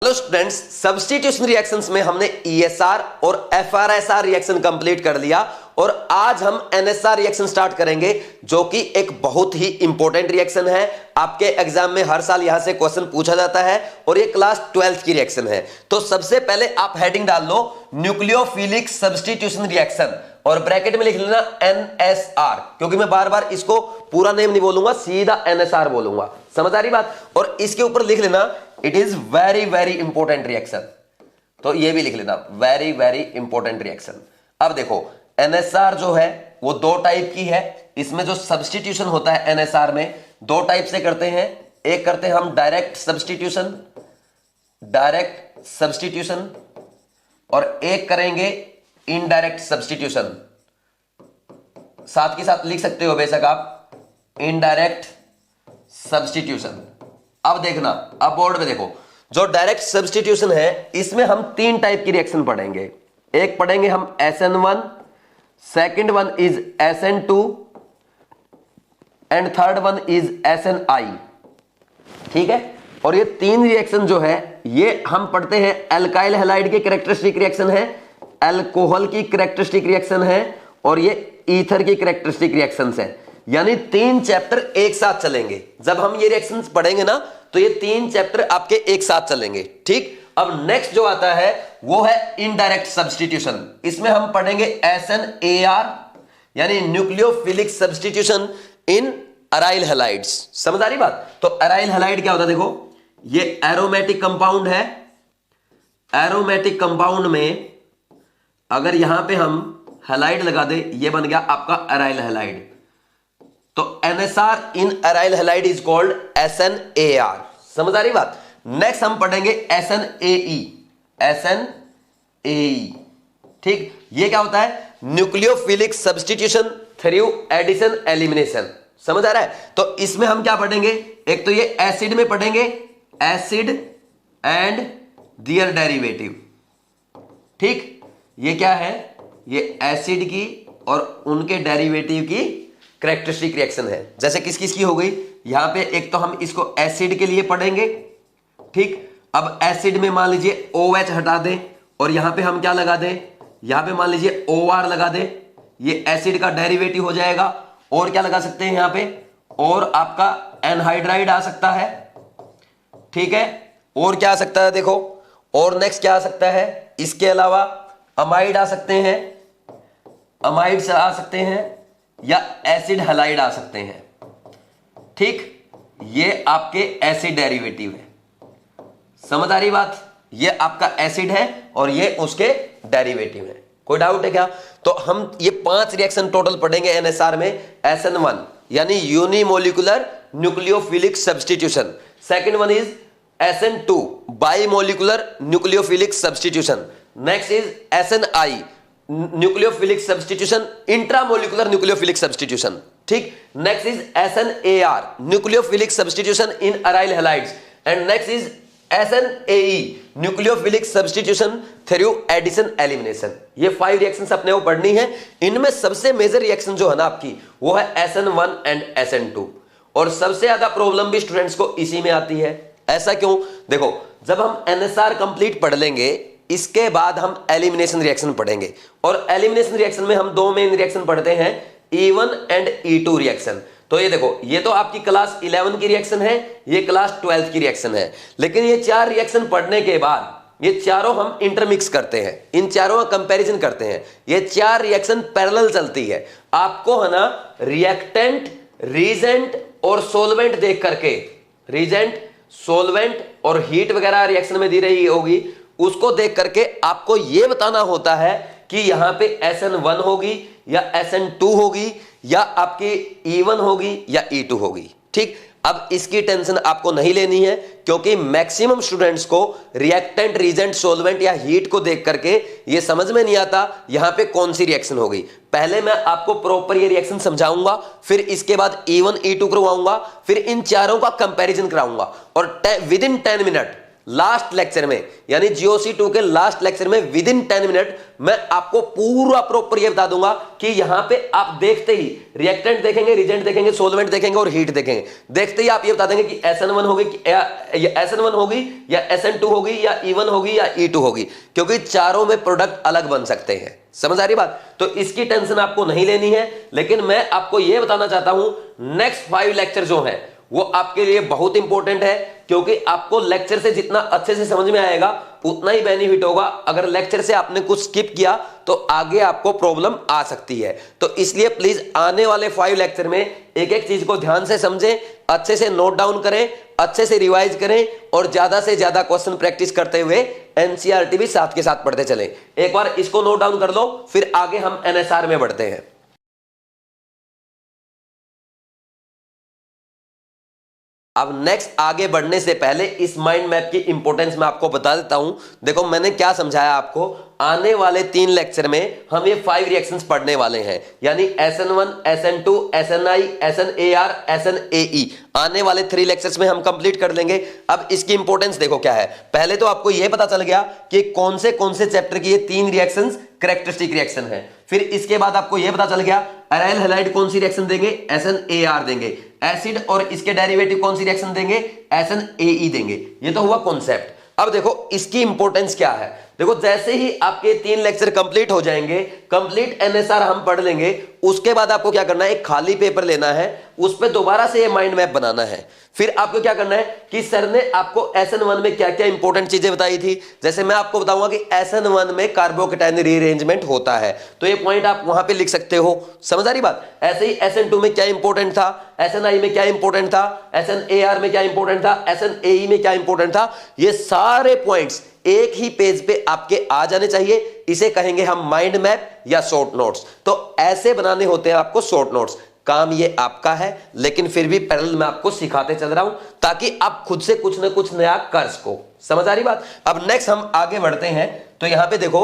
Hello students, substitution reactions में हमने ESR और एफआरएसआर रिएक्शन कंप्लीट कर लिया और आज हम एनएसआर रिएक्शन स्टार्ट करेंगे जो कि एक बहुत ही इंपॉर्टेंट रिएक्शन है। आपके एग्जाम में हर साल यहां से क्वेश्चन पूछा जाता है और ये क्लास 12th की रिएक्शन है। तो सबसे पहले आप हेडिंग डाल लो न्यूक्लियोफिलिक सब्स्टिट्यूशन रिएक्शन और ब्रैकेट में लिख लेना एनएसआर, क्योंकि मैं बार बार इसको पूरा नेम नहीं बोलूंगा, सीधा एनएसआर बोलूंगा। समझ आ रही बात? और इसके ऊपर लिख लेना it is very very important reaction, तो ये भी लिख लेना वेरी वेरी इंपॉर्टेंट रिएक्शन। अब देखो एनएसआर जो है वो दो टाइप की है। इसमें जो सब्स्टिट्यूशन होता है एनएसआर में दो टाइप से करते हैं। एक करते हैं हम डायरेक्ट सब्स्टिट्यूशन और एक करेंगे इनडायरेक्ट सब्स्टिट्यूशन। साथ के साथ लिख सकते हो बेशक आप इनडायरेक्ट सब्स्टिट्यूशन। अब देखना, अब बोर्ड में देखो, जो डायरेक्ट सब्स्टिट्यूशन है इसमें हम तीन टाइप की रिएक्शन पढ़ेंगे। एक पढ़ेंगे हम SN1, second one is SN2 and third one is SNI। ठीक है, और ये तीन रिएक्शन जो है ये हम पढ़ते हैं। एल्काइल हैलाइड के कैरेक्टरिस्टिक रिएक्शन है, अल्कोहल की कैरेक्टरिस्टिक रिएक्शन है और ये ईथर की कैरेक्टरिस्टिक रिएक्शंस है। यानी तीन चैप्टर एक साथ चलेंगे। जब हम ये रिएक्शंस पढ़ेंगे ना तो ये तीन चैप्टर आपके एक साथ चलेंगे। ठीक, अब नेक्स्ट जो आता है वो है इनडायरेक्ट सब्स्टिट्यूशन। इसमें हम पढ़ेंगे SNAR यानी nucleophilic substitution in aryl halides. समझ आ रही बात? तो अराइल हैलाइड क्या होता है? देखो ये एरोमेटिक कंपाउंड है। एरोमेटिक कंपाउंड में अगर यहां पे हम हैलाइड लगा दे, ये बन गया आपका अराइल हैलाइड। तो NSR in aryl halide is called SNAR। समझ आ रही बात? नेक्स्ट हम पढ़ेंगे SNAE। ठीक, ये क्या होता है? Nucleophilic substitution through addition elimination. समझ आ रहा है? तो इसमें हम क्या पढ़ेंगे? एक तो ये एसिड में पढ़ेंगे एसिड एंड देयर डेरिवेटिव। ठीक, ये क्या है? ये एसिड की और उनके डेरिवेटिव की कैरेक्टरिस्टिक रिएक्शन है। जैसे किस किस की हो गई? यहां पे एक तो हम इसको एसिड के लिए पढ़ेंगे। ठीक, अब एसिड में मान लीजिए OH हटा दें और यहां पे हम क्या लगा दें? यहां पे मान लीजिए OR लगा दें, ये एसिड का डेरिवेटिव हो जाएगा। और क्या लगा सकते हैं यहां पे? और आपका एनहाइड्राइड आ सकता है। ठीक है, और क्या आ सकता है? देखो, और नेक्स्ट क्या आ सकता है? इसके अलावा अमाइड आ सकते हैं, अमाइड्स आ सकते हैं या एसिड हैलाइड आ सकते हैं। ठीक, ये आपके एसिड डेरिवेटिव है। समझ आ रही बात? ये आपका एसिड है और ये उसके डेरिवेटिव है। कोई डाउट है क्या? तो हम ये 5 रिएक्शन टोटल पढ़ेंगे एनएसआर में। SN1 यानी unimolecular nucleophilic substitution. Second one is SN2 bimolecular nucleophilic substitution. Next is SNI nucleophilic substitution intramolecular nucleophilic substitution. ठीक, next is SNAR nucleophilic substitution in aryl halides and next is SNAE nucleophilic substitution through addition elimination. ये 5 reactions अपने को पढ़नी है। इनमें सबसे major reaction जो है ना आपकी वो है SN1 एंड SN2 और सबसे ज्यादा प्रॉब्लम भी स्टूडेंट्स को इसी में आती है। ऐसा क्यों? देखो, जब हम एनएसआर कंप्लीट पढ़ लेंगे इसके बाद हम एलिमिनेशन रिएक्शन पढ़ेंगे और एलिमिनेशन रिएक्शन में हम दो मेन रिएक्शन पढ़ते हैं, E1 एंड E2 रिएक्शन। तो ये देखो, ये तो आपकी क्लास 11 की रिएक्शन है, ये क्लास 12 की रिएक्शन है। लेकिन ये 4 रिएक्शन पढ़ने के बाद ये चारों हम इंटरमिक्स करते हैं, इन चारों का कंपैरिजन करते हैं। ये 4 रिएक्शन पैरेलल चलती है। आपको है ना रिएक्टेंट, रीजेंट और सोलवेंट देख करके, रीजेंट, सोलवेंट और हीट वगैरह रिएक्शन में दी रही होगी, उसको देख करके आपको यह बताना होता है कि यहां पे SN1 होगी या SN2 होगी या आपकी E1 होगी या E2 होगी। ठीक, अब इसकी टेंशन आपको नहीं लेनी है क्योंकि मैक्सिमम स्टूडेंट्स को रिएक्टेंट, रीजेंट, सोलवेंट या हीट को देख करके ये समझ में नहीं आता यहां पे कौन सी रिएक्शन होगी। पहले मैं आपको प्रॉपर ये रिएक्शन समझाऊंगा, फिर इसके बाद E1 E2 करवाऊंगा, फिर इन चारों का कंपैरिजन कराऊंगा और with in 10 minute last lecture में, यानी GOC2 के लास्ट लेक्चर में विद इन 10 मिनट मैं आपको पूरा प्रॉपर ये बता दूंगा कि यहां पे आप देखते ही रिएक्टेंट देखेंगे, रिजेंट देखेंगे, सोलवेंट देखेंगे और हीट देखेंगे, देखते ही आप ये बता देंगे कि SN1 होगी SN1 होगी या SN2 होगी या E1 होगी या E2 होगी, क्योंकि चारों में प्रोडक्ट अलग बन सकते हैं। समझ आ रही बात? तो इसकी टेंशन आपको नहीं लेनी है, लेकिन मैं आपको यह बताना चाहता हूं नेक्स्ट 5 लेक्चर जो है वो आपके लिए बहुत इंपॉर्टेंट है, क्योंकि आपको लेक्चर से जितना अच्छे से समझ में आएगा उतना ही बेनिफिट होगा। अगर लेक्चर से आपने कुछ स्किप किया तो आगे आपको प्रॉब्लम आ सकती है। तो इसलिए प्लीज आने वाले 5 लेक्चर में एक एक चीज को ध्यान से समझें, अच्छे से नोट डाउन करें, अच्छे से रिवाइज करें और ज्यादा से ज्यादा क्वेश्चन प्रैक्टिस करते हुए NCERT भी साथ के साथ पढ़ते चलें। एक बार इसको नोट डाउन कर लो, फिर आगे हम NSR में बढ़ते हैं। अब नेक्स्ट आगे बढ़ने से पहले इस माइंड मैप की इंपॉर्टेंस मैं आपको बता देता हूं। देखो मैंने क्या समझाया आपको, आने वाले 3 लेक्चर में हम ये 5 रिएक्शंस पढ़ने वाले हैं, यानी SN1, SN2, SNI, SNAR, SNAE आने वाले 3 लेक्चर्स में हम कंप्लीट कर लेंगे। अब इसकी इंपॉर्टेंस देखो क्या है। पहले तो आपको यह पता चल गया कि कौन से चैप्टर की ये 3 रिएक्शंस कैरेक्टरिस्टिक रिएक्शन है। फिर इसके बाद आपको यह पता चल गया अराइल हैलाइड कौन सी रिएक्शन देंगे, SNAR देंगे। एसिड और इसके डेरिवेटिव कौन सी रिएक्शन देंगे, SNAE देंगे। ये तो हुआ कॉन्सेप्ट। अब देखो इसकी इंपॉर्टेंस क्या है। देखो जैसे ही आपके 3 लेक्चर कंप्लीट हो जाएंगे, कंप्लीट NSR हम पढ़ लेंगे, उसके बाद आपको क्या करना है, एक खाली पेपर लेना है, उस पर दोबारा से ये माइंड मैप बनाना है। फिर आपको क्या करना है कि सर ने आपको SN1 में क्या क्या इंपॉर्टेंट चीजें बताई थी। जैसे मैं आपको बताऊंगा कि SN1 में कार्बोकेटायन रीअरेंजमेंट होता है, तो ये पॉइंट आप वहां पे लिख सकते हो। समझ आ रही बात? ऐसे ही SN2 में क्या इंपॉर्टेंट था, SNI में क्या इंपॉर्टेंट था, SNAR में क्या इंपॉर्टेंट था, SNAE में क्या इंपॉर्टेंट था, ये सारे पॉइंट्स एक ही पेज पे आपके आ जाने चाहिए। इसे कहेंगे हम माइंड मैप या शॉर्ट नोट्स। तो ऐसे बनाने होते हैं आपको शॉर्ट नोट्स। काम ये आपका है, लेकिन फिर भी पैरेलल मैं आपको सिखाते चल रहा हूं ताकि आप खुद से कुछ ना कुछ नया कर सको। समझ आ रही बात? अब नेक्स्ट हम आगे बढ़ते हैं। तो यहां पे देखो,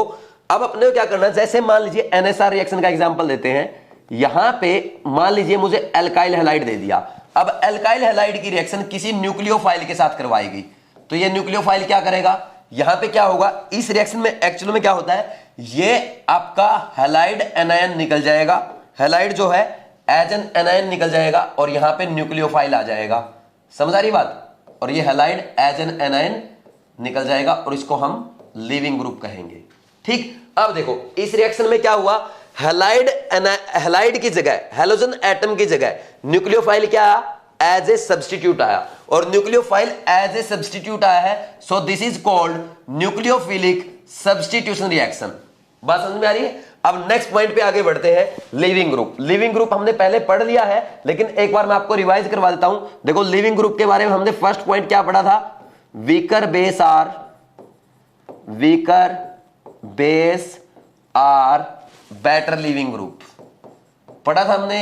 अब अपने को क्या करना है, जैसे मान लीजिए NSR रिएक्शन का एग्जांपल देते हैं। यहां पे मान लीजिए मुझे एल्काइल हैलाइड दे दिया। अब एल्काइल हैलाइड की रिएक्शन किसी न्यूक्लियोफाइल के साथ करवाएगी, तो ये न्यूक्लियोफाइल क्या करेगा, यहां पे क्या होगा, इस रिएक्शन में एक्चुअल में क्या होता है, ये आपका हैलाइड एनायन निकल जाएगा, हैलाइड जो है एज एन एनायन निकल जाएगा और यहां पे न्यूक्लियोफाइल आ जाएगा। समझ आ रही बात? और ये हैलाइड एज एन एनायन निकल जाएगा और इसको हम लिविंग ग्रुप कहेंगे। ठीक, अब देखो इस रिएक्शन में क्या हुआ, हैलाइड की जगह, हैलोजन एटम की जगह न्यूक्लियोफाइल क्या एज ए सब्स्टिट्यूट आया, और न्यूक्लियोफाइल एज ए सब्स्टिट्यूट आया है। So this is called nucleophilic substitution reaction. बात समझ में आ रही है? अब नेक्स्ट पॉइंट पे आगे बढ़ते हैं, लिविंग ग्रुप। लिविंग ग्रुप हमने पहले पढ़ लिया है, लेकिन एक बार मैं आपको रिवाइज करवा देता हूं। देखो लिविंग ग्रुप के बारे में हमने फर्स्ट पॉइंट क्या पढ़ा था, weaker base are better leaving group पढ़ा था हमने।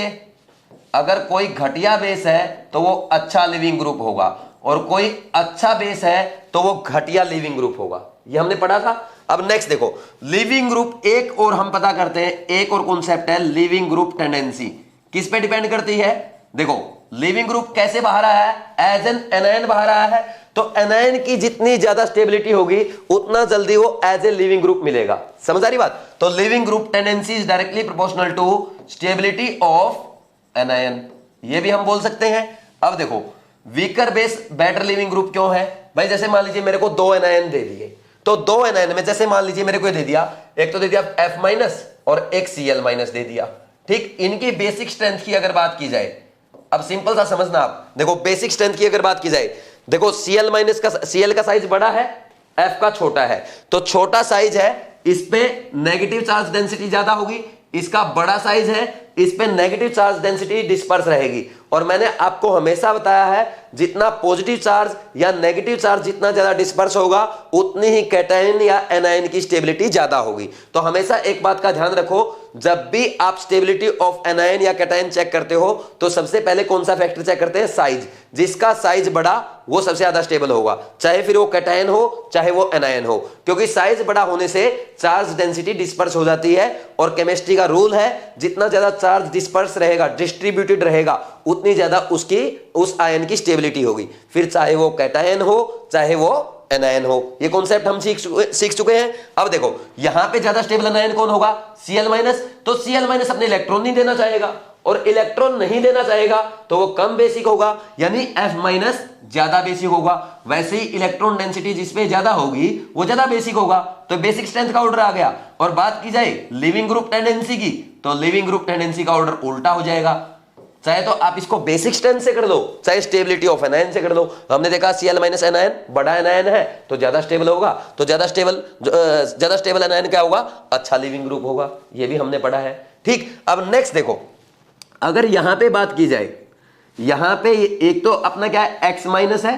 अगर कोई घटिया बेस है तो वो अच्छा लिविंग ग्रुप होगा, और कोई अच्छा बेस है तो वो घटिया लिविंग ग्रुप होगा, ये हमने पढ़ा था। अब नेक्स्ट देखो, लिविंग ग्रुप एक और हम पता करते हैं, एक और कॉन्सेप्ट है लिविंग ग्रुप टेंडेंसी। किस पे डिपेंड करती है? देखो लिविंग ग्रुप कैसे बाहर आया है, एज एन एनायन बाहर आया है, तो एनायन की जितनी ज्यादा स्टेबिलिटी होगी उतना जल्दी वो एज ए लिविंग ग्रुप मिलेगा। समझ आ रही बात? तो leaving group tendency is directly proportional to stability of anion, ये भी हम बोल सकते हैं। अब देखो weaker base better leaving group क्यों है भाई, जैसे मान लीजिए मेरे को 2 एनायन दे दिए, तो 2 एनायन में जैसे मान लीजिए मेरे को दे दिया, एक तो दे दिया F- और एक Cl- दे दिया। ठीक, इनकी बेसिक स्ट्रेंथ की अगर बात की जाए, अब सिंपल सा समझना आप, देखो बेसिक स्ट्रेंथ की अगर बात की जाए, देखो Cl का साइज बड़ा है, F का छोटा है, तो छोटा साइज है इस पे नेगेटिव चार्ज डेंसिटी ज्यादा होगी, इसका बड़ा साइज है इस पे नेगेटिव चार्ज डेंसिटी डिस्पर्स रहेगी। और मैंने आपको हमेशा बताया है जितना पॉजिटिव चार्ज या नेगेटिव चार्ज जितना ज्यादा डिस्पर्स होगा उतनी ही कैटायन या एनायन की स्टेबिलिटी ज्यादा होगी। तो हमेशा एक बात का ध्यान रखो, जब भी आप स्टेबिलिटी ऑफ एनायन या कैटायन चेक करते हो तो सबसे पहले कौन सा फैक्टर चेक करते हैं, साइज। जिसका साइज बड़ा वो सबसे ज्यादा स्टेबल होगा, चाहे फिर वो कैटायन हो चाहे वो एनायन हो, क्योंकि साइज बड़ा होने से चार्ज डेंसिटी डिस्पर्स हो जाती है। और केमिस्ट्री का रूल है जितना ज्यादा चार्ज डिस्पर्स रहेगा, डिस्ट्रीब्यूटेड रहेगा, उतनी ज्यादा उसकी उस आयन की स्टेबिलिटी होगी, फिर चाहे वो कैटायन हो चाहे वो एनायन हो। ये कॉन्सेप्ट हम सीख चुके हैं। अब देखो यहां पे ज्यादा स्टेबल एनायन कौन होगा, Cl-, तो Cl- अपने इलेक्ट्रॉन नहीं देना चाहेगा, और इलेक्ट्रॉन नहीं देना चाहेगा तो वो कम बेसिक होगा, यानी F- ज्यादा बेसिक होगा। वैसे ही इलेक्ट्रॉन डेंसिटी जिसपे ज्यादा होगी वो ज्यादा बेसिक होगा, तो बेसिक स्ट्रेंथ का ऑर्डर आ गया। और बात की जाए लिविंग ग्रुप टेंडेंसी की, तो लिविंग ग्रुप टेंडेंसी का ऑर्डर उल्टा हो जाएगा। चाहे तो आप इसको बेसिक स्ट्रेंथ से कर लो, चाहे स्टेबिलिटी ऑफ एनायन से कर लो। हमने देखा Cl- एनायन बड़ा एनायन है तो ज्यादा स्टेबल होगा, तो ज्यादा स्टेबल एनायन क्या होगा, अच्छा लिविंग ग्रुप होगा। ये भी हमने पढ़ा है। ठीक, अब नेक्स्ट देखो, अगर यहां पे बात की जाए, यहां पे एक तो अपना क्या है X- है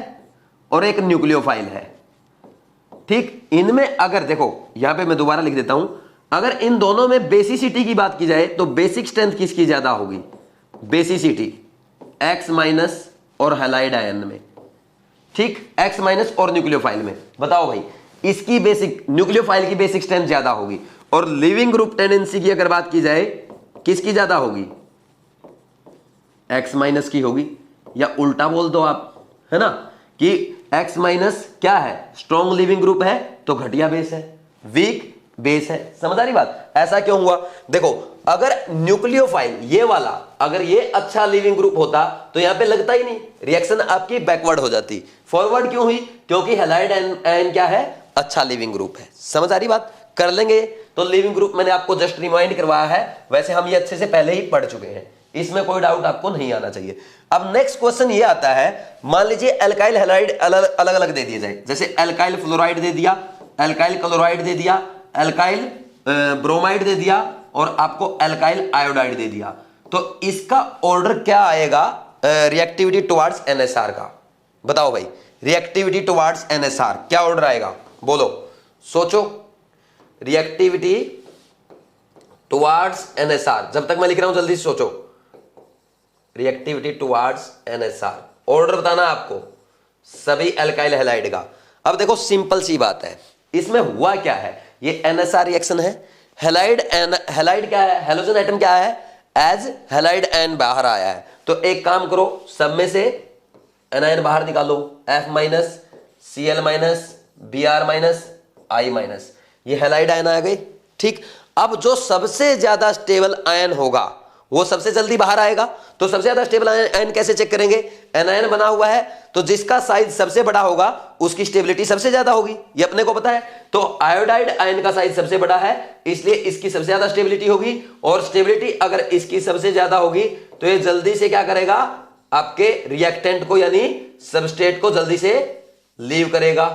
और एक न्यूक्लियोफाइल है। ठीक, इनमें अगर देखो यहां पे मैं दोबारा लिख देता हूं, अगर इन दोनों में बेसिसिटी की बात की जाए तो बेसिक स्ट्रेंथ किसकी ज्यादा होगी, बेसिसिटी X- और हैलाइड आयन में। ठीक, X- और न्यूक्लियोफाइल में। बताओ भाई, इसकी बेसिक, न्यूक्लियोफाइल की बेसिक स्ट्रेंथ ज्यादा होगी, और लिविंग ग्रुप टेंडेंसी की अगर बात की जाए किसकी ज्यादा होगी, X- की होगी। या उल्टा बोल दो आप, है ना, कि X- क्या है, स्ट्रॉन्ग लिविंग ग्रुप है तो घटिया बेस है, वीक बेस है। समझ आ रही बात, ऐसा क्यों हुआ। देखो अगर न्यूक्लियोफाइल ये वाला, अगर ये अच्छा लिविंग ग्रुप होता तो यहां पे लगता ही नहीं, रिएक्शन आपकी बैकवर्ड हो जाती। फॉरवर्ड क्यों हुई, क्योंकि हैलाइड आयन क्या है, अच्छा लिविंग ग्रुप है। समझ आ रही बात, कर लेंगे। तो लिविंग ग्रुप मैंने आपको जस्ट रिमाइंड करवाया है, वैसे हम ये अच्छे से पहले ही पढ़ चुके हैं, इसमें कोई डाउट आपको नहीं आना चाहिए। अब नेक्स्ट क्वेश्चन ये आता है, मान लीजिए एल्काइल हैलाइड अलग अलग दे दिए जाए, जैसे एल्काइल फ्लोराइड दे दिया, एल्काइल क्लोराइड दे दिया, एल्काइल ब्रोमाइड दे दिया, और आपको एल्काइल आयोडाइड दे दिया, तो इसका ऑर्डर क्या आएगा रिएक्टिविटी टुवर्ड्स एनएसआर का। बताओ भाई, रिएक्टिविटी टुवर्ड्स एनएसआर क्या ऑर्डर आएगा, बोलो, सोचो। रिएक्टिविटी टुवर्ड्स एनएसआर, जब तक मैं लिख रहा हूं जल्दी से सोचो। रिएक्टिविटी टुवर्ड्स एनएसआर, ऑर्डर बताना आपको सभी एल्काइल हैलाइड का। अब देखो सिंपल सी बात है, इसमें हुआ क्या है, ये एनएसआर रिएक्शन है, हैलाइड क्या है, हेलोजन एटम क्या है, एज हैलाइड एन बाहर आया है, तो एक काम करो, सब में से एनायन बाहर निकालो, F-, Cl-, Br-, I-, ये हैलाइड आयन आ गए। ठीक, अब जो सबसे ज्यादा स्टेबल आयन होगा वो सबसे जल्दी बाहर आएगा, तो सबसे ज्यादा स्टेबल आयन कैसे चेक करेंगे, एनायन बना हुआ है तो जिसका साइज सबसे बड़ा होगा उसकी स्टेबिलिटी सबसे ज्यादा होगी, ये अपने को पता है। तो आयोडाइड आयन का साइज सबसे बड़ा है, इसलिए इसकी सबसे ज्यादा स्टेबिलिटी होगी, और स्टेबिलिटी अगर इसकी सबसे ज्यादा होगी तो ये जल्दी से क्या करेगा, आपके रिएक्टेंट को यानी सबस्ट्रेट को जल्दी से लीव करेगा।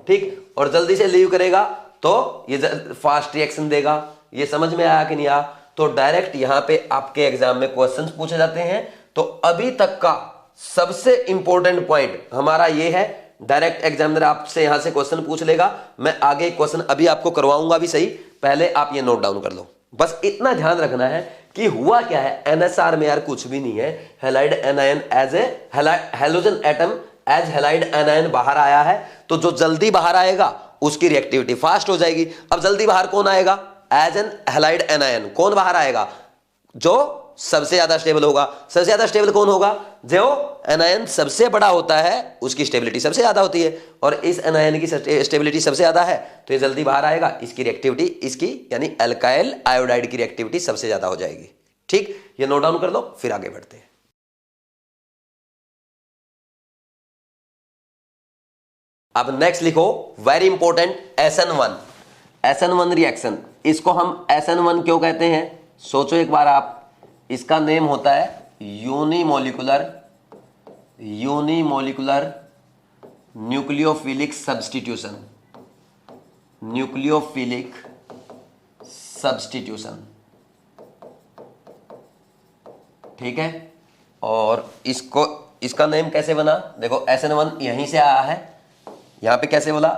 ठीक, और जल्दी से लीव करेगा तो ये फास्ट रिएक्शन देगा। ये समझ में आया कि नहीं आया, तो डायरेक्ट यहां पे आपके एग्जाम में क्वेश्चंस पूछे जाते हैं। तो अभी तक का सबसे इंपॉर्टेंट पॉइंट हमारा ये है, डायरेक्ट एग्जामिनर आपसे यहां से क्वेश्चन पूछ लेगा, मैं आगे क्वेश्चन अभी आपको करवाऊंगा भी सही, पहले आप ये नोट डाउन कर लो। बस इतना ध्यान रखना है कि हुआ क्या है, एनएसआर में यार कुछ भी नहीं है, halide anion as a halogen atom as halide anion बाहर आया है, तो जो जल्दी बाहर आएगा उसकी रिएक्टिविटी फास्ट हो जाएगी। अब जल्दी बाहर कौन आएगा, एज एन हैलाइड एनायन कौन बाहर आएगा, जो सबसे ज्यादा स्टेबल होगा। सबसे ज्यादा स्टेबल कौन होगा, जो एनायन सबसे बड़ा होता है उसकी स्टेबिलिटी सबसे ज्यादा होती है, और इस एनायन की स्टेबिलिटी सबसे ज्यादा है तो ये जल्दी बाहर आएगा, इसकी रिएक्टिविटी, इसकी यानी एल्काइल आयोडाइड की रिएक्टिविटी सबसे ज्यादा हो जाएगी। ठीक, ये नोट डाउन कर लो, फिर आगे बढ़ते हैं। अब नेक्स्ट लिखो, very important, SN1। SN1 reaction, इसको हम SN1 क्यों कहते हैं, सोचो एक बार आप। इसका नेम होता है unimolecular nucleophilic substitution, nucleophilic substitution. ठीक है, और इसको, इसका नेम कैसे बना, देखो SN1 यहीं से आया है, यहां पे कैसे बोला,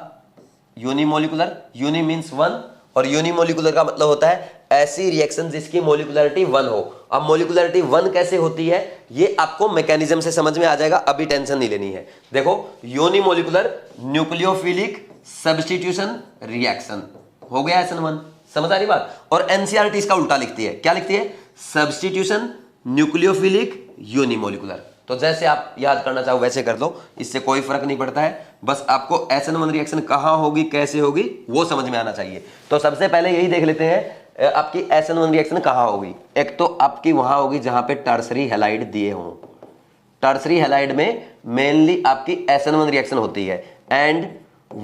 यूनिमोलिकुलर, यूनि मीन्स वन, और यूनिमोलिकुलर का मतलब होता है ऐसी रिएक्शन जिसकी मोलिकुलरिटी 1 हो। अब मोलिकुलरिटी 1 कैसे होती है ये आपको मैकेनिज्म से समझ में आ जाएगा, अभी टेंशन नहीं लेनी है। देखो यूनिमोलिकुलर न्यूक्लियोफिलिक सब्स्टिट्यूशन रिएक्शन हो गया SN1, समझ आ रही बात। और एनसीईआरटी इसका उल्टा लिखती है, क्या लिखती है, सब्स्टिट्यूशन न्यूक्लियोफिलिक यूनिमोलिकुलर। तो जैसे आप याद करना चाहो वैसे कर दो, इससे कोई फर्क नहीं पड़ता है, बस आपको SN1 रिएक्शन कहाँ होगी, कैसे होगी, वो समझ में आना चाहिए। तो सबसे पहले यही देख लेते हैं आपकी SN1 रिएक्शन कहाँ होगी। एक तो आपकी वहां होगी जहां पे टर्सरी हैलाइड दिए हों, टर्सरी हैलाइड में मेनली आपकी SN1 रिएक्शन होती है, एंड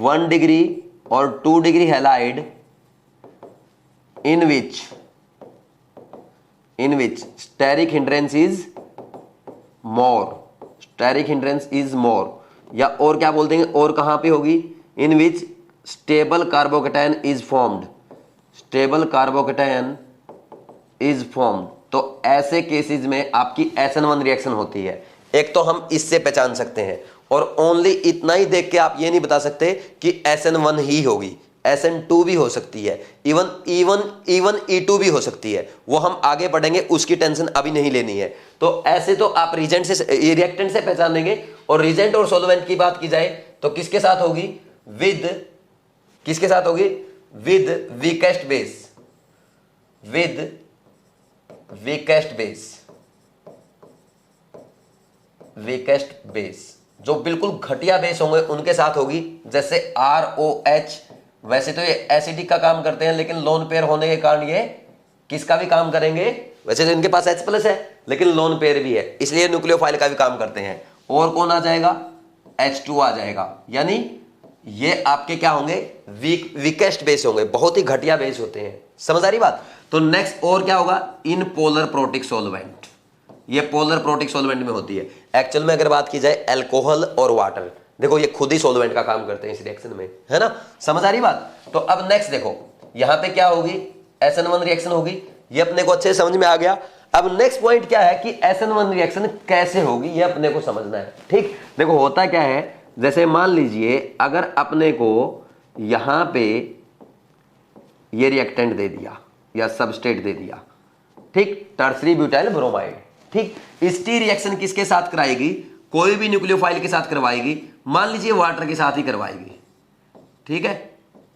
1 डिग्री और 2 degree halide in which steric hindrance is more, steric hindrance is more, या और क्या बोल देंगे, और कहां पे होगी, in which stable carbocation is formed, stable carbocation is formed। तो ऐसे केसेस में आपकी SN1 रिएक्शन होती है। एक तो हम इससे पहचान सकते हैं, और ओनली इतना ही देख के आप ये नहीं बता सकते कि SN1 ही होगी, SN2 भी हो सकती है, इवन E2 भी हो सकती है, वो हम आगे पढ़ेंगे, उसकी टेंशन अभी नहीं लेनी है। तो ऐसे तो आप रिएजेंट से, रिएक्टेंट से पहचान लेंगे, और रिएजेंट और सॉल्वेंट की बात की जाए तो किसके साथ होगी, किसके साथ होगी, with weakest base, with weakest base, weakest base, जो बिल्कुल घटिया बेस होंगे उनके साथ होगी, जैसे ROH। वैसे तो ये एसिडिक का काम करते हैं, लेकिन लोन पेयर होने के कारण ये किसका भी काम करेंगे, वैसे तो इनके पास H+ है लेकिन लोन पेयर भी है, इसलिए न्यूक्लियोफाइल का भी काम करते हैं। और कौन आ जाएगा, H2 आ जाएगा, यानी ये आपके क्या होंगे, वीकेस्ट बेस होंगे, बहुत ही घटिया बेस होते हैं। समझ आ रही बात। तो नेक्स्ट और क्या होगा, इन पोलर प्रोटिक सॉल्वेंट, ये पोलर प्रोटिक सॉल्वेंट में होती है। एक्चुअल में अगर बात की जाए अल्कोहल और वाटर, देखो ये खुद ही सॉल्वेंट का काम करते हैं इस रिएक्शन में, है ना। समझ आ रही बात। तो अब नेक्स्ट देखो, यहां पे क्या होगी, SN1 रिएक्शन होगी, ये अपने को अच्छे समझ में आ गया। अब नेक्स्ट पॉइंट क्या है कि SN1 रिएक्शन कैसे होगी, ये अपने को समझना है। ठीक, देखो होता क्या है, जैसे मान लीजिए अगर अपने को यहां पे ये रिएक्टेंट दे दिया या सबस्ट्रेट दे दिया, ठीक, टर्सरी ब्यूटाइल ब्रोमाइड, ठीक, इसकी रिएक्शन किसके साथ कराएगी, कोई भी न्यूक्लियोफाइल के साथ करवाएगी, मान लीजिए वाटर के साथ ही करवाएगी। ठीक है,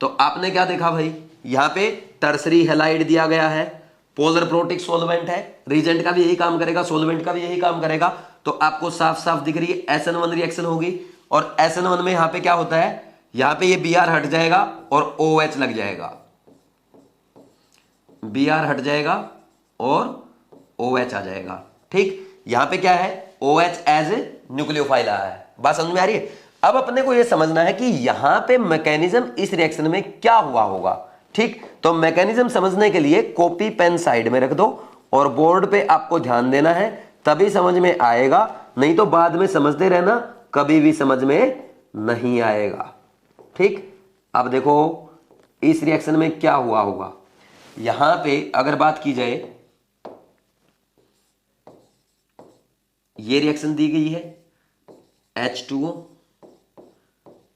तो आपने क्या देखा भाई, यहां पे टर्सरी हैलाइड दिया गया है, पोलर प्रोटिक सॉल्वेंट है, रिएजेंट का भी यही काम करेगा, सॉल्वेंट का भी यही काम करेगा। तो आपको साफ साफ दिख रही है SN1 रिएक्शन होगी, और SN1 में यहां पे क्या होता है, यहां पे ये Br हट जाएगा और OH लग जाएगा, Br हट जाएगा और OH आ जाएगा। ठीक, यहां पे क्या है, OH एज ए न्यूक्लियोफाइल आया है। बात समझ में आ रही है। अब अपने को यह समझना है कि यहां पे मैकेनिज्म इस रिएक्शन में क्या हुआ होगा। ठीक, तो मैकेनिज्म समझने के लिए कॉपी पेन साइड में रख दो और बोर्ड पे आपको ध्यान देना है, तभी समझ में आएगा, नहीं तो बाद में समझते रहना, कभी भी समझ में नहीं आएगा। ठीक, अब देखो इस रिएक्शन में क्या हुआ होगा, यहां पे अगर बात की जाए, ये रिएक्शन दी गई है H2O।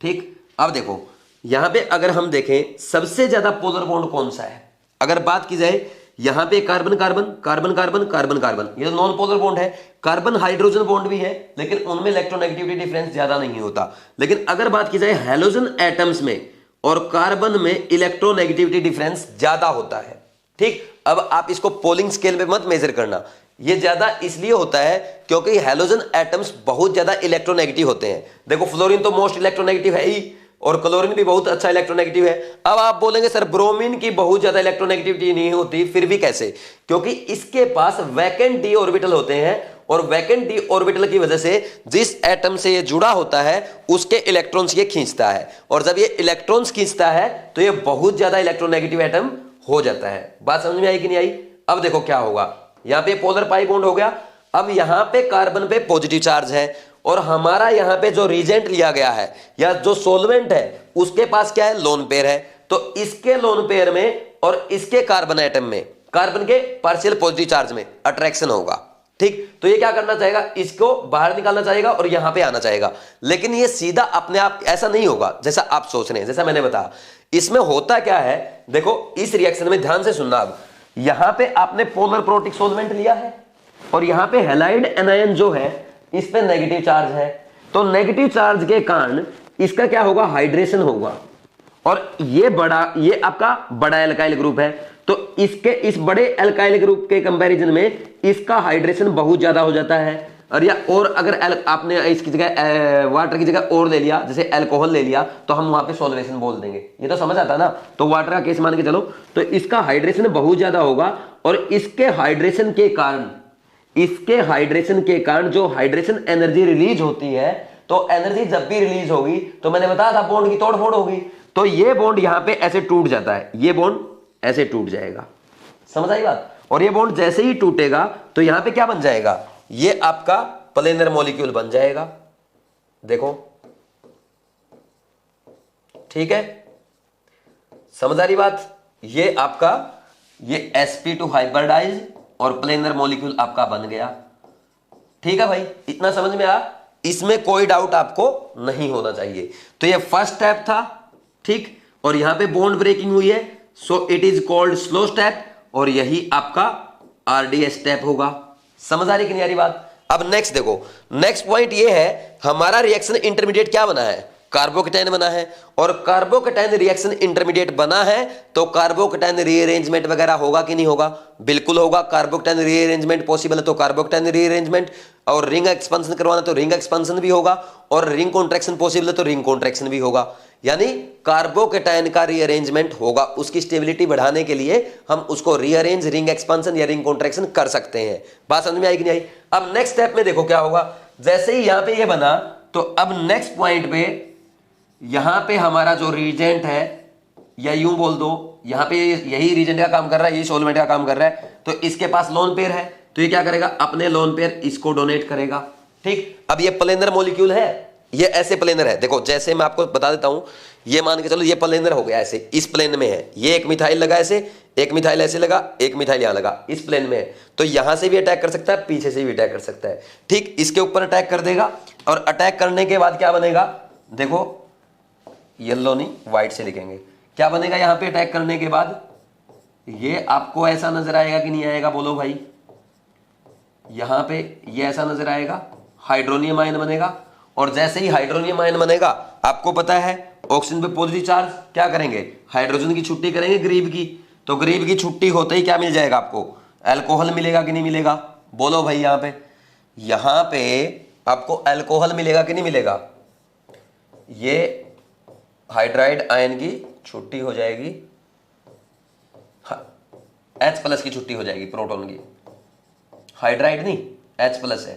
ठीक, अब देखो यहां पे अगर हम देखें सबसे ज्यादा पोलर बॉन्ड कौन सा है, अगर बात की जाए यहां पे carbon carbon carbon carbon carbon carbon, ये तो नॉन पोलर बॉन्ड है। कार्बन हाइड्रोजन बॉन्ड भी है, लेकिन उनमें इलेक्ट्रोनेगेटिविटी डिफरेंस ज्यादा नहीं होता। लेकिन अगर बात की जाए हैलोजन एटम्स में और कार्बन में इलेक्ट्रोनेगेटिविटी डिफरेंस ज्यादा होता है। ठीक, अब आप इसको पोलिंग स्केल पे मत मेजर करना, ये ज्यादा इसलिए होता है क्योंकि हैलोजन एटम्स बहुत ज्यादा इलेक्ट्रोनेगेटिव होते हैं। देखो फ्लोरीन तो मोस्ट इलेक्ट्रोनेगेटिव है ही, और क्लोरीन भी बहुत अच्छा इलेक्ट्रोनेगेटिव है। अब आप बोलेंगे सर ब्रोमीन की बहुत ज्यादा इलेक्ट्रोनेगेटिविटी नहीं होती, फिर भी कैसे, क्योंकि इसके पास वैकेंट डी ऑर्बिटल होते हैं, और वैकेंट डी ऑर्बिटल की वजह से जिस एटम से ये जुड़ा होता है उसके इलेक्ट्रॉन्स ये खींचता है, और जब ये इलेक्ट्रॉन्स खींचता है तो ये बहुत ज्यादा इलेक्ट्रोनेगेटिव एटम हो जाता है। बात समझ में आई कि नहीं आई। अब देखो क्या होगा, यहां पे पोलर पाई बॉन्ड हो गया, अब यहां पे कार्बन पे पॉजिटिव चार्ज है, और हमारा यहां पे जो रिएजेंट लिया गया है या जो सॉल्वेंट है उसके पास क्या है, लोन पेयर है। तो इसके लोन पेयर में और इसके कार्बन एटम में, कार्बन के पार्शियल पॉजिटिव चार्ज में अट्रैक्शन होगा। ठीक, तो ये क्या करना चाहेगा, इसको बाहर निकालना चाहेगा और यहां पे आना चाहेगा, लेकिन ये सीधा अपने आप ऐसा नहीं होगा जैसा आप सोच रहे हैं। जैसा मैंने बताया, इसमें होता क्या है, देखो इस रिएक्शन में ध्यान से सुनना। अब यहां पे आपने पोलर प्रोटिक सॉल्वेंट लिया है, और यहां पे हैलाइड एनायन जो है इस पे नेगेटिव चार्ज है, तो नेगेटिव चार्ज के कारण इसका क्या होगा, हाइड्रेशन होगा, और ये आपका बड़ा एल्काइल ग्रुप है, तो इसके इस बड़े एल्काइल ग्रुप के कंपैरिजन में इसका हाइड्रेशन बहुत ज्यादा हो जाता है। और या और अगर आपने इसकी जगह वाटर की जगह और ले लिया, जैसे अल्कोहल ले लिया, तो हम वहां पे सॉल्वेशन बोल देंगे। ये तो समझ आता है ना। तो वाटर का केस मान के चलो, तो इसका हाइड्रेशन बहुत ज्यादा होगा और इसके हाइड्रेशन के कारण जो हाइड्रेशन एनर्जी रिलीज होती है, तो एनर्जी जब भी रिलीज होगी तो मैंने बताया था बॉन्ड की तोड़फोड़ होगी। तो ये बॉन्ड यहां पे ऐसे टूट जाता है, ये बॉन्ड ऐसे टूट जाएगा। समझ आई बात। और ये बॉन्ड जैसे ही टूटेगा तो यहां पे क्या बन जाएगा, ये आपका प्लेनर मॉलिक्यूल बन जाएगा। देखो ठीक है, समझ आ रही बात। ये आपका ये sp2 हाइब्रिडाइज और प्लेनर मॉलिक्यूल आपका बन गया। ठीक है भाई, इतना समझ में आया, इसमें कोई डाउट आपको नहीं होना चाहिए। तो ये फर्स्ट स्टेप था, ठीक, और यहां पे बॉन्ड ब्रेकिंग हुई है, so it is called slow step, और यही आपका आरडीएस स्टेप होगा। समझ आ रही कि नहीं आ रही बात। अब नेक्स्ट देखो, नेक्स्ट पॉइंट ये है, हमारा रिएक्शन इंटरमीडिएट क्या बना है, कार्बोकेटाइन बना है। और कार्बोकेटाइन रिएक्शन इंटरमीडिएट बना है तो कार्बोकेटाइन रीअरेंजमेंट वगैरह होगा कि नहीं होगा, बिल्कुल होगा। कार्बोकेटाइन रीअरेंजमेंट पॉसिबल है तो कार्बोकेटाइन रीअरेंजमेंट, और रिंग एक्सपेंशन करवाना तो रिंग एक्सपेंशन भी होगा, और रिंग कॉन्ट्रैक्शन पॉसिबल है तो रिंग कॉन्ट्रैक्शन भी होगा। यानी कार्बोकेटाइन का रीअरेंजमेंट होगा, उसकी स्टेबिलिटी बढ़ाने के लिए हम उसको रीअरेंज, रिंग एक्सपेंशन या रिंग कॉन्ट्रैक्शन कर सकते हैं। बात समझ में आई कि नहीं आई। अब नेक्स्ट स्टेप में देखो क्या होगा, जैसे ही यहां पे ये बना, तो अब नेक्स्ट पॉइंट पे यहां पे हमारा जो रीजेंट है, या यूं बोल दो यहां पे यही रीजेंट का काम कर रहा है, यही सॉल्वेंट का काम कर रहा है, तो इसके पास लोन पेयर है, तो ये क्या करेगा, अपने लोन पेयर इसको डोनेट करेगा। ठीक, अब ये प्लेनर मॉलिक्यूल है, ये ऐसे प्लेनर है। देखो जैसे मैं आपको बता देता हूं, ये मान के चलो ये प्लेनर हो गया, ऐसे इस प्लेन में है, ये एक मिथाइल लगा ऐसे, एक मिथाइल ऐसे लगा, एक मिथाइल यहां लगा, इस प्लेन में है, तो यहां से भी अटैक कर सकता है, पीछे से भी अटैक कर सकता है। ठीक, इसके ऊपर अटैक कर देगा, और अटैक करने के बाद क्या बनेगा, देखो येलो नहीं व्हाइट से लिखेंगे, क्या बनेगा यहां पे अटैक करने के बाद, ये आपको ऐसा नजर आएगा कि नहीं आएगा, बोलो भाई। यहां पे ये ऐसा नजर आएगा, हाइड्रोनियम आयन बनेगा, और जैसे ही हाइड्रोनियम आयन बनेगा, आपको पता है ऑक्सीजन पे पॉजिटिव चार्ज, क्या करेंगे, हाइड्रोजन की छुट्टी करेंगे ग्रीब की, तो ग्रीब की छुट्टी होते ही क्या मिल जाएगा आपको, अल्कोहल मिलेगा कि नहीं मिलेगा, बोलो भाई। यहां पे आपको अल्कोहल मिलेगा कि नहीं मिलेगा, ये हाइड्राइड आयन की छुट्टी हो जाएगी, H+ की छुट्टी हो जाएगी प्रोटॉन की, हाइड्राइड नहीं H+ है,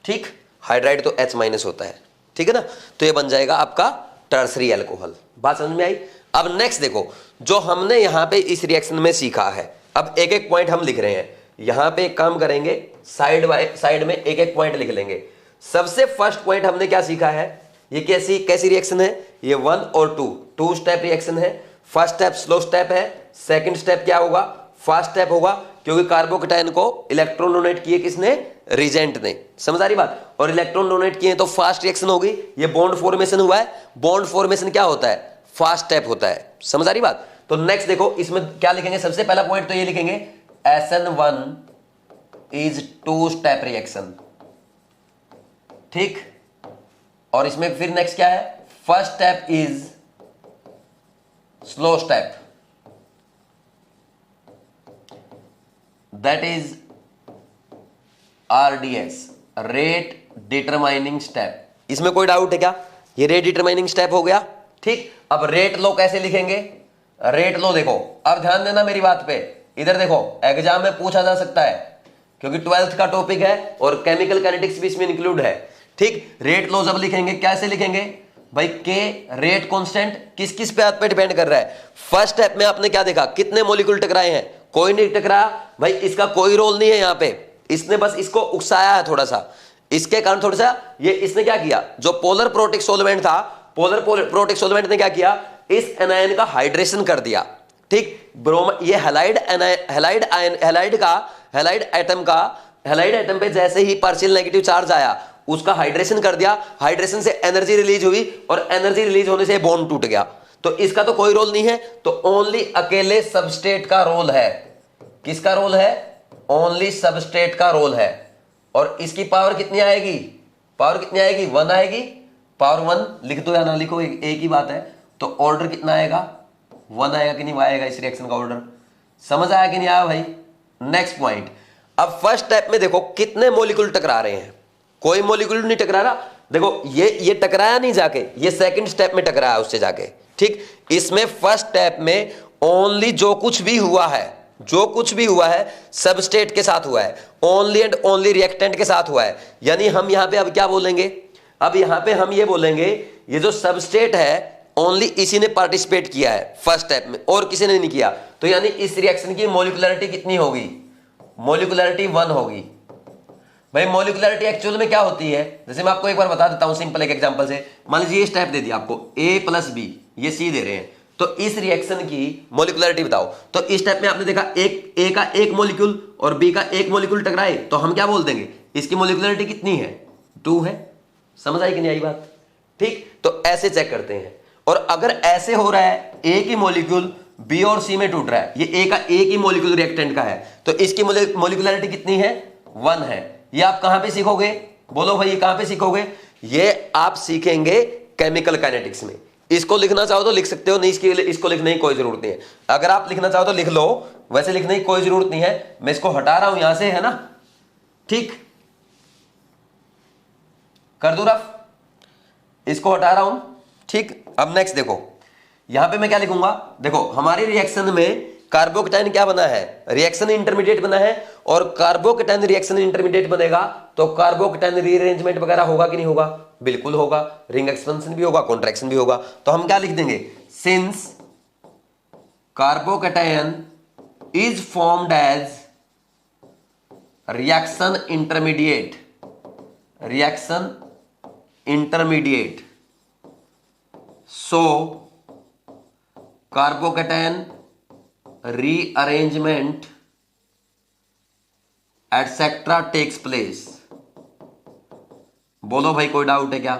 ठीक, हाइड्राइड तो H- होता है, ठीक है ना। तो ये बन जाएगा आपका टर्सरी अल्कोहल। बात समझ में आई। अब नेक्स्ट देखो, जो हमने यहां पे इस रिएक्शन में सीखा है, अब एक एक पॉइंट हम लिख रहे हैं, यहां पे एक काम करेंगे, साइड बाय साइड में एक एक पॉइंट लिख लेंगे। सबसे फर्स्ट पॉइंट हमने क्या सीखा है, ये कैसी रिएक्शन है, ये 1 और 2 स्टेप रिएक्शन है। फर्स्ट स्टेप स्लो स्टेप है, सेकंड स्टेप क्या होगा, फास्ट स्टेप होगा, क्योंकि कार्बोकेटाइन को इलेक्ट्रॉन डोनेट किए किसने, रीजेंट ने। समझ आ रही बात। और इलेक्ट्रॉन डोनेट किए तो फास्ट रिएक्शन होगी, ये बॉन्ड फॉर्मेशन हुआ है, बॉन्ड फॉर्मेशन क्या होता है, फास्ट स्टेप होता है। समझ आ रही बात। तो नेक्स्ट देखो, इसमें क्या लिखेंगे, सबसे पहला पॉइंट तो ये लिखेंगे, SN1 इज 2 स्टेप रिएक्शन, ठीक। और इसमें फिर नेक्स्ट क्या है, first step is slow step, that is RDS, rate determining step. इसमें कोई डाउट है क्या, ये रेट डिटरमाइनिंग स्टेप हो गया, ठीक। अब रेट लो कैसे लिखेंगे, रेट लो देखो, अब ध्यान देना मेरी बात पे, इधर देखो एग्जाम में पूछा जा सकता है, क्योंकि 12th का टॉपिक है और केमिकल काइनेटिक्स भी इसमें इंक्लूड है, ठीक। रेट लो जब लिखेंगे कैसे लिखेंगे भाई, के रेट कांस्टेंट किस किस पे डिपेंड कर रहा है। फर्स्ट स्टेप में आपने क्या देखा, कितने मॉलिक्यूल टकराए हैं, कोई नहीं टकराया भाई, इसका कोई रोल नहीं है यहां पे, इसने बस इसको उकसाया है थोड़ा सा, इसके कारण थोड़ा सा ये इसने क्या किया, जो पोलर प्रोटिक सॉल्वेंट था, पोलर प्रोटिक सॉल्वेंट ने क्या किया, इस एनायन का हाइड्रेशन कर दिया, ठीक। ये हैलाइड एटम पे जैसे ही पार्शियल नेगेटिव चार्ज आया, उसका हाइड्रेशन कर दिया, हाइड्रेशन से एनर्जी रिलीज हुई, और एनर्जी रिलीज होने से बॉन्ड टूट गया। तो इसका तो कोई रोल नहीं है, तो ओनली अकेले सबस्ट्रेट का रोल है। किसका रोल है, ओनली सबस्ट्रेट का रोल है। और इसकी पावर कितनी आएगी, पावर कितनी आएगी, 1 आएगी, पावर 1 लिख दो या ना लिखो, एक ही बात है। तो ऑर्डर कितना आएगा, 1 आएगा कि नहीं आएगा, इस रिएक्शन का ऑर्डर। समझ आया कि नहीं आया भाई। नेक्स्ट पॉइंट, अब फर्स्ट स्टेप में देखो कितने मॉलिक्यूल टकरा रहे हैं, कोई मॉलिक्यूल नहीं टकरा रहा। देखो ये टकराया नहीं जाके, ये सेकंड स्टेप में टकराया उससे जाके। ठीक, इसमें फर्स्ट स्टेप में ओनली जो कुछ भी हुआ है सबस्टेट के साथ हुआ है, ओनली एंड ओनली रिएक्टेंट के साथ हुआ है। यानी हम यहां पे अब क्या बोलेंगे, अब यहां पे हम ये बोलेंगे ये जो सबस्टेट है ओनली इसी ने पार्टिसिपेट किया है फर्स्ट स्टेप में और किसी ने नहीं किया। तो यानी इस रिएक्शन की मॉलिक्यूलरिटी कितनी होगी, मॉलिक्यूलरिटी 1 होगी। भाई मॉलिक्यूलरिटी एक्चुअल में क्या होती है, जैसे मैं आपको एक बार बता देता हूं सिंपल एक एग्जांपल से। मान लीजिए ये स्टेप दे दिया आपको A+B, ये C दे रहे हैं, तो इस रिएक्शन की मॉलिक्यूलरिटी बताओ। तो इस स्टेप में आपने देखा एक A का एक मॉलिक्यूल और B का एक मॉलिक्यूल टकराए, तो हम क्या बोल देंगे इसकी मॉलिक्यूलरिटी कितनी है, 2 है। समझ आई कि नहीं आई बात? ठीक, तो ऐसे चेक करते हैं। और अगर ऐसे हो रहा है A की मॉलिक्यूल B और C में टूट रहा है, ये A का एक ही मॉलिक्यूल रिएक्टेंट का है, तो इसकी मॉलिक्यूलरिटी कितनी है, 1 है। ये आप कहां पे सीखोगे, बोलो भाई ये कहां पे सीखोगे, ये आप सीखेंगे केमिकल काइनेटिक्स में। इसको लिखना चाहो तो लिख सकते हो, नहीं इसको लिखने की कोई जरूरत नहीं है। अगर आप लिखना चाहो तो लिख लो, वैसे लिखने की कोई जरूरत नहीं है। मैं इसको हटा रहा हूं यहां से, है ना, ठीक, कर दो रफ, इसको हटा रहा हूं, ठीक। अब नेक्स्ट देखो यहां पे मैं क्या लिखूंगा, देखो हमारी रिएक्शन में कार्बोकेटाइन क्या बना है, रिएक्शन इंटरमीडिएट बना है, और कार्बोकेटाइन रिएक्शन इंटरमीडिएट बनेगा तो कार्बोकेटाइन रीअरेंजमेंट वगैरह होगा कि नहीं होगा, बिल्कुल होगा। रिंग एक्सपेंशन भी होगा, कॉन्ट्रैक्शन भी होगा। तो हम क्या लिख देंगे, since carbocation is formed as reaction intermediate, so carbocation rearrangement etcetera takes place. बोलो भाई कोई डाउट है क्या?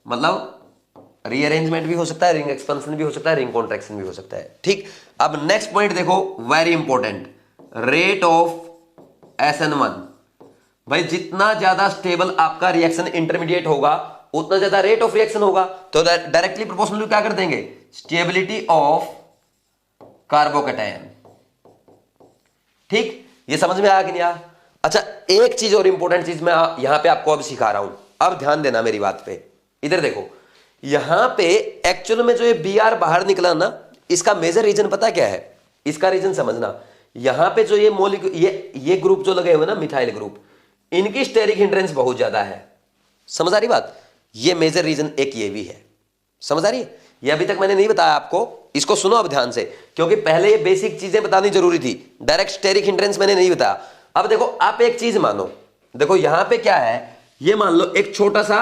मतलब रीअरेंजमेंट भी हो सकता है, रिंग एक्सपेंशन भी हो सकता है, रिंग कॉन्ट्रैक्शन भी हो सकता है। ठीक, अब नेक्स्ट पॉइंट देखो, very important, rate of SN1। भाई जितना ज्यादा स्टेबल आपका रिएक्शन इंटरमीडिएट होगा उतना ज्यादा रेट ऑफ रिएक्शन होगा। तो डायरेक्टली प्रोपोर्शनल क्या कर देंगे, स्टेबिलिटी ऑफ कार्बोकेटाइन। ठीक, ये समझ में आया कि नहीं आया? अच्छा एक चीज और इंपॉर्टेंट चीज मैं यहां पे आपको अब सिखा रहा हूं, अब ध्यान देना मेरी बात पे। इधर देखो, यहां पे एक्चुअल में जो ये Br बाहर निकला ना, इसका मेजर रीजन पता क्या है, इसका रीजन समझना। यहां पे जो ये मॉलिक्यूल ये ग्रुप जो लगे हुए ना मिथाइल ग्रुप, इनकी स्टेरिक हिंड्रेंस बहुत ज्यादा है। समझ आ रही बात? ये मेजर रीजन एक ये भी है। समझ आ रही है? ये अभी तक मैंने नहीं बताया आपको, इसको सुनो अब ध्यान से, क्योंकि पहले ये बेसिक चीजें बतानी जरूरी थी, डायरेक्ट स्टेरिक हिंड्रेंस मैंने नहीं बताया। अब देखो आप एक चीज मानो, देखो यहां पे क्या है, ये मान लो एक छोटा सा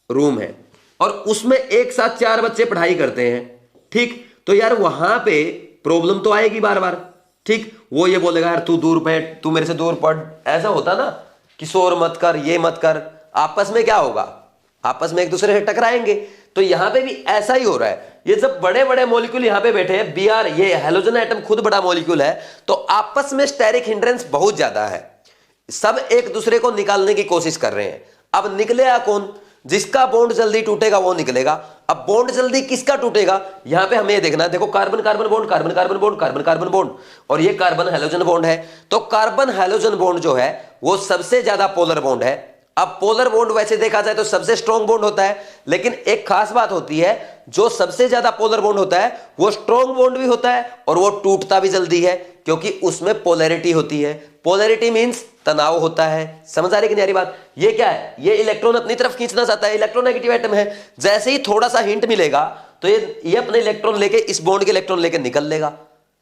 रूम है और उसमें एक साथ 4 बच्चे पढ़ाई करते हैं। ठीक, तो यार वहां पे प्रॉब्लम तो आएगी बार बार। ठीक, वो ये बोलेगा यार तू दूर बैठ, तू मेरे से दूर पढ़, ऐसा होता ना कि शोर मत कर, ये मत कर, आपस में क्या होगा, आपस में एक दूसरे से टकराएंगे। तो यहां पे भी ऐसा ही हो रहा है। ये जब बड़े बड़े मॉलिक्यूल यहां पे बैठे हैं, Br ये हेलोजन एटम खुद बड़ा मॉलिक्यूल है, तो आपस में स्टेरिक हिंड्रेंस बहुत ज्यादा है, सब एक दूसरे को निकालने की कोशिश कर रहे हैं। अब निकलेगा कौन, जिसका बॉन्ड जल्दी टूटेगा वो निकलेगा। अब बॉन्ड जल्दी किसका टूटेगा, यहां पे हमें देखना है। देखो carbon carbon bond, carbon carbon bond, carbon carbon bond, और ये कार्बन हेलोजन बॉन्ड है। तो कार्बन हेलोजन बॉन्ड जो है वो सबसे ज्यादा पोलर बॉन्ड है। अब पोलर बॉन्ड वैसे देखा जाए तो सबसे स्ट्रॉन्ग बॉन्ड होता है, लेकिन एक खास बात होती है, जो सबसे ज्यादा पोलर बॉन्ड होता है वो स्ट्रॉन्ग बॉन्ड भी होता है और वो टूटता भी जल्दी है, क्योंकि उसमें पोलैरिटी होती है। पोलैरिटी मींस तनाव होता है। समझ आ रही कि नहीं आ रही बात? ये क्या है, ये इलेक्ट्रॉन अपनी तरफ खींचना चाहता है, इलेक्ट्रोनेगेटिव एटम है। जैसे ही थोड़ा सा हिंट मिलेगा तो ये अपने इलेक्ट्रॉन लेके इस बॉन्ड के इलेक्ट्रॉन लेके निकल लेगा।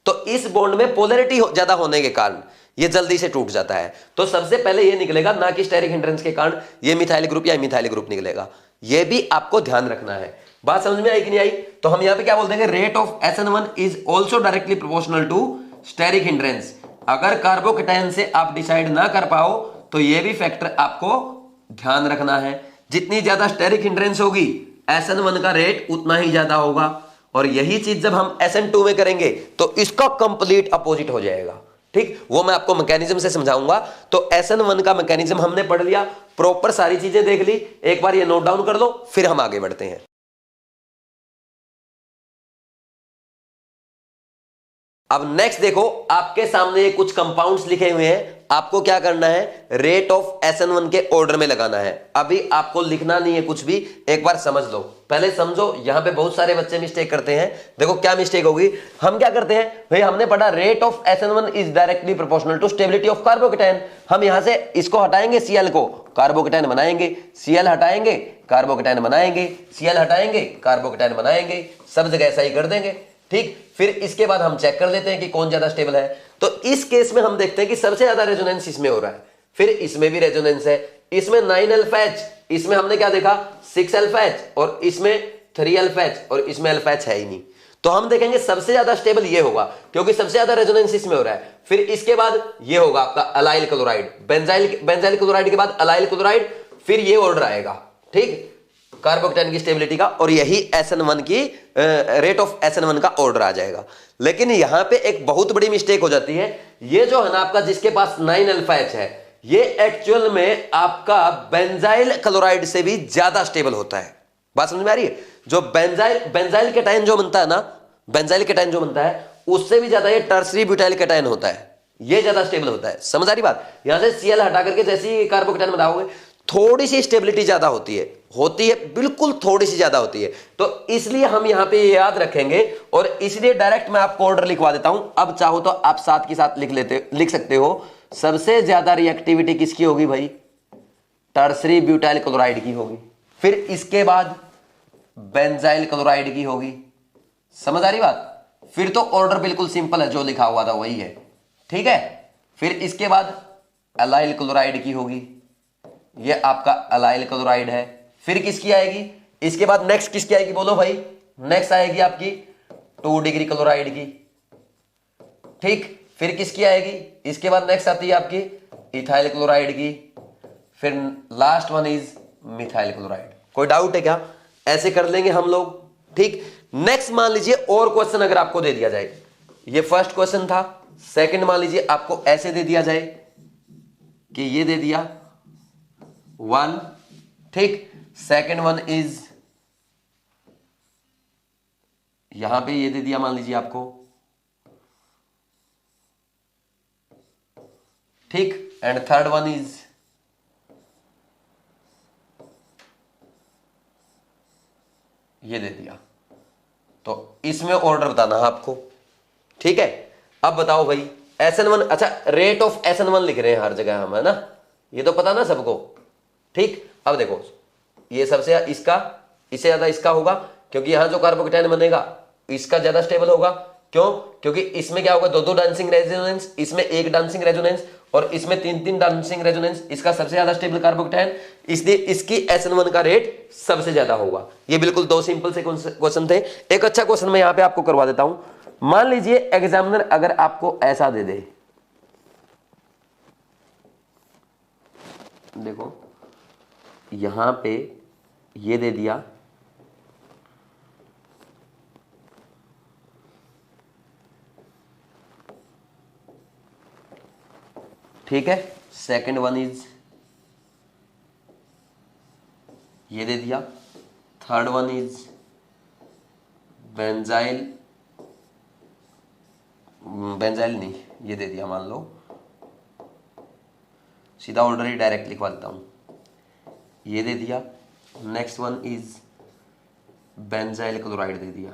तो इस बॉन्ड में पोलैरिटी ज्यादा होने के कारण ये जल्दी से टूट जाता है। तो सबसे पहले ये निकलेगा, ना कि स्टेरिक हिंड्रेंस के कारण ये मिथाइल ग्रुप या मिथाइल ग्रुप निकलेगा। ये भी आपको ध्यान रखना है। बात समझ में आई कि नहीं आई? तो हम यहां पे क्या बोल देंगे, rate of SN1 is also directly proportional to steric hindrance. अगर कार्बोकेटाइन से आप डिसाइड ना कर पाओ तो ये भी फैक्टर आपको ध्यान रखना है। जितनी ज्यादा स्टेरिक हिंड्रेंस होगी SN1 का रेट उतना ही ज्यादा होगा, और यही चीज जब हम SN2 में करेंगे तो इसका कंप्लीट अपोजिट हो जाएगा। ठीक, वो मैं आपको मैकेनिज्म से समझाऊंगा। तो SN1 का मैकेनिज्म हमने पढ़ लिया, प्रॉपर सारी चीजें देख ली, एक बार ये नोट डाउन कर लो, फिर हम आगे बढ़ते हैं। अब नेक्स्ट देखो, आपके सामने ये कुछ कंपाउंड्स लिखे हुए हैं, आपको क्या करना है, रेट ऑफ SN1 के ऑर्डर में लगाना है। अभी आपको लिखना नहीं है कुछ भी, एक बार समझ लो, पहले समझो। यहां पे बहुत सारे बच्चे मिस्टेक करते हैं। देखो क्या मिस्टेक होगी, हम क्या करते हैं भाई, हमने पढ़ा rate of SN1 is directly proportional to stability of carbocation. हम यहां से इसको हटाएंगे, Cl को, कार्बोकेटायन बनाएंगे, Cl हटाएंगे, कार्बोकेटायन बनाएंगे, Cl हटाएंगे, कार्बोकेटायन बनाएंगे, सब जगह ऐसा ही कर देंगे। ठीक, फिर इसके बाद हम चेक कर लेते हैं कि कौन ज्यादा स्टेबल है। तो इस केस में हम देखते हैं कि सबसे ज्यादा रेजोनेंस इसमें हो रहा है, फिर इसमें भी रेजोनेंस है, इसमें 9 अल्फा H, इसमें हमने क्या देखा 6 अल्फा H, और इसमें 3 अल्फा H, और इसमें अल्फा H है ही नहीं। तो हम देखेंगे सबसे ज्यादा स्टेबल ये होगा, क्योंकि सबसे ज्यादा रेजोनेंस इसमें हो रहा है। फिर इसके बाद ये होगा आपका अलाइल क्लोराइड, बेंजाइल क्लोराइड के बाद अलाइल क्लोराइड, फिर ये ऑर्डर आएगा। ठीक, कार्बोकेटायन की स्टेबिलिटी का, और यही SN1 की रेट ऑफ SN1 का ऑर्डर आ जाएगा। लेकिन यहां पे एक बहुत बड़ी मिस्टेक हो जाती है, ये जो है ना आपका जिसके पास 9 अल्फा H है, ये एक्चुअल में आपका बेंजाइल क्लोराइड से भी ज्यादा स्टेबल होता है। बात समझ में आ रही है? जो बेंजाइल केटायन जो बनता है ना, बेंजाइल केटायन जो बनता है उससे भी ज्यादा ये टर्सरी ब्यूटाइल केटायन होता है, ये ज्यादा स्टेबल होता है। समझ आ रही बात? यहां से Cl हटा करके जैसे ही कार्बोकेटायन बनाओगे, थोड़ी सी स्टेबिलिटी ज्यादा होती है, बिल्कुल थोड़ी सी ज्यादा होती है। तो इसलिए हम यहां पे याद रखेंगे, और इसलिए डायरेक्ट मैं आपको ऑर्डर लिखवा देता हूं। अब चाहो तो आप साथ के साथ लिख सकते हो, सबसे ज्यादा रिएक्टिविटी किसकी होगी भाई, टर्सरी ब्यूटाइल क्लोराइड की होगी, फिर इसके बाद बेंजाइल क्लोराइड की होगी। समझ आ रही बात? फिर तो ऑर्डर बिल्कुल सिंपल है, जो लिखा हुआ था वही है। ठीक है, फिर इसके बाद अलाइल क्लोराइड की होगी, ये आपका अलाइल क्लोराइड है। फिर किसकी आएगी, इसके बाद नेक्स्ट किसकी आएगी बोलो भाई, नेक्स्ट आएगी आपकी 2 डिग्री क्लोराइड की। ठीक, फिर किसकी आएगी, इसके बाद नेक्स्ट आती है आपकी इथाइल क्लोराइड की, फिर last one is methyl chloride. कोई डाउट है क्या? ऐसे कर लेंगे हम लोग। ठीक, नेक्स्ट मान लीजिए और क्वेश्चन अगर आपको दे दिया जाए, ये फर्स्ट क्वेश्चन था, सेकंड मान लीजिए आपको ऐसे दे दिया जाए कि ये दे दिया 1, ठीक, सेकंड वन इज यहां पे ये दे दिया मान लीजिए आपको, ठीक, एंड थर्ड वन इज ये दे दिया। तो इसमें ऑर्डर बताना है आपको। ठीक है, अब बताओ भाई SN1, अच्छा रेट ऑफ SN1 लिख रहे हैं हर जगह हम, है ना, ये तो पता ना सबको। ठीक, अब देखो ये सबसे इसका, इससे ज्यादा इसका होगा, क्योंकि यहां जो कार्बोकेटायन बनेगा इसका ज्यादा स्टेबल होगा। क्यों? क्योंकि इसमें क्या होगा, 2 डांसिंग रेजोनेंस, इसमें 1 डांसिंग रेजोनेंस, और इसमें 3 डांसिंग रेजोनेंस। इसका सबसे ज्यादा स्टेबल कार्बोकेटायन, इसलिए इसकी SN1 का रेट सबसे ज्यादा होगा। ये बिल्कुल 2 सिंपल से क्वेश्चन थे। एक अच्छा क्वेश्चन मैं यहां पे आपको करवा देता हूं। मान लीजिए एग्जामिनर अगर आपको ऐसा दे दे, देखो यहां पे ये दे दिया, ठीक है, सेकंड वन इज ये दे दिया, थर्ड वन इज बेंजाइल नहीं, ये दे दिया, मान लो सीधा ऑर्डर ही डायरेक्ट लिखवा देता हूं, ये दे दिया, next one is benzyl chloride दे दिया।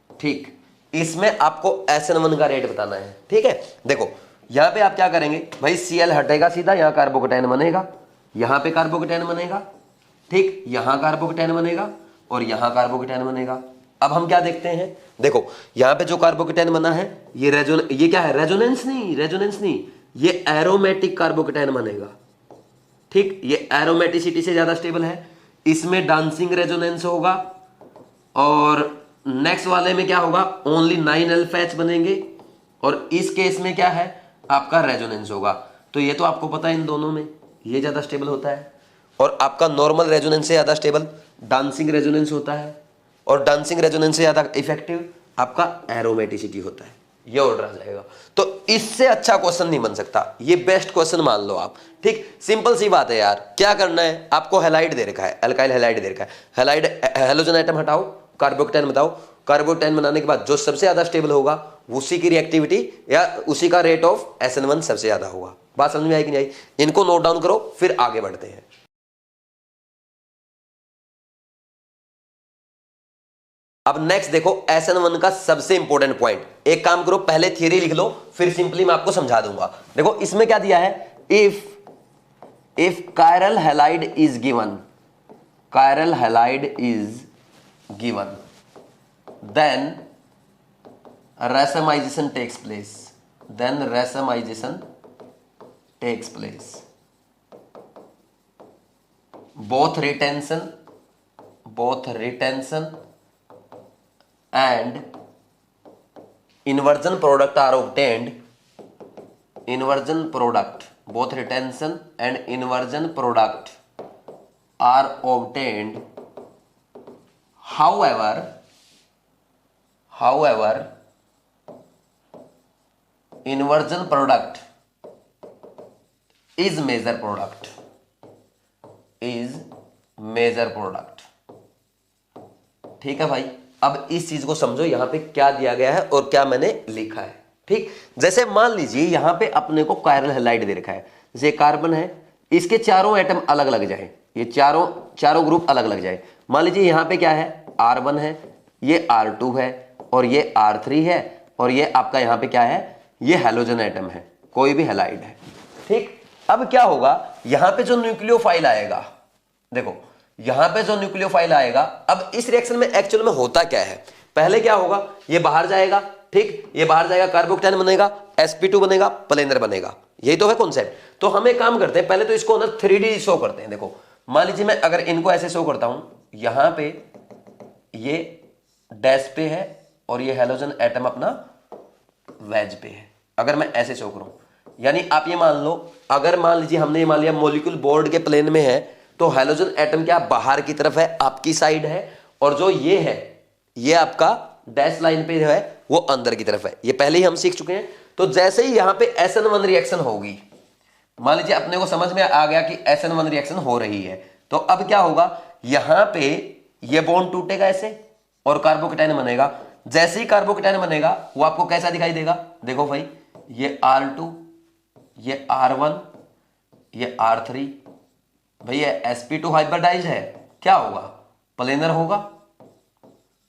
ठीक, इसमें आपको SN1 का रेट बताना है। ठीक है, देखो यहां पे आप क्या करेंगे भाई, Cl हटेगा सीधा, यहां कार्बोकेटायन बनेगा, यहां पे कार्बोकेटायन बनेगा, ठीक, यहां कार्बोकेटायन बनेगा, और यहां कार्बोकेटायन बनेगा। अब हम क्या देखते हैं, देखो यहां पे जो कार्बोकेटायन बना है ये क्या है, रेजोनेंस नहीं, ये एरोमेटिक कार्बोकेटायन बनेगा। ठीक, ये एरोमेटिसिटी से ज्यादा स्टेबल है, इसमें डांसिंग रेजोनेंस होगा, और नेक्स्ट वाले में क्या होगा, ओनली 9 अल्फा H बनेंगे, और इस केस में क्या है आपका रेजोनेंस होगा। तो ये तो आपको पता है, इन दोनों में ये ज्यादा स्टेबल होता है, और आपका नॉर्मल रेजोनेंस से ज्यादा स्टेबल डांसिंग रेजोनेंस होता है, और डांसिंग रेजोनेंस से ज्यादा इफेक्टिव आपका एरोमेटिसिटी होता है। ये ऑर्डर आ जाएगा। तो इससे अच्छा क्वेश्चन नहीं बन सकता, ये बेस्ट क्वेश्चन मान लो आप। ठीक, सिंपल सी बात है यार, क्या करना है आपको, हैलाइड दे रखा है, अल्काइल हैलाइड दे रखा है, हैलाइड हैलोजन आइटम हटाओ, कार्बोकेटायन बताओ, कार्बोकेटाइन बनाने के बाद जो सबसे ज्यादा स्टेबल होगा उसी की रिएक्टिविटी या उसी का रेट ऑफ SN1 सबसे ज्यादा होगा। बात समझ में आई कि नहीं आई? इनको नोट डाउन करो, फिर आगे बढ़ते हैं। अब नेक्स्ट देखो SN1 का सबसे इंपॉर्टेंट पॉइंट। एक काम करो, पहले थियरी लिख लो, फिर सिंपली मैं आपको समझा दूंगा। देखो इसमें क्या दिया है, if chiral halide is given, chiral halide is given, then racemization takes place, then racemization takes place, both retention and inversion product are obtained, inversion product, both retention and inversion product are obtained, however inversion product is major product, ठीक है भाई। अब इस चीज को समझो, यहां पे क्या दिया गया है और क्या मैंने लिखा है। ठीक, जैसे मान लीजिए यहां पे अपने को कायरल हैलाइड दे रखा है, जैसे कार्बन है, इसके चारों एटम अलग लग जाए, ये चारों ग्रुप अलग लग जाए। मान लीजिए यहां पे क्या है, R1 है, ये R2 है और ये R3 है और ये आपका यहां पे क्या है, ये हैलोजन एटम है, कोई भी हैलाइड है। ठीक, अब क्या होगा, यहां पे जो न्यूक्लियोफाइल आएगा, देखो यहां पे जो न्यूक्लियोफाइल आएगा, अब इस रिएक्शन में एक्चुअल में होता क्या है, पहले क्या होगा, ये बाहर जाएगा, ठीक, ये बाहर जाएगा, कार्बोकेटाइन बनेगा, sp2 बनेगा, प्लेनर बनेगा, यही तो है कॉन्सेप्ट। तो हमें काम करते हैं, पहले तो इसको ना 3D शो करते हैं। देखो मान लीजिए मैं अगर इनको ऐसे शो करता हूं, यहां पे ये डैश पे है और ये हैलोजन एटम अपना वेज पे है, अगर मैं ऐसे शो करूं, यानी आप ये मान लो, अगर मान लीजिए हमने ये मान लिया मॉलिक्यूल बोर्ड के प्लेन में है, तो हैलोजन एटम क्या बाहर की तरफ है, आपकी साइड है, और जो ये है ये आपका डैश लाइन पे है वो अंदर की तरफ है, ये पहले ही हम सीख चुके हैं। तो जैसे ही यहां पे SN1 रिएक्शन होगी, मान लीजिए अपने को समझ में आ गया कि SN1 रिएक्शन हो रही है, तो अब क्या होगा, यहां पे ये बॉन्ड टूटेगा ऐसे और कार्बोकेटाइन बनेगा। जैसे ही कार्बोकेटाइन बनेगा वो आपको कैसा दिखाई देगा, देखो भाई, ये R2, ये R1, ये R3, भैया sp2 हाइब्रिडाइज है, क्या होगा, प्लेनर होगा।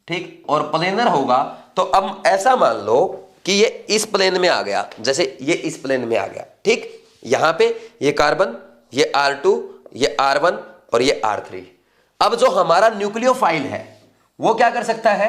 ठीक, और प्लेनर होगा तो अब ऐसा मान लो कि ये इस प्लेन में आ गया, जैसे ये इस प्लेन में आ गया। ठीक, यहां पे ये कार्बन, ये R2, ये R1 और ये R3। अब जो हमारा न्यूक्लियोफाइल है वो क्या कर सकता है,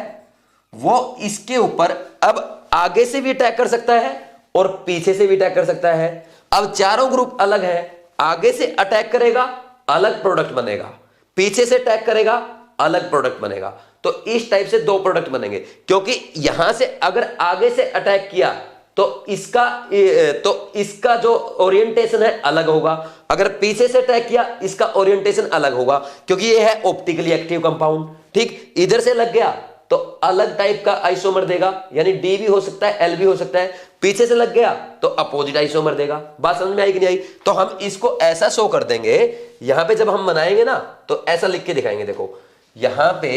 वो इसके ऊपर अब आगे से भी अटैक कर सकता है और पीछे से भी अटैक कर सकता है। अब चारों ग्रुप अलग है, आगे से अटैक करेगा अलग प्रोडक्ट बनेगा, पीछे से अटैक करेगा अलग प्रोडक्ट बनेगा। तो इस टाइप से दो प्रोडक्ट बनेंगे, क्योंकि यहां से अगर आगे से अटैक किया तो इसका जो ओरिएंटेशन है अलग होगा, अगर पीछे से अटैक किया इसका ओरिएंटेशन अलग होगा, क्योंकि ये है ऑप्टिकली एक्टिव कंपाउंड। ठीक, इधर से लग गया तो अलग टाइप का आइसोमर देगा, यानी D भी हो सकता है, L भी हो सकता है। पीछे से लग गया तो अपोजिट आइसोमर देगा। बात समझ में आई कि नहीं आई? तो हम इसको ऐसा शो कर देंगे, यहां पे जब हम बनाएंगे ना तो ऐसा लिख के दिखाएंगे। देखो यहां पे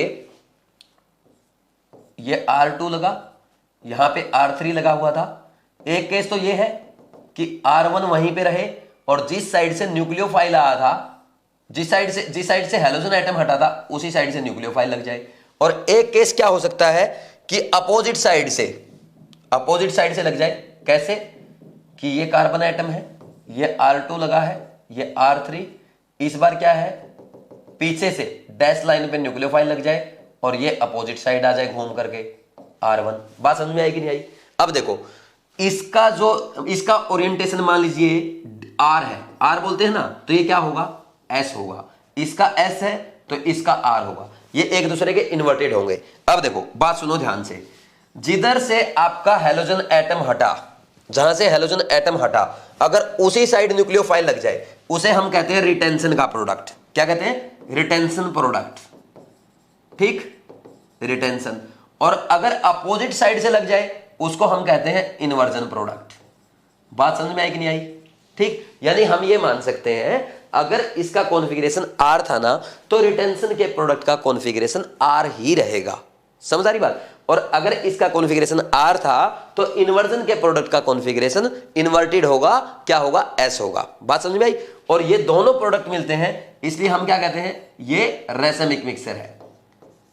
ये R2 लगा, यहां पे R3 लगा हुआ था। एक केस तो ये है कि R1 वहीं पे रहे और जिस साइड से न्यूक्लियोफाइल आया था, जिस साइड से हैलोजन एटम हटा था उसी साइड से न्यूक्लियोफाइल लग जाए। और एक केस क्या हो सकता है कि अपोजिट साइड से लग जाए। कैसे कि ये कार्बन एटम है, ये R2 लगा है, ये R3, इस बार क्या है पीछे से डैश लाइन पे न्यूक्लियोफाइल लग जाए और ये अपोजिट साइड आ जाए घूम करके R1। बात समझ में आई कि नहीं आई? अब देखो इसका ओरिएंटेशन मान लीजिए R है, R बोलते हैं ना, तो ये क्या होगा S होगा, इसका S है तो इसका R होगा, ये एक दूसरे के इन्वर्टेड होंगे। अब देखो बात सुनो ध्यान से, जिधर से आपका हैलोजन एटम हटा, जहां से हैलोजन एटम हटा, अगर उसी साइड न्यूक्लियोफाइल लग जाए उसे हम कहते हैं रिटेंशन का प्रोडक्ट। क्या कहते हैं? Retention product. ठीक, रिटेंशन। और अगर अपोजिट साइड से लग जाए उसको हम कहते हैं इन्वर्जन प्रोडक्ट। बात समझ में आई कि नहीं आई? ठीक, यानी हम ये मान सकते हैं अगर इसका कॉन्फ़िगरेशन R था ना तो रिटेंशन के प्रोडक्ट का कॉन्फ़िगरेशन R ही रहेगा। समझ आ रही बात? और अगर इसका कॉन्फ़िगरेशन R था तो इन्वर्जन के प्रोडक्ट का कॉन्फ़िगरेशन इन्वर्टेड होगा, क्या होगा, S होगा। बात समझ में आई। और ये दोनों प्रोडक्ट मिलते हैं, इसलिए हम क्या कहते हैं, ये रेसमिक मिक्सर है।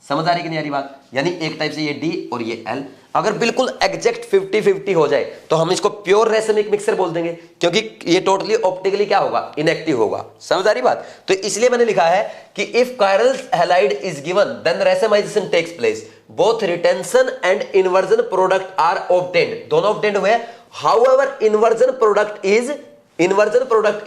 समझ आ रही कि नहीं आ रही बात। यानी एक टाइप से ये D और ये L अगर बिल्कुल एग्जैक्ट 50-50 हो जाए तो हम इसको प्योर रेसमिक मिक्सर बोल देंगे, क्योंकि ये टोटली ऑप्टिकली क्या होगा, इनएक्टिव होगा। समझ आ रही बात। तो इसलिए मैंने लिखा है कि if chiral halide is given then racemization takes place, both retention and inversion product are obtained, दोनों ऑब्टेन्ड हुए। However inversion product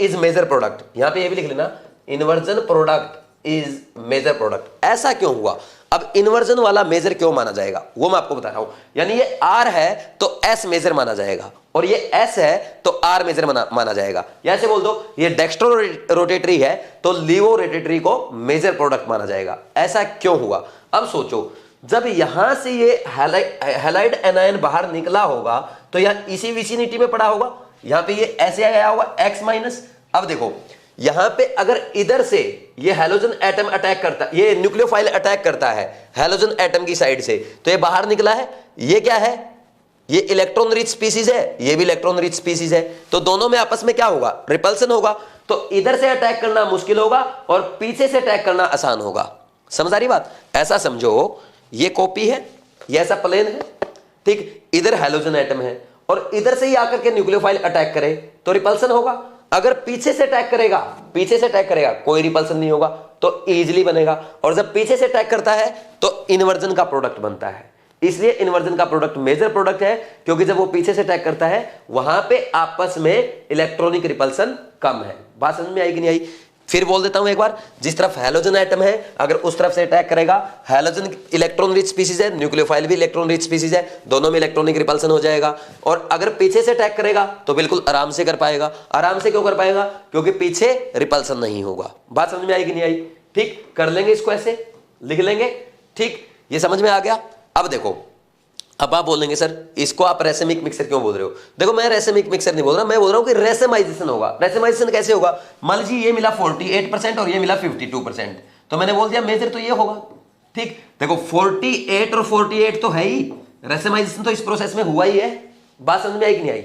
is major product, यहां पे ये भी लिख लेना, inversion product is major product. ऐसा क्यों हुआ, अब इन्वर्जन वाला मेजर क्यों माना जाएगा वो मैं आपको बता रहा हूं। यानी ये R है तो S मेजर माना जाएगा, और ये S है तो R मेजर माना जाएगा। या ऐसे बोल दो, ये डेक्स्ट्रो रोटेटरी है तो लीवो रोटेटरी को मेजर प्रोडक्ट माना जाएगा। ऐसा क्यों हुआ, अब सोचो, जब यहां से ये हैलाइड एनायन बाहर निकला होगा तो यहां इसी विसिनिटी में पड़ा होगा, यहां पे ये ऐसे आया होगा X-। अब देखो यहां पे अगर इधर से ये हैलोजन एटम अटैक करता, ये न्यूक्लियोफाइल अटैक करता है हैलोजन एटम की साइड से, तो ये बाहर निकला है, ये क्या है, ये इलेक्ट्रॉन रिच स्पीसीज है, ये भी इलेक्ट्रॉन रिच स्पीसीज है, तो दोनों में आपस में क्या होगा, रिपल्सन होगा। तो इधर से अटैक करना मुश्किल होगा और पीछे से अटैक करना आसान होगा। समझ आ रही बात। ऐसा समझो ये कॉपी है, ये ऐसा प्लेन है, ठीक, इधर हैलोजन एटम है और इधर से ही आकर के न्यूक्लियोफाइल अटैक करे तो रिपल्सन होगा। अगर पीछे से अटैक करेगा कोई रिपल्सन नहीं होगा, तो इजीली बनेगा। और जब पीछे से अटैक करता है तो इन्वर्जन का प्रोडक्ट बनता है। इसलिए इन्वर्जन का प्रोडक्ट मेजर प्रोडक्ट है, क्योंकि जब वो पीछे से अटैक करता है वहां पे आपस में इलेक्ट्रॉनिक रिपल्सन कम है। बात समझ में आई कि नहीं आई। फिर बोल देता हूं एक बार, जिस तरफ हैलोजन एटम है अगर उस तरफ से अटैक करेगा, हैलोजन इलेक्ट्रॉन रिच स्पीसीज है, न्यूक्लियोफाइल भी इलेक्ट्रॉन रिच स्पीसीज है, दोनों में इलेक्ट्रॉनिक रिपल्सन हो जाएगा। और अगर पीछे से अटैक करेगा तो बिल्कुल आराम से कर पाएगा। आराम से क्यों कर पाएगा, क्योंकि पीछे रिपल्सन नहीं होगा। बात समझ में आई कि नहीं आई। ठीक, कर लेंगे इसको, ऐसे लिख लेंगे। ठीक, ये समझ में आ गया। अब देखो, अब आप बोलेंगे सर इसको आप रेसेमिक मिक्सर क्यों बोल रहे हो। देखो मैं रेसेमिक मिक्सर नहीं बोल रहा, मैं बोल रहा हूं कि रेसेमाइजेशन होगा। रेसेमाइजेशन कैसे होगा, मान लीजिए ये मिला 48% और ये मिला 52%, तो मैंने बोल दिया मेजर तो ये होगा। ठीक, देखो 48 और 48 तो है ही, रेसेमाइजेशन तो इस प्रोसेस में हुआ ही है। बात समझ में आई कि नहीं आई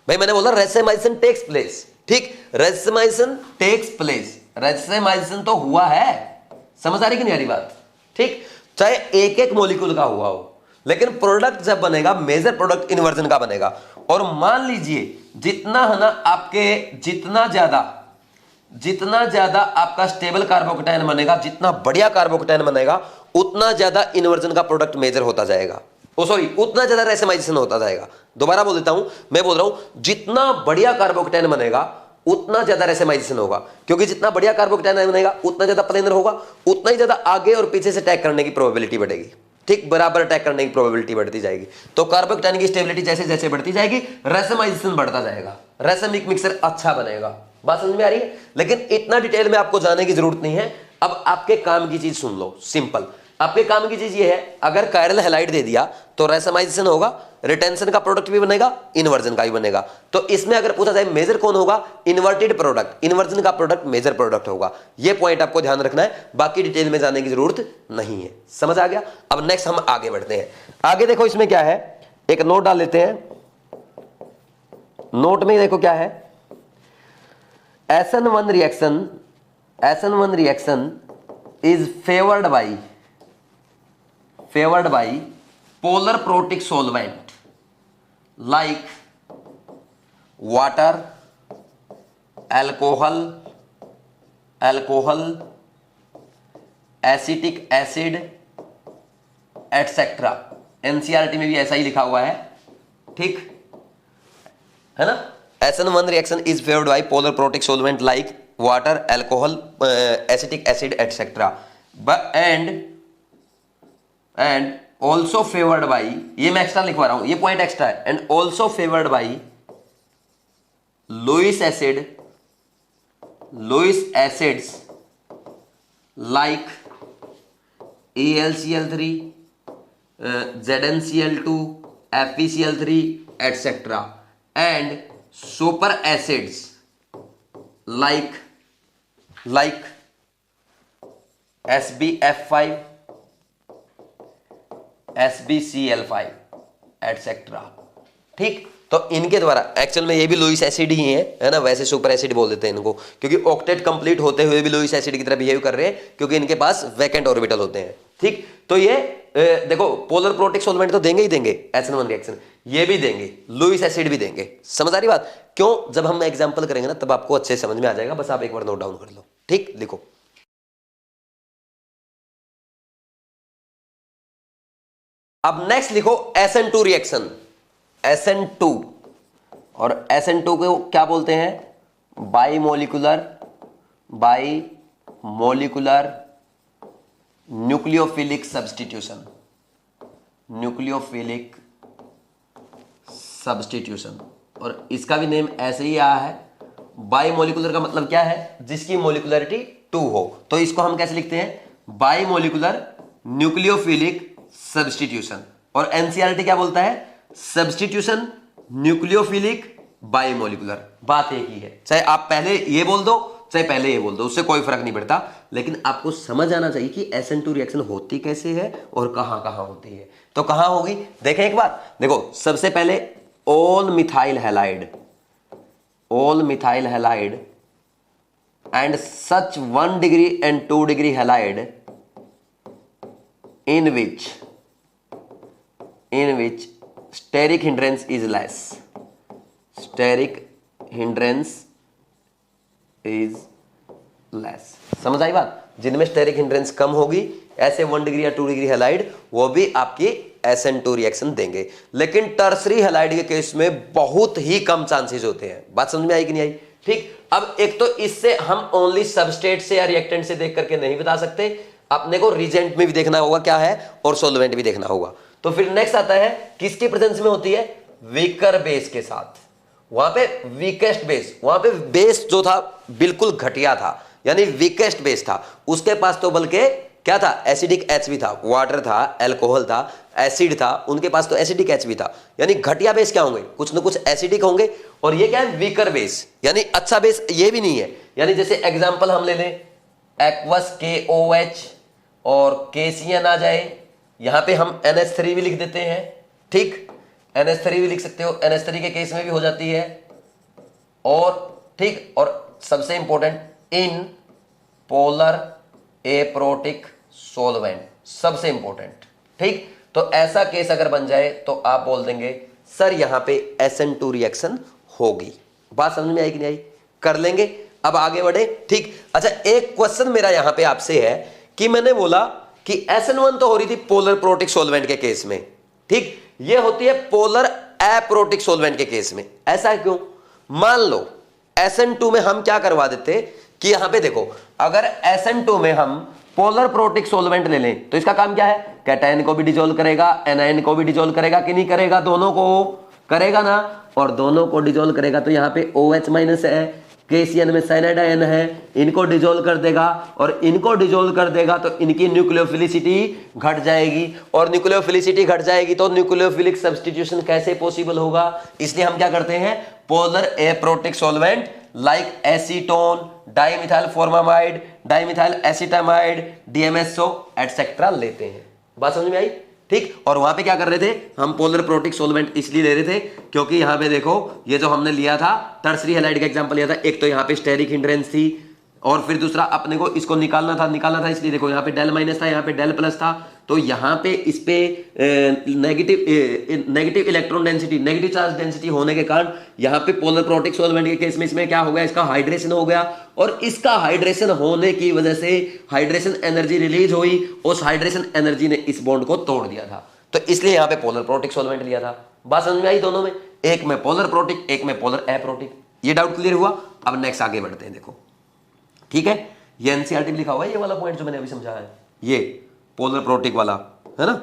भाई। मैंने बोला रेसेमाइजेशन टेक्स प्लेस। ठीक, रेसेमाइजेशन टेक्स प्लेस, रेसेमाइजेशन तो हुआ है। समझ आ रही कि नहीं आ रही बात। ठीक, चाहे एक एक मॉलिक्यूल का हुआ हो, लेकिन प्रोडक्ट जब बनेगा मेजर प्रोडक्ट इन्वर्जन का बनेगा। और मान लीजिए जितना है ना आपके, जितना ज्यादा आपका स्टेबल कार्बोकेटायन बनेगा, जितना बढ़िया कार्बोकेटायन बनेगा, उतना ज्यादा इन्वर्जन का प्रोडक्ट मेजर होता जाएगा। उतना ज्यादा रेसेमाइजेशन होता जाएगा। दोबारा बोल देता हूं, मैं बोल रहा हूं जितना बढ़िया कार्बोकेटायन बनेगा उतना ज्यादा रेसेमाइजेशन होगा, क्योंकि जितना बढ़िया कार्बोकेटायन बनेगा उतना ज्यादा प्लेनर होगा, उतना ही ज्यादा आगे और पीछे से अटैक करने की प्रोबेबिलिटी बढ़ेगी। ठीक, बराबर अटैक करने की प्रोबेबिलिटी बढ़ती जाएगी। तो कार्बोकेटायन की स्टेबिलिटी जैसे जैसे बढ़ती जाएगी, रेसेमाइजेशन बढ़ता जाएगा, रेसेमिक मिक्सर अच्छा बनेगा। बात समझ में आ रही है। लेकिन इतना डिटेल में आपको जाने की जरूरत नहीं है। अब आपके काम की चीज सुन लो, सिंपल। आपके काम की चीज ये है, अगर कायरल हैलाइड दे दिया तो रेसेमाइजेशन होगा, रिटेंशन का प्रोडक्ट भी बनेगा, इन्वर्जन का भी बनेगा। तो इसमें अगर पूछा जाए मेजर कौन होगा, इन्वर्टेड प्रोडक्ट, इन्वर्जन का प्रोडक्ट मेजर प्रोडक्ट होगा। ये पॉइंट आपको ध्यान रखना है, बाकी डिटेल में जाने की जरूरत नहीं है। समझ आ गया। अब नेक्स्ट हम आगे बढ़ते हैं। आगे देखो इसमें क्या है, एक नोट डाल लेते हैं। नोट में देखो क्या है, SN1 reaction is favoured by polar protic solvent like water, alcohol, acetic acid etc. NCERT में भी ऐसा ही लिखा हुआ है। ठीक है ना। SN1 reaction is favored by polar protic solvent like water, alcohol, acetic acid etc. and also favored by, ये मैं एक्स्ट्रा लिखवा रहा हूं, ये पॉइंट एक्स्ट्रा है, and also favoured by Lewis acids like AlCl3, ZnCl2, FeCl3 etc. and super acids like SbF5, SbCl5 etcetera. ठीक, तो इनके द्वारा एक्चुअल में ये भी लुईस एसिड ही है ना, वैसे सुपर एसिड बोल देते हैं इनको, क्योंकि ऑक्टेट कंप्लीट होते हुए भी लुईस एसिड की तरह बिहेव कर रहे हैं, क्योंकि इनके पास वैकेंट ऑर्बिटल होते हैं। ठीक, तो ये देखो पोलर प्रोटिक सॉल्वेंट तो देंगे ही देंगे, SN1 रिएक्शन ये भी देंगे, लुईस एसिड भी देंगे। समझ आ रही बात? क्यों? जब हम एग्जांपल करेंगे ना तब आपको अच्छे समझ में आ जाएगा, बस आप एक बार नोट डाउन कर लो। ठीक, लिखो। अब नेक्स्ट लिखो SN2 रिएक्शन, SN2, और SN2 को क्या बोलते हैं? Bimolecular nucleophilic substitution, nucleophilic substitution, और इसका भी नेम ऐसे ही आया है। बाईमोलिकुलर का मतलब क्या है? जिसकी मोलिकुलरिटी 2 हो, तो इसको हम कैसे लिखते हैं? Bimolecular nucleophilic substitution. और एनसीईआरटी क्या बोलता है? Substitution nucleophilic bimolecular. बात एक ही है, चाहे आप पहले ये बोल दो चाहे पहले ये बोल दो, उससे कोई फर्क नहीं पड़ता, लेकिन आपको समझ आना चाहिए कि SN2 रिएक्शन होती कैसे है और कहां कहां होती है। तो कहां होगी देखें एक बार, देखो सबसे पहले all methyl halide and such 1 degree and 2 degree halide in which steric hindrance is less, समझ आई बात? जिनमें स्टेरिक हिंड्रेंस कम होगी, ऐसे 1 डिग्री या 2 डिग्री हैलाइड, वो भी आपकी SN2 रिएक्शन देंगे। लेकिन टर्सरी हैलाइड के केस में बहुत ही कम चांसेस होते हैं। बात समझ में आई कि नहीं आई? ठीक, अब एक तो इससे हम ओनली सबस्ट्रेट से या रिएक्टेंट से देख करके नहीं बता सकते, अपने को रिजेंट में भी देखना होगा क्या है, और सॉल्वेंट भी देखना होगा। तो फिर नेक्स्ट आता है किसकी प्रेजेंस में होती है? वीकर बेस के साथ। वहां पे वीकेस्ट बेस, वहां पे बेस जो था बिल्कुल घटिया था, यानी वीकेस्ट बेस था, उसके पास तो बल्कि क्या था? एसिडिक H भी था, वाटर था, अल्कोहल था, एसिड था, उनके पास तो एसिडिक H भी था। यानी घटिया बेस क्या होंगे? कुछ ना कुछ एसिडिक होंगे, और ये क्या है? वीकर बेस, यानी अच्छा बेस ये भी नहीं है। यानी जैसे एग्जांपल हम ले लें एक्वस KOH और KCN आ जाए, यहां पे हम NH3 भी लिख देते हैं। ठीक, NH3 भी लिख सकते हो, NH3 के केस में भी हो जाती है। और ठीक, और सबसे important in polar aprotic solvent, सबसे इंपॉर्टेंट। ठीक, तो ऐसा केस अगर बन जाए तो आप बोल देंगे सर यहां पे SN2 रिएक्शन होगी। बात समझ में आई कि नहीं आई? कर लेंगे, अब आगे बढ़े। ठीक, अच्छा एक क्वेश्चन मेरा यहां पे आपसे है कि मैंने बोला कि SN1 तो हो रही थी पोलर प्रोटिक सॉल्वेंट के केस में, ठीक, ये होती है पोलर एप्रोटिक सॉल्वेंट के केस में। ऐसा क्यों? मान लो SN2 में हम क्या करवा देते कि यहां पे देखो, अगर SN2 में हम पोलर प्रोटिक सॉल्वेंट ले लें तो इसका काम क्या है? कैटायन को भी डिसॉल्व करेगा, एनायन को भी डिसॉल्व करेगा कि नहीं करेगा? दोनों को करेगा ना, और दोनों को डिसॉल्व करेगा तो यहां पे OH- है, KCN में साइनाइड आयन है, इनको डिसॉल्व कर देगा, और इनको डिसॉल्व कर देगा तो इनकी न्यूक्लियोफिलिसिटी घट जाएगी, और न्यूक्लियोफिलिसिटी घट जाएगी तो न्यूक्लियोफिलिक सब्स्टिट्यूशन कैसे पॉसिबल होगा? इसलिए हम क्या करते हैं? Polar aprotic solvent like acetone, dimethyl formamide, dimethyl acetamide, DMSO etcetera लेते हैं। बात समझ में आई? ठीक, और वहां पे क्या कर रहे थे हम? पोलर प्रोटिक सॉल्वेंट इसलिए ले रहे थे क्योंकि यहां पे देखो ये जो हमने लिया था टर्सरी हैलाइड का एग्जांपल लिया था, एक तो यहां पे स्टेरिक हिंड्रेंस थी, और फिर दूसरा अपने को इसको निकालना था, इसलिए देखो यहाँ पे डेल माइनस था, यहाँ पे डेल प्लस था, तो यहाँ पे इस पे negative electron density, negative charge density होने के कारण यहाँ पे पोलर प्रोटिक सॉल्वेंट के केस में इसमें क्या हो गया? इसका हाइड्रेशन हो गया, और इसका हाइड्रेशन होने की वजह से हाइड्रेशन एनर्जी रिलीज हुई, उस हाइड्रेशन एनर्जी ने इस बॉन्ड को तोड़ दिया था, तो इसलिए यहाँ पे पोलर प्रोटिक सॉल्वेंट लिया था। बात समझ में आई दोनों में? एक में पोलर प्रोटिक, एक में पोलर एप्रोटिक। ये डाउट क्लियर हुआ? अब नेक्स्ट आगे बढ़ते हैं। देखो ठीक है, ये एनसीईआरटी में लिखा हुआ है, ये वाला पॉइंट जो मैंने अभी समझाया है, ये पोलर प्रोटिक वाला है ना,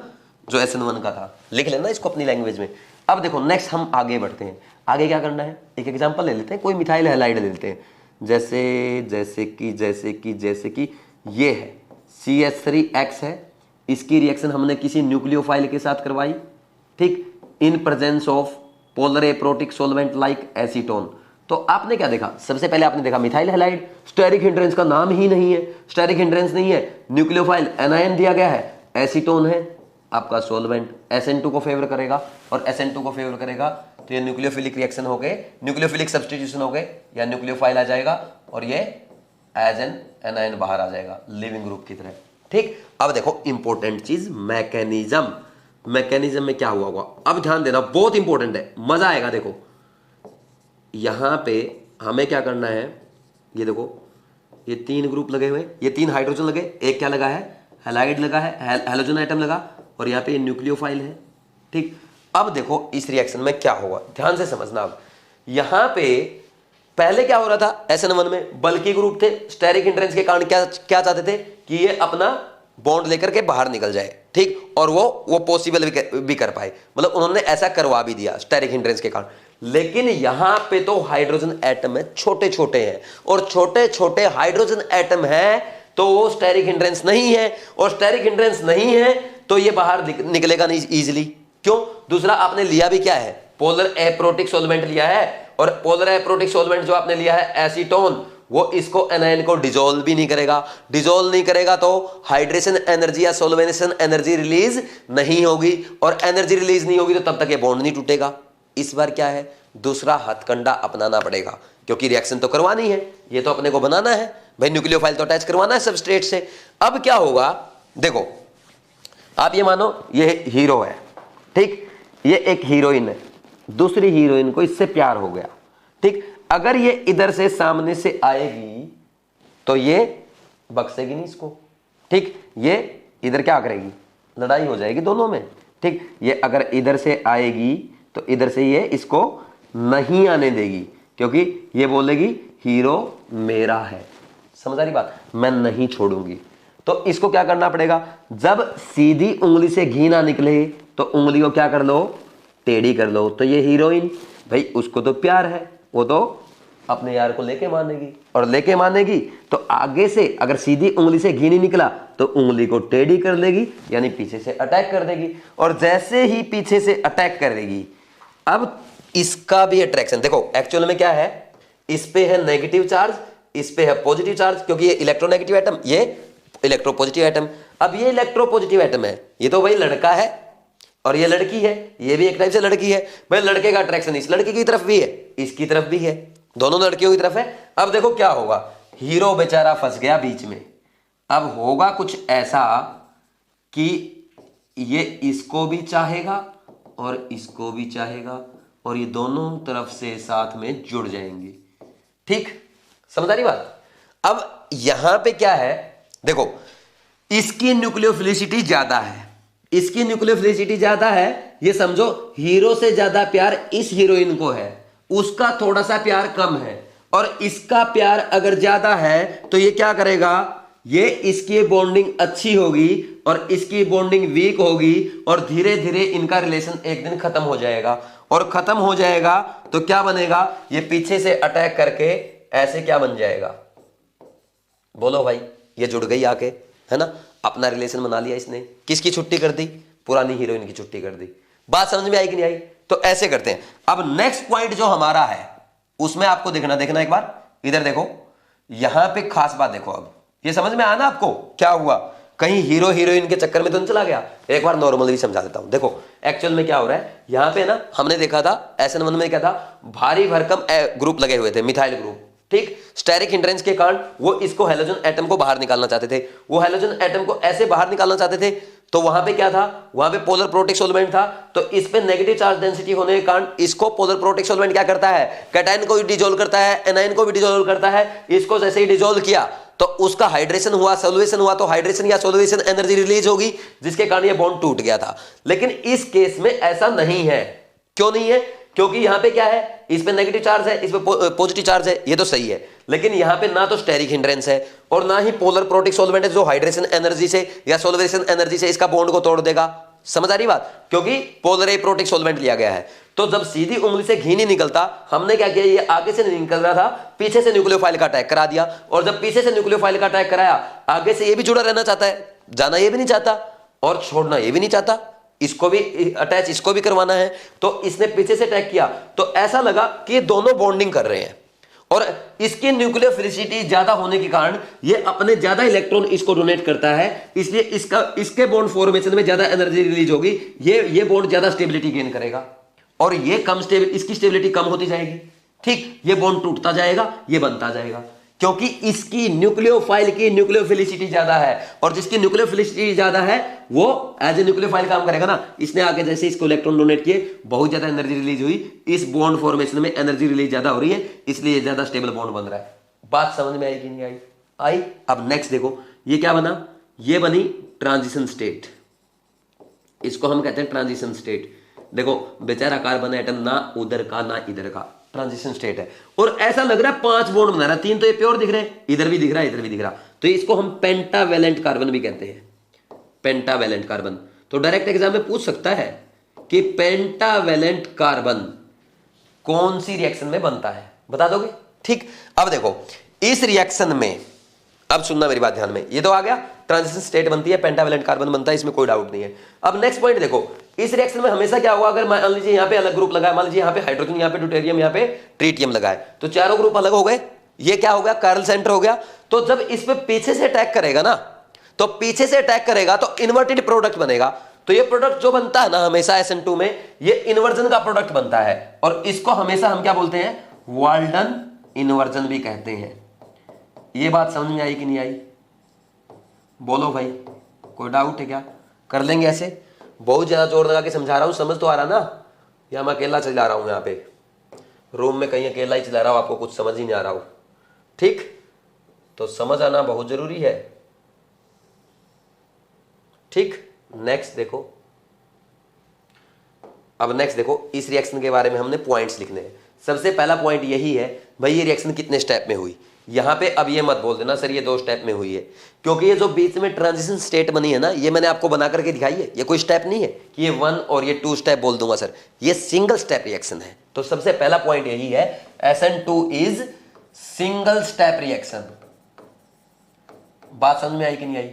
जो SN1 का था, लिख लेना इसको अपनी लैंग्वेज में। अब देखो नेक्स्ट हम आगे बढ़ते हैं। आगे क्या करना है? एक एग्जांपल ले लेते हैं, कोई मिथाइल हैलाइड ले लेते हैं, जैसे कि ये है CH3X है, इसकी रिएक्शन हमने किसी न्यूक्लियोफाइल के साथ करवाई, ठीक, in presence of polar aprotic solvent like acetone. तो आपने क्या देखा? सबसे पहले आपने देखा मिथाइल हैलाइड, स्टेरिक हिंड्रेंस का नाम ही नहीं है, स्टेरिक हिंड्रेंस नहीं है, न्यूक्लियोफाइल एनायन दिया गया है, एसीटोन है, आपका सॉल्वेंट SN2 को फेवर करेगा और SN2 को फेवर करेगा, तो ये न्यूक्लियोफिलिक रिएक्शन हो गए, न्यूक्लियोफिलिक सब्स्टिट्यूशन हो गए, या न्यूक्लियोफाइल आ जाएगा और ये एज एन एनायन बाहर आ जाएगा लिविंग ग्रुप की तरह। ठीक, अब देखो इंपॉर्टेंट चीज मैकेनिज्म, मैकेनिज्म में क्या हुआ होगा, अब ध्यान देना, बहुत इंपॉर्टेंट है, मजा आएगा। देखो यहां पे हमें क्या करना है, ये देखो ये 3 ग्रुप लगे हुए, ये 3 हाइड्रोजन लगे, एक क्या लगा है, हैलाइड लगा है, हैलोजन आइटम लगा, और यहाँ पे न्यूक्लियोफाइल है। ठीक, अब देखो इस रिएक्शन में क्या होगा, ध्यान से समझना। अब यहां पे पहले क्या हो रहा था, SN1 में बल्कि ग्रुप थे, स्टेरिक हिंड्रेंस के कारण क्या क्या चाहते थे कि ये अपना बॉन्ड लेकर के बाहर निकल जाए। ठीक, और वो पॉसिबल भी कर पाए, मतलब उन्होंने ऐसा करवा भी दिया स्टेरिक हिंड्रेंस के कारण। लेकिन यहां पे तो हाइड्रोजन एटम है, छोटे छोटे हैं, और छोटे छोटे हाइड्रोजन एटम है, तो वो स्टेरिक हिंड्रेंस नहीं है, और स्टेरिक हिंड्रेंस नहीं है तो ये बाहर निकलेगा नहीं इजीली। क्यों? दूसरा आपने लिया भी क्या है, पोलर एप्रोटिक सॉल्वेंट लिया है, और पोलर एप्रोटिक सॉल्वेंट जो आपने लिया है एसीटोन, वो इसको एनायन को डिसॉल्व भी नहीं करेगा। डिसॉल्व नहीं करेगा तो हाइड्रेशन एनर्जी या सॉल्वेशन एनर्जी रिलीज नहीं होगी, और एनर्जी रिलीज नहीं होगी तो तब तक ये बॉन्ड नहीं टूटेगा। इस बार क्या है, दूसरा हथकंडा अपनाना पड़ेगा, क्योंकि रिएक्शन तो करवानी है, ये तो अपने को बनाना है भाई, न्यूक्लियोफाइल तो अटैच करवाना है सबस्ट्रेट से। अब क्या होगा, देखो आप ये मानो ये हीरो है, ठीक, ये एक हीरोइन है, दूसरी हीरोइन को इससे प्यार हो गया। ठीक, अगर ये इधर से सामने से आएगी तो ये बख्शेगी नहीं इसको। ठीक, ये इधर क्या करेगी, लड़ाई हो जाएगी दोनों में। ठीक, ये अगर इधर से आएगी तो इधर से ये इसको नहीं आने देगी, क्योंकि ये बोलेगी हीरो मेरा है। समझ आ रही बात, मैं नहीं छोड़ूंगी। तो इसको क्या करना पड़ेगा, जब सीधी उंगली से घी ना निकले तो उंगली को क्या कर लो, टेढ़ी कर लो। तो ये हीरोइन भाई, उसको तो प्यार है, वो तो अपने यार को लेके मानेगी, और लेके मानेगी तो आगे से अगर सीधी उंगली से घी नहीं निकला तो उंगली को टेढ़ी कर लेगी, यानी पीछे से अटैक कर देगी। और जैसे ही पीछे से अटैक करेगी, अब इसका भी अट्रैक्शन देखो, एक्चुअल में क्या है, इस पे है नेगेटिव चार्ज, इस पे है पॉजिटिव चार्ज, क्योंकि ये इलेक्ट्रोनेगेटिव एटम, ये इलेक्ट्रोपॉजिटिव एटम। अब ये इलेक्ट्रोपॉजिटिव एटम है, ये तो भाई लड़का है और ये लड़की है, ये भी एक टाइप से लड़की है भाई। लड़के का अट्रैक्शन इस लड़की की तरफ भी है, इसकी तरफ भी है, दोनों लड़कियों की तरफ है। अब देखो क्या होगा, हीरो बेचारा फंस गया बीच में। अब होगा कुछ ऐसा कि ये इसको भी चाहेगा और इसको भी चाहेगा, और ये दोनों तरफ से साथ में जुड़ जाएंगे। ठीक, समझ आ रही बात। अब यहां पे क्या है, देखो इसकी न्यूक्लियोफिलिसिटी ज्यादा है, इसकी न्यूक्लियोफिलिसिटी ज्यादा है, ये समझो हीरो से ज्यादा प्यार इस हीरोइन को है, उसका थोड़ा सा प्यार कम है, और इसका प्यार अगर ज्यादा है तो ये क्या करेगा, ये इसकी बॉन्डिंग अच्छी होगी और इसकी बॉन्डिंग वीक होगी, और धीरे धीरे इनका रिलेशन एक दिन खत्म हो जाएगा। और खत्म हो जाएगा तो क्या बनेगा, ये पीछे से अटैक करके ऐसे क्या बन जाएगा, बोलो भाई, ये जुड़ गई आके, है ना, अपना रिलेशन बना लिया इसने। किसकी छुट्टी कर दी, पुरानी हीरोइन की छुट्टी कर दी। बात समझ में आई कि नहीं आई? तो ऐसे करते हैं। अब नेक्स्ट पॉइंट जो हमारा है उसमें आपको देखना एक बार, इधर देखो, यहां पे खास बात देखो। अब ये समझ में आना आपको क्या हुआ, कहीं हीरो हीरोइन के चक्कर में तो नहीं चला गया। एक बार नॉर्मली समझा देता हूं। देखो एक्चुअल में क्या हो रहा है, यहां पे ना हमने देखा था SN1 में क्या था, भारी भरकम ग्रुप लगे हुए थे, मिथाइल ग्रुप। ठीक, स्टेरिक हिंड्रेंस के कारण वो इसको हैलोजन एटम को बाहर निकालना चाहते थे। वो हैलोजन एटम को ऐसे बाहर निकालना चाहते थे, तो वहां पे क्या था, वहां पे पोलर प्रोटिक सॉल्वेंट था, तो इस पे नेगेटिव चार्ज डेंसिटी होने के कारण इसको पोलर प्रोटिक सॉल्वेंट क्या करता है, कैटायन को भी डिसॉल्व करता है, एनायन को भी डिसॉल्व करता है। इसको जैसे ही डिसॉल्व किया तो उसका हाइड्रेशन हुआ, सॉल्वेशन हुआ, तो हाइड्रेशन या सॉल्वेशन एनर्जी रिलीज होगी, जिसके कारण ये बॉन्ड टूट गया था। लेकिन इस केस में ऐसा नहीं है। क्यों नहीं है? क्योंकि यहां पे क्या है, इस पे नेगेटिव चार्ज है, इस पे पॉजिटिव चार्ज है, ये तो सही है। लेकिन यहां पे ना तो स्टेरिक हिंड्रेंस है और ना ही पोलर प्रोटिक सॉल्वेंट है जो हाइड्रेशन एनर्जी से या सॉल्वेशन एनर्जी से इसका बॉन्ड को तोड़ देगा। समझ आ रही बात? क्योंकि पोलर प्रोटिक सॉल्वेंट लिया गया है। तो जब सीधी उंगली से घी नहीं निकलता, हमने क्या किया, ये आगे से नहीं निकल रहा था, पीछे से न्यूक्लियोफाइल का अटैक करा दिया। और जब पीछे से न्यूक्लियोफाइल का अटैक कराया, आगे से ये भी जुड़ा रहना चाहता है, जाना ये भी नहीं चाहता और छोड़ना ये भी नहीं चाहता, इसको भी अटैच इसको भी करवाना है। तो इसने पीछे से अटैक किया, तो ऐसा लगा कि ये दोनों बॉन्डिंग कर रहे हैं और इसकी न्यूक्लियोफिलिसिटी ज्यादा होने के कारण ये अपने ज्यादा इलेक्ट्रॉन इसको डोनेट करता है, इसलिए इसके बॉन्ड फॉर्मेशन में ज्यादा एनर्जी रिलीज होगी, ये बॉन्ड ज्यादा स्टेबिलिटी गेन करेगा और ये कम स्टेबिलिटी, इसकी स्टेबिलिटी कम होती जाएगी। ठीक, ये बॉन्ड टूटता जाएगा, ये बनता जाएगा, क्योंकि इसकी न्यूक्लियोफाइल की न्यूक्लियोफिलिसिटी ज्यादा है और जिसकी न्यूक्लियोफिलिसिटी ज्यादा है वो एज ए न्यूक्लियोफाइल काम करेगा ना। इसने आगे जैसे इसको इलेक्ट्रॉन डोनेट किए, बहुत ज्यादा एनर्जी रिलीज हुई, इस बॉन्ड फॉर्मेशन में एनर्जी रिलीज ज्यादा हो रही है, इसलिए ज्यादा स्टेबल बॉन्ड बन रहा है। बात समझ में आई कि नहीं आई? आई। अब नेक्स्ट देखो, ये क्या बना? ये बनी ट्रांजिशन स्टेट, इसको हम कहते हैं ट्रांजिशन स्टेट। देखो बेचारा कार्बन एटम ना उधर का ना इधर का, ट्रांजिशन स्टेट है और ऐसा लग रहा है 5 बॉन्ड बना रहा है, 3 तो ये प्योर दिख रहे हैं, इधर भी दिख रहा है, इधर भी दिख रहा, तो इसको हम पेंटावेलेंट कार्बन भी कहते हैं, पेंटावेलेंट कार्बन। तो डायरेक्ट एग्जाम में पूछ सकता है कि पेंटावेलेंट कार्बन कौन सी रिएक्शन में बनता है, बता दोगे? ठीक, अब देखो इस रिएक्शन में, अब सुनना मेरी बात ध्यान में, ये तो आ गया ट्रांजिशन स्टेट बनती है, पेंटावेलेंट कार्बन बनता है, इसमें कोई डाउट नहीं है। अब नेक्स्ट पॉइंट देखो, इस रिएक्शन में हमेशा क्या होगा, अगर मान लीजिए यहाँ पे अलग ग्रुप लगा है, मान लीजिए यहाँ पे हाइड्रोजन, यहाँ पे ड्यूटेरियम, यहाँ पे ट्रीटियम लगा है, तो चारों ग्रुप अलग हो गए, ये क्या हो गया? कार्ल सेंटर हो गया। तो जब इस पे पीछे से अटैक करेगा ना, तो पीछे से अटैक करेगा तो इन्वर्टेड प्रोडक्ट बनेगा। तो ये प्रोडक्ट जो बनता है ना हमेशा SN2 में, ये इन्वर्जन का प्रोडक्ट बनता है और इसको हमेशा हम क्या बोलते हैं? वाल्टन इन्वर्जन भी कहते हैं। ये बात समझ में आई कि नहीं आई? बोलो भाई, कोई डाउट है क्या? कर लेंगे ऐसे? बहुत ज्यादा जोर लगा के समझा रहा हूं, समझ तो आ रहा ना? या मैं अकेला चला रहा हूं यहाँ पे रूम में, कहीं अकेला ही चला रहा हूं, आपको कुछ समझ ही नहीं आ रहा हूं? ठीक, तो समझ आना बहुत जरूरी है। ठीक, नेक्स्ट देखो, अब नेक्स्ट देखो, इस रिएक्शन के बारे में हमने पॉइंट्स लिखने हैं। सबसे पहला पॉइंट यही है भाई, ये रिएक्शन कितने स्टेप में हुई। यहां पे अब ये मत बोल देना सर ये 2 स्टेप में हुई है, क्योंकि ये जो बीच में ट्रांजिशन स्टेट बनी है ना, ये मैंने आपको बना करके दिखाई है, ये कोई स्टेप नहीं है कि ये 1 और ये 2 स्टेप बोल दूंगा सर, ये सिंगल स्टेप रिएक्शन है। तो सबसे पहला पॉइंट यही है, SN2 is single step reaction. बात समझ में आई कि नहीं आई?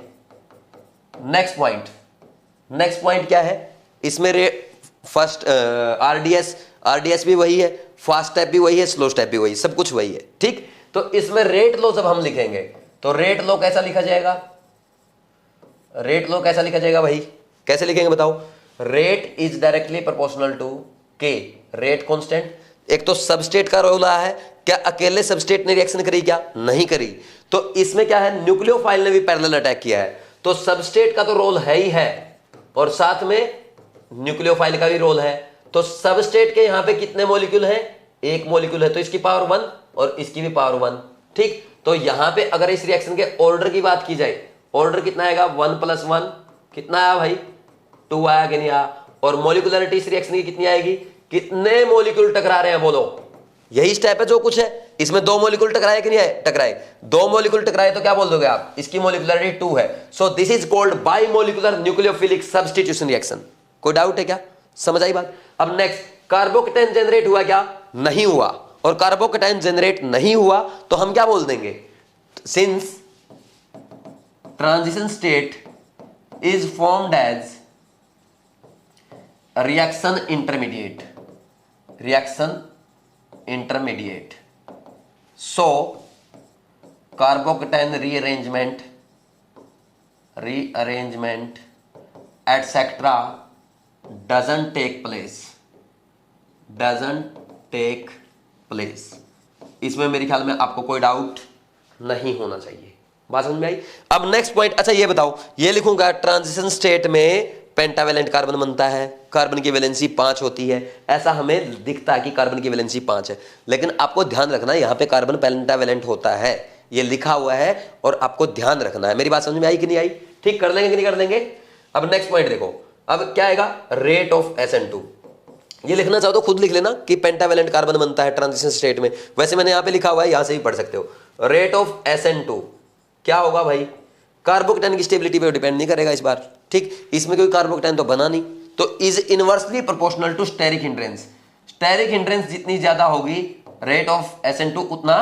नेक्स्ट पॉइंट क्या है? इसमें फर्स्ट RDS भी वही है, फास्ट स्टेप भी वही है, स्लो स्टेप भी वही, सब कुछ वही है। ठीक, तो इसमें रेट लो जब हम लिखेंगे तो रेट लो कैसा लिखा जाएगा? रेट लो कैसा लिखा जाएगा भाई? कैसे लिखेंगे बताओ? Rate is directly proportional to K, rate constant. एक तो सबस्टेट का रोल आया है, क्या अकेले सबस्टेट ने रिएक्शन करी? क्या नहीं करी। तो इसमें क्या है, न्यूक्लियोफाइल ने भी पैरेलल अटैक किया है, तो सबस्टेट का तो रोल है ही है और साथ में न्यूक्लियोफाइल का भी रोल है। तो सबस्टेट के यहां पे कितने मॉलिक्यूल हैं? 1 मॉलिक्यूल है, तो इसकी पावर 1 और इसकी भी पावर 1। ठीक, तो यहां पे अगर इस रिएक्शन के ऑर्डर की बात की जाए, ऑर्डर कितना आएगा? 1 + 1 कितना आया भाई? 2 आया कि नहीं आया? और मॉलिक्यूलरिटी इस रिएक्शन की कितनी आएगी? कितने मॉलिक्यूल टकरा रहे हैं बोलो? यही स्टेप है जो कुछ है। इसमें 2 मॉलिक्यूल टकराए कि नहीं आए? टकराए। 2 मॉलिक्यूल टकराए तो क्या बोल दोगे आप? इसकी मॉलिक्यूलरिटी 2 है। So this is called bimolecular nucleophilic substitution reaction. कोई डाउट है क्या? समझ आई बात? अब नेक्स्ट, कार्बोकेटायन जनरेट हुआ क्या? नहीं हुआ। और कार्बोकेटायन जनरेट नहीं हुआ तो हम क्या बोल देंगे? Since transition state is formed as reaction intermediate, so carbocation rearrangement etcetera doesn't take place। इसमें मेरे ख्याल में आपको कोई डाउट नहीं होना चाहिए। बात समझ में आई? अब नेक्स्ट पॉइंट, अच्छा ये बताओ, ये लिखूंगा ट्रांजिशन स्टेट में पेंटावेलेंट कार्बन बनता है, कार्बन की वैलेंसी 5 होती है, ऐसा हमें दिखता है कि कार्बन की वैलेंसी 5 है, लेकिन आपको ध्यान रखना है यहां पे कार्बन पेंटावेलेंट होता है, ये लिखा हुआ है और आपको ध्यान रखना है। मेरी बात समझ में आई कि नहीं आई? ठीक, कर लेंगे कि नहीं कर लेंगे? अब नेक्स्ट पॉइंट देखो, अब क्या आएगा? Rate of SN2। ये लिखना चाहो तो खुद लिख लेना कि पेंटावेलेंट कार्बन बनता है ट्रांजिशन स्टेट में, वैसे मैंने यहां पे लिखा हुआ है, यहां से भी पढ़ सकते हो। रेट ऑफ SN2 क्या होगा भाई? कार्बोकेटायन की स्टेबिलिटी पे डिपेंड नहीं करेगा इस बार। ठीक, इसमें कोई कार्बोकेटायन तो बना नहीं, तो is inversely proportional to steric hindrance. Steric hindrance जितनी ज्यादा होगी रेट ऑफ SN2 उतना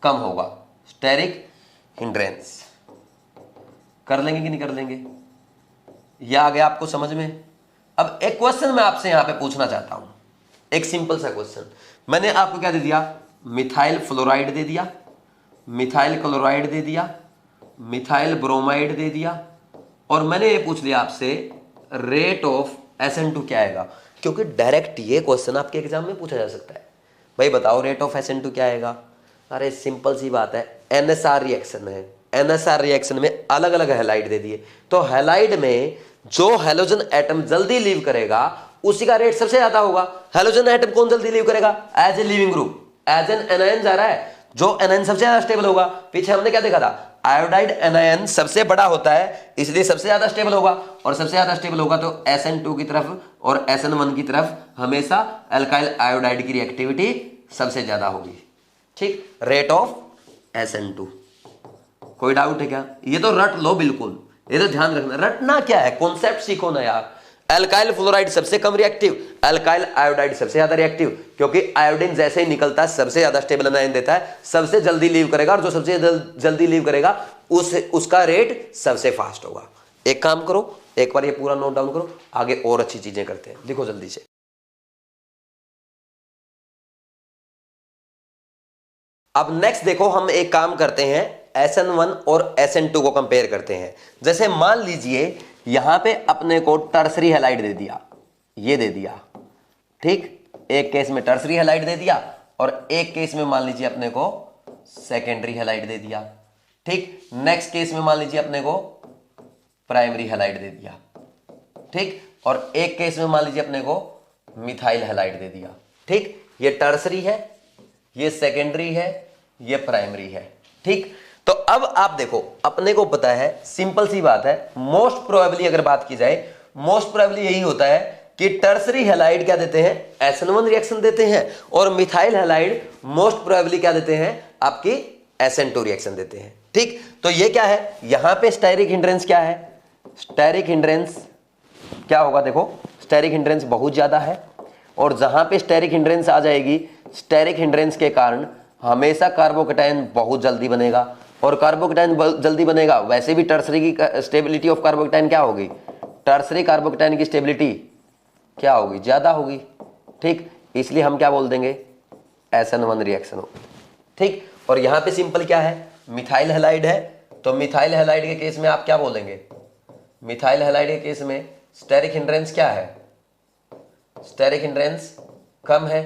कम होगा। स्टेरिक हिंड्रेंस कर लेंगे कि नहीं कर लेंगे? यह आ गया आपको समझ में? अब एक क्वेश्चन मैं आपसे यहां पे पूछना चाहता हूं, एक सिंपल सा क्वेश्चन। मैंने आपको क्या दे दिया? मिथाइल फ्लोराइड दे दिया, मिथाइल क्लोराइड दे दिया, मिथाइल ब्रोमाइड दे दिया, और मैंने ये पूछ लिया आपसे रेट ऑफ SN2 क्या आएगा, क्योंकि डायरेक्ट ये क्वेश्चन आपके एग्जाम में पूछा जा सकता है। भाई बताओ रेट ऑफ SN2 क्या आएगा। अरे सिंपल सी बात है, NSR रिएक्शन है, NSR रिएक्शन में अलग अलग हैलाइड दे दिए, तो हैलाइड में जो हैलोजन एटम जल्दी लीव करेगा उसी का रेट सबसे ज्यादा होगा। हैलोजन एटम कौन जल्दी लीव करेगा, as a leaving group, as an anion जा रहा है, जो एनायन सबसे ज्यादा स्टेबल होगा। पीछे हमने क्या देखा था, आयोडाइड एनायन सबसे बड़ा होता है इसलिए सबसे ज्यादा स्टेबल होगा, और सबसे ज्यादा स्टेबल होगा तो SN2 की तरफ और SN1 की तरफ हमेशा अल्काइल आयोडाइड की रिएक्टिविटी सबसे ज्यादा होगी। ठीक, रेट ऑफ SN2। कोई डाउट है क्या, ये तो रट लो बिल्कुल, ये तो ध्यान रखना, रटना क्या है, कॉन्सेप्ट सीखो ना यार। अल्काइल फ्लोराइड सबसे कम रिएक्टिव, अल्काइल आयोडाइड सबसे ज्यादा रिएक्टिव, क्योंकि आयोडीन जैसे ही निकलता है सबसे ज्यादा स्टेबल एनायन देता है, सबसे जल्दी लीव करेगा, और जो सबसे जल्दी लीव करेगा उसका रेट सबसे फास्ट होगा। एक काम करो, एक बार ये पूरा नोट डाउन करो, आगे और अच्छी चीजें करते हैं, लिखो जल्दी से। अब नेक्स्ट देखो, हम एक काम करते हैं, SN1 और SN2 को कंपेयर करते हैं। जैसे मान लीजिए यहां पे अपने को टर्सरी हैलाइड दे दिया, ये दे दिया, ठीक, एक केस में टर्सरी हैलाइड दे दिया, और एक केस में मान लीजिए अपने को सेकेंडरी हैलाइड दे दिया, ठीक। नेक्स्ट केस में मान लीजिए अपने को प्राइमरी हैलाइड दे दिया, ठीक, और एक केस में मान लीजिए अपने को मिथाइल हैलाइड दे दिया, ठीक। ये टर्सरी है, ये सेकेंडरी है, ये प्राइमरी है, ठीक। तो अब आप देखो, अपने को पता है, सिंपल सी बात है, मोस्ट प्रोबेबली अगर बात की जाए, मोस्ट प्रोबेबली यही होता है कि टर्सरी हैलाइड क्या देते हैं, SN1 रिएक्शन देते हैं, और मिथाइल हैलाइड मोस्ट प्रोबेबली क्या देते हैं, आपकी SN2 रिएक्शन देते हैं, ठीक। तो ये क्या है, यहां पे स्टेरिक हिंड्रेंस क्या है, स्टेरिक हिंड्रेंस क्या होगा, देखो स्टेरिक हिंड्रेंस बहुत ज्यादा है, और जहां पे स्टेरिक हिंड्रेंस आ जाएगी, स्टेरिक हिंड्रेंस के कारण हमेशा कार्बोकेटायन बहुत जल्दी बनेगा, और कार्बोकेटायन जल्दी बनेगा, वैसे भी टर्सरी की स्टेबिलिटी ऑफ कार्बोकेटायन क्या होगी, टर्सरी कार्बोकेटायन की स्टेबिलिटी क्या होगी, ज्यादा होगी, ठीक। इसलिए हम क्या बोल देंगे, SN1 रिएक्शन होगी, ठीक। और यहां पे सिंपल क्या है, मिथाइल हैलाइड है, तो मिथाइल हैलाइड के केस में आप क्या बोलेंगे, मिथाइल हैलाइड के केस में स्टेरिक हिंड्रेंस क्या है, स्टेरिक हिंड्रेंस कम है,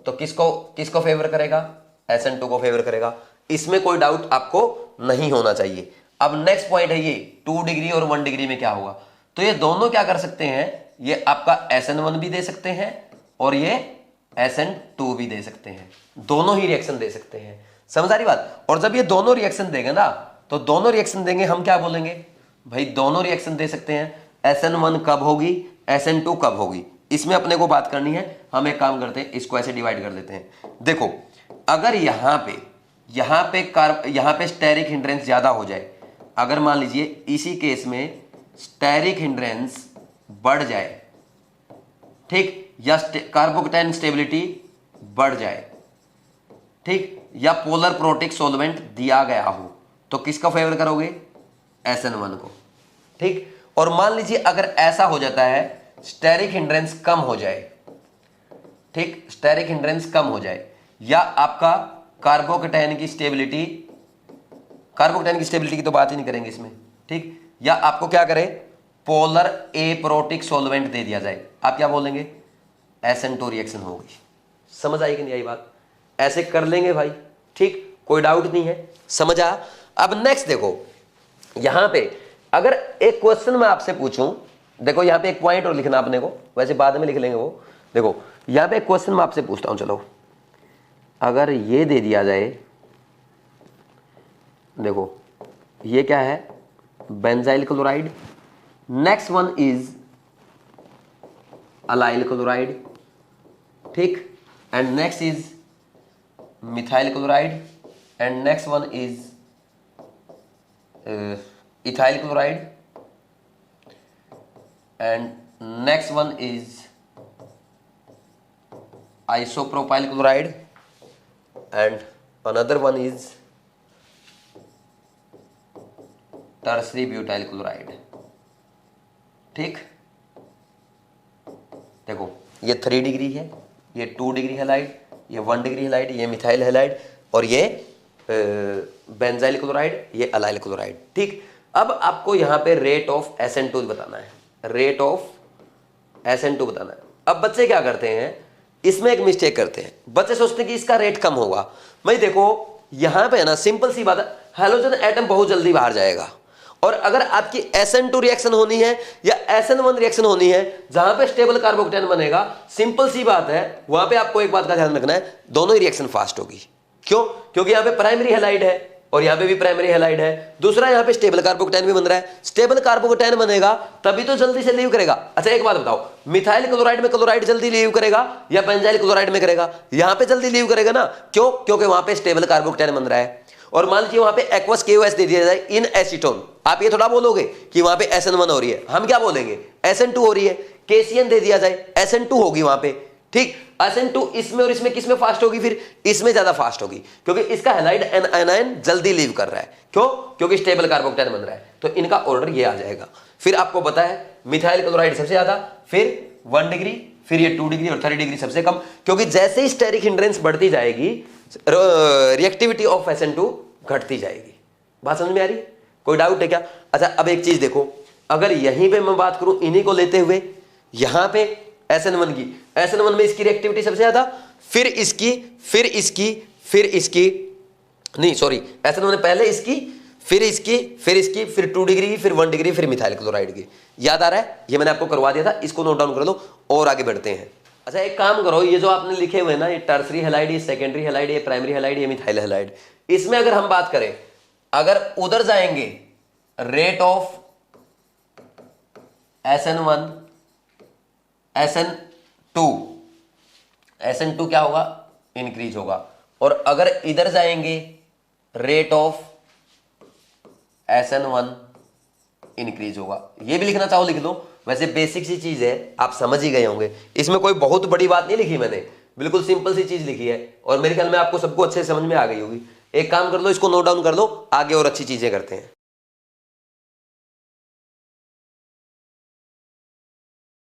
तो किसको फेवर करेगा, SN2 को फेवर करेगा। इसमें कोई डाउट आपको नहीं होना चाहिए। अब नेक्स्ट पॉइंट है ये 2 डिग्री और 1 डिग्री में क्या होगा, तो ये दोनों क्या कर सकते हैं, ये आपका SN1 भी दे सकते हैं और ये SN2 भी दे सकते हैं, दोनों ही रिएक्शन दे सकते हैं, समझ आ रही बात। और जब ये दोनों रिएक्शन देंगे ना, तो दोनों रिएक्शन देंगे, हम क्या बोलेंगे, भाई दोनों रिएक्शन दे सकते हैं, SN1 कब होगी, SN2 कब होगी, इसमें अपने को बात करनी है। हम एक काम करते हैं, इसको ऐसे डिवाइड कर देते हैं। देखो अगर यहां पे स्टेरिक हिंड्रेंस ज्यादा हो जाए, अगर मान लीजिए इसी केस में स्टेरिक हिंड्रेंस बढ़ जाए, ठीक, या कार्बोकेटायन स्टेबिलिटी बढ़ जाए, ठीक, या पोलर प्रोटिक सॉल्वेंट दिया गया हो, तो किसका फेवर करोगे, SN1 को, ठीक। और मान लीजिए अगर ऐसा हो जाता है, स्टेरिक हिंड्रेंस कम हो जाए, ठीक, स्टेरिक हिंड्रेंस कम हो जाए, या आपका कार्बोकेटायन की स्टेबिलिटी की तो बात ही नहीं करेंगे इसमें, ठीक, या आपको क्या करे, पोलर एप्रोटिक सॉल्वेंट दे दिया जाए, आप क्या बोलेंगे, SN2 रिएक्शन होगी। समझ आई कि नहीं आई बात, ऐसे कर लेंगे भाई, ठीक, कोई डाउट नहीं है, समझ आ। अब नेक्स्ट देखो, यहां पे अगर एक क्वेश्चन मैं आपसे पूछूं, देखो यहां पे एक पॉइंट और लिखना अपने को, वैसे बाद में लिख लेंगे वो। देखो यहां पे एक क्वेश्चन मैं आपसे पूछता हूं, चलो अगर ये दे दिया जाए, देखो ये क्या है, benzyl chloride, next one is allyl chloride, ठीक, and next is methyl chloride, and next one is ethyl chloride, and next one is isopropyl chloride, and another one is tertiary butyl chloride, ठीक। देखो ये 3 degree है, ये 2 degree halide, ये 1 degree halide, ये methyl halide, और ये benzyl chloride, ये अलाइल क्लोराइड। ठीक, अब आपको यहाँ पे रेट ऑफ SN2 बताना है, रेट ऑफ SN2 बताना है। अब बच्चे क्या करते हैं, इसमें एक मिस्टेक करते हैं, बच्चे सोचते हैं कि इसका रेट कम होगा। भाई देखो यहाँ पे है ना, सिंपल सी बात है, हेलोजन एटम बहुत जल्दी बाहर जाएगा, और अगर आपकी SN2 रिएक्शन होनी है या SN1 रिएक्शन होनी है जहां पे स्टेबल कार्बोकेटायन बनेगा, सिंपल सी बात है, वहां पे आपको एक बात का ध्यान रखना है, दोनों ही रिएक्शन फास्ट होगी। क्यों? क्योंकि यहाँ पे प्राइमरी हैलाइड है और यहाँ पे भी प्राइमरी हैलाइड है, दूसरा यहाँ पे स्टेबल कार्बोकेटायन भी बन रहा है। स्टेबल कार्बोकेटायन बनेगा तभी तो जल्दी से लीव करेगा। अच्छा एक बात बताओ, मिथाइल क्लोराइड में क्लोराइड जल्दी लीव करेगा या बेंजाइल क्लोराइड में करेगा? यहाँ पे जल्दी लीव करेगा ना, क्यों? क्योंकि वहां पे स्टेबल कार्बोकेटायन बन रहा है। और मान लीजिए वहां पे एक्वस KOH दे दिया जाए इन एसीटोन, आप ये थोड़ा बोलोगे कि वहां पे SN1 हो रही है, हम क्या बोलेंगे SN2 हो रही है। KCN दे दिया जाए, SN2 होगी वहां पे। ठीक, SN2 इसमें और इसमें किसमें फास्ट होगी? फिर इसमें ज्यादा फास्ट होगी, क्योंकि इसका हैलाइड एनायन जल्दी लीव कर रहा है। क्यों? क्योंकि स्टेबल कार्बोकेटायन बन रहा है, तो इनका ऑर्डर ये आ जाएगा। फिर आपको पता है मिथाइल क्लोराइड सबसे ज्यादा, फिर 1 डिग्री, फिर ये 2 डिग्री और 3 डिग्री सबसे कम, क्योंकि जैसे ही स्टेरिक हिंड्रेंस बढ़ती जाएगी रिएक्टिविटी ऑफ SN2 घटती जाएगी। बात समझ में आ रही है? कोई डाउट है क्या? अच्छा अब एक चीज देखो, अगर यहीं पे मैं बात करूं इन्हीं को लेते हुए, यहां पे SN1 की, SN1 में इसकी रिएक्टिविटी सबसे ज्यादा, फिर इसकी, फिर इसकी, फिर इसकी, नहीं सॉरी, SN1 में पहले इसकी, फिर इसकी, फिर इसकी, फिर 2 डिग्री की, फिर 1 डिग्री, फिर मिथाइल क्लोराइड की। याद आ रहा है? ये मैंने आपको करवा दिया था, इसको नोट डाउन कर लो और आगे बढ़ते हैं। अच्छा एक काम करो, ये जो आपने लिखे हुए ना, ये टर्सरी हैलाइड, ये सेकेंडरी हैलाइड, ये प्राइमरी हैलाइड, ये मिथाइल हैलाइड, इसमें अगर हम बात करें, अगर उधर जाएंगे रेट ऑफ SN1, SN2 क्या होगा? इंक्रीज होगा। और अगर इधर जाएंगे रेट ऑफ SN1 इंक्रीज होगा। ये भी लिखना चाहो लिख दो, वैसे बेसिक सी चीज है, आप समझ ही गए होंगे, इसमें कोई बहुत बड़ी बात नहीं लिखी मैंने, बिल्कुल सिंपल सी चीज लिखी है, और मेरे ख्याल में आपको सबको अच्छे समझ में आ गई होगी। एक काम कर लो, इसको नोट डाउन कर लो, आगे और अच्छी चीजें करते हैं।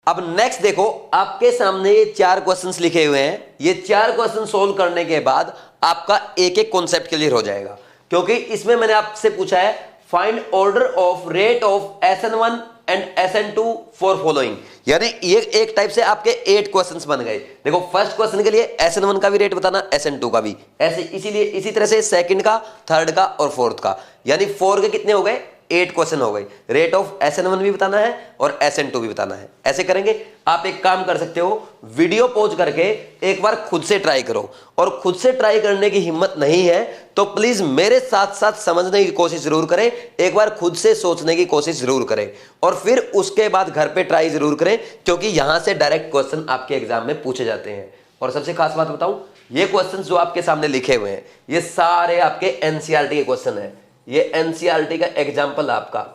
अब नेक्स्ट देखो, आपके सामने ये 4 क्वेश्चंस लिखे हुए हैं, ये 4 क्वेश्चन सोल्व करने के बाद आपका एक एक कॉन्सेप्ट क्लियर हो जाएगा, क्योंकि इसमें मैंने आपसे पूछा है find order of rate of SN1 and SN2 for following, यानी ये एक टाइप से आपके 8 क्वेश्चंस बन गए। देखो फर्स्ट क्वेश्चन के लिए SN1 का भी रेट बताना, SN2 का भी, ऐसे इसीलिए इसी तरह से सेकंड का, थर्ड का और फोर्थ का, यानी 4 के कितने हो गए? 8 क्वेश्चन हो गए। रेट ऑफ SN1 भी बताना है और SN2 भी बताना है। ऐसे करेंगे, आप एक काम कर सकते हो, वीडियो पॉज करके एक बार खुद से ट्राई करो, और खुद से ट्राई करने की हिम्मत नहीं है तो प्लीज मेरे साथ साथ समझने की कोशिश जरूर करें, एक बार खुद से सोचने की कोशिश जरूर करें, और फिर उसके बाद घर पे ट्राई जरूर करें, क्योंकि यहां से डायरेक्ट क्वेश्चन आपके एग्जाम में पूछे जाते हैं। और सबसे खास बात बताऊं, ये क्वेश्चन जो आपके सामने लिखे हुए हैं, ये सारे आपके NCERT के क्वेश्चन है। ये NCERT का एग्जाम्पल, आपका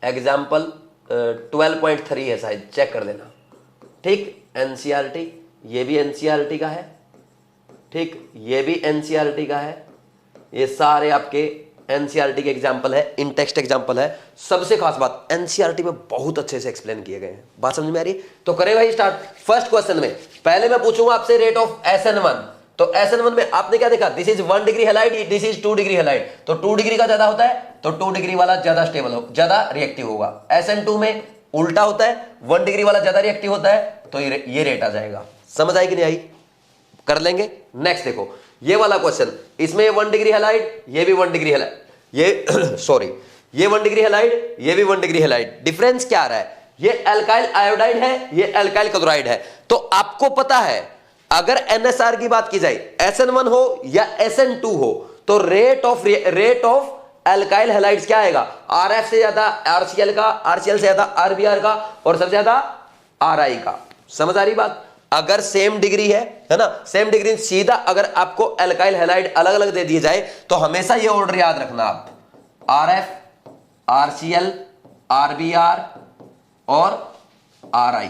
एग्जाम्पल 12.3 है शायद, चेक कर लेना। ठीक, NCERT, ये भी NCERT का है, ठीक, ये भी NCERT का है, ये सारे आपके NCERT के एग्जाम्पल है, इन टेक्स्ट एग्जाम्पल है। सबसे खास बात, NCERT में बहुत अच्छे से एक्सप्लेन किए गए हैं। बात समझ में आ रही है? तो करें भाई स्टार्ट। फर्स्ट क्वेश्चन में पहले मैं पूछूंगा आपसे रेट ऑफ SN1, तो SN1 में आपने क्या देखा? This is 1 degree halide, this is 2 degree halide, तो 2 डिग्री का ज्यादा होता है, तो 2 डिग्री वाला ज्यादा स्टेबल हो, ज्यादा रिएक्टिव होगा। SN2 में उल्टा होता है, 1 डिग्री वाला ज्यादा रिएक्टिव होता है, तो ये रेट आ जाएगा। समझ आई कि नहीं आई? कर लेंगे। नेक्स्ट देखो, ये वाला क्वेश्चन, इसमें 1 डिग्री हैलाइड, ये भी 1 डिग्री हैलाइड, ये सॉरी, ये 1 डिग्री हैलाइड, ये भी 1 डिग्री हैलाइड। डिफरेंस क्या आ रहा है? ये एल्काइल आयोडाइड है, ये एल्काइल क्लोराइड है। तो आपको पता है अगर NSR की बात की जाए, SN1 हो या SN2 हो, तो रेट ऑफ एल्काइल हैलाइड्स क्या आएगा? RF से ज्यादा RCl का, RCl से ज्यादा RBr का, और सबसे ज्यादा RI का। समझ आ रही बात? अगर सेम डिग्री है ना, सेम डिग्री, सीधा अगर आपको एल्काइल हैलाइड अलग अलग दे दिए जाए तो हमेशा ये ऑर्डर याद रखना आप, RF, RCl, RBr और RI।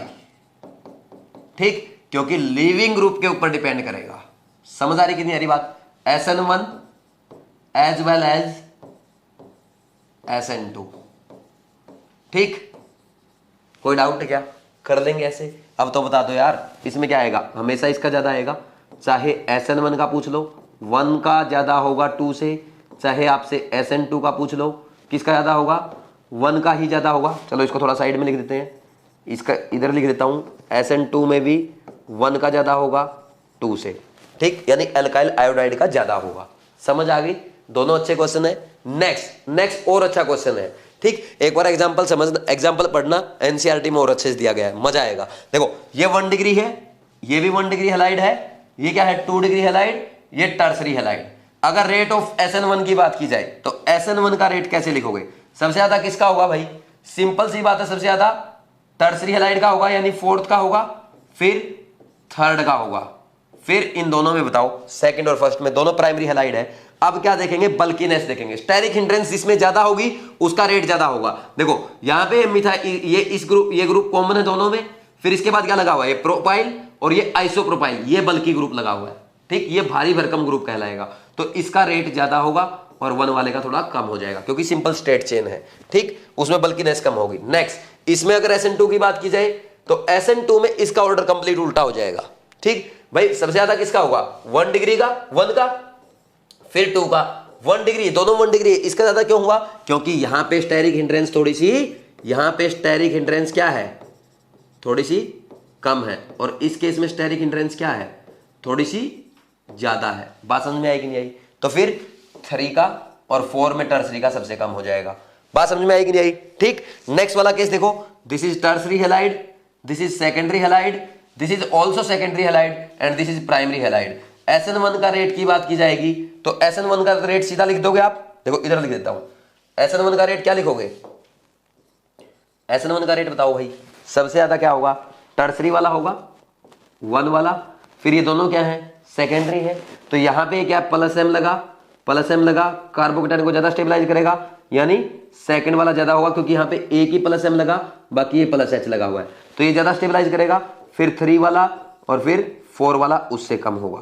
ठीक, क्योंकि लीविंग ग्रुप के ऊपर डिपेंड करेगा। समझ आ रही कितनी सारी बात? SN1 as well as SN2। ठीक, कोई डाउट है क्या? कर लेंगे ऐसे। अब तो बता दो यार, इसमें क्या आएगा? हमेशा इसका ज्यादा आएगा, चाहे SN1 का पूछ लो 1 का ज्यादा होगा 2 से, चाहे आपसे SN2 का पूछ लो किसका ज्यादा होगा 1 का ही ज्यादा होगा। चलो इसको थोड़ा साइड में लिख देते हैं, इसका इधर लिख देता हूं, SN2 में भी 1 का ज्यादा होगा 2 से, ठीक, यानी अल्काइल आयोडाइड का ज्यादा होगा। समझ आ गई? दोनों अच्छे क्वेश्चन है। नेक्स्ट और अच्छा क्वेश्चन है, ठीक, एक बार एग्जांपल समझना, एग्जांपल पढ़ना, एनसीईआरटी में और अच्छे से दिया गया है, मजा आएगा। देखो ये 1 डिग्री है, ये भी 1 डिग्री हैलाइड है, ये क्या है 2 डिग्री हैलाइड, ये टर्सरी हैलाइड। अगर रेट ऑफ SN1 की बात की जाए तो SN1 का रेट कैसे लिखोगे? सबसे ज्यादा किसका होगा भाई? सिंपल सी बात है, सबसे ज्यादा टर्सरी हैलाइड का होगा, यानी 4th का होगा, फिर 3rd का होगा, फिर इन दोनों में बताओ, सेकंड और फर्स्ट में दोनों प्राइमरी हैलाइड है। अब क्या देखेंगे? बल्कीनेस देखेंगे। स्टेरिक हिंड्रेंस जिसमें ज्यादा होगी उसका रेट ज्यादा होगा। देखो यहां पे ये ग्रुप कॉमन है दोनों में, फिर इसके बाद क्या लगा हुआ है? ये प्रोपाइल और ये आइसोप्रोपाइल, ये बल्की ग्रुप लगा हुआ है, ठीक, ये भारी भरकम ग्रुप कहलाएगा। तो इसका रेट ज्यादा होगा और 1 वाले का थोड़ा कम हो जाएगा, क्योंकि सिंपल स्ट्रेट चेन है, ठीक, उसमें बल्कीनेस कम होगी। नेक्स्ट इसमें अगर SN2 की बात की जाए तो SN2 में इसका ऑर्डर कंप्लीट उल्टा हो जाएगा, ठीक भाई। सबसे ज्यादा किसका होगा? 1 डिग्री का, 1 का, फिर 2 का, 1 डिग्री, दोनों 1 डिग्री। इसका ज्यादा क्यों हुआ? क्योंकि यहां पे स्टेरिक हिंड्रेंस थोड़ी सी, यहां पे स्टेरिक हिंड्रेंस क्या है? थोड़ी सी कम है, और इस केस में स्टेरिक हिंड्रेंस क्या है? थोड़ी सी ज्यादा है। बात समझ में आई कि नहीं आई? तो फिर 3 का और 4 में टर्सरी का सबसे कम हो जाएगा। बात समझ में आई कि नहीं आई? ठीक, नेक्स्ट वाला केस देखो, this is tertiary halide, this is secondary halide, this is also secondary halide and this is primary halide. SN1 का रेट की बात की जाएगी तो SN1 का रेट सीधा लिख दोगे आप। देखो इधर लिख देता हूं, SN1 का रेट क्या लिखोगे? SN1 का रेट बताओ भाई। सबसे ज्यादा क्या होगा? टर्सरी वाला होगा, 1 वाला, फिर ये दोनों क्या है? सेकेंडरी है। तो यहां पे क्या प्लस एम लगा, प्लस एम लगा, कार्बोकेटाइन को ज्यादा स्टेबलाइज करेगा, यानी सेकंड वाला ज्यादा होगा, क्योंकि यहां पे एक ही प्लस एम लगा, बाकी ये प्लस एच लगा हुआ है, तो ये ज्यादा स्टेबलाइज करेगा। फिर 3 वाला और फिर 4 वाला उससे कम होगा।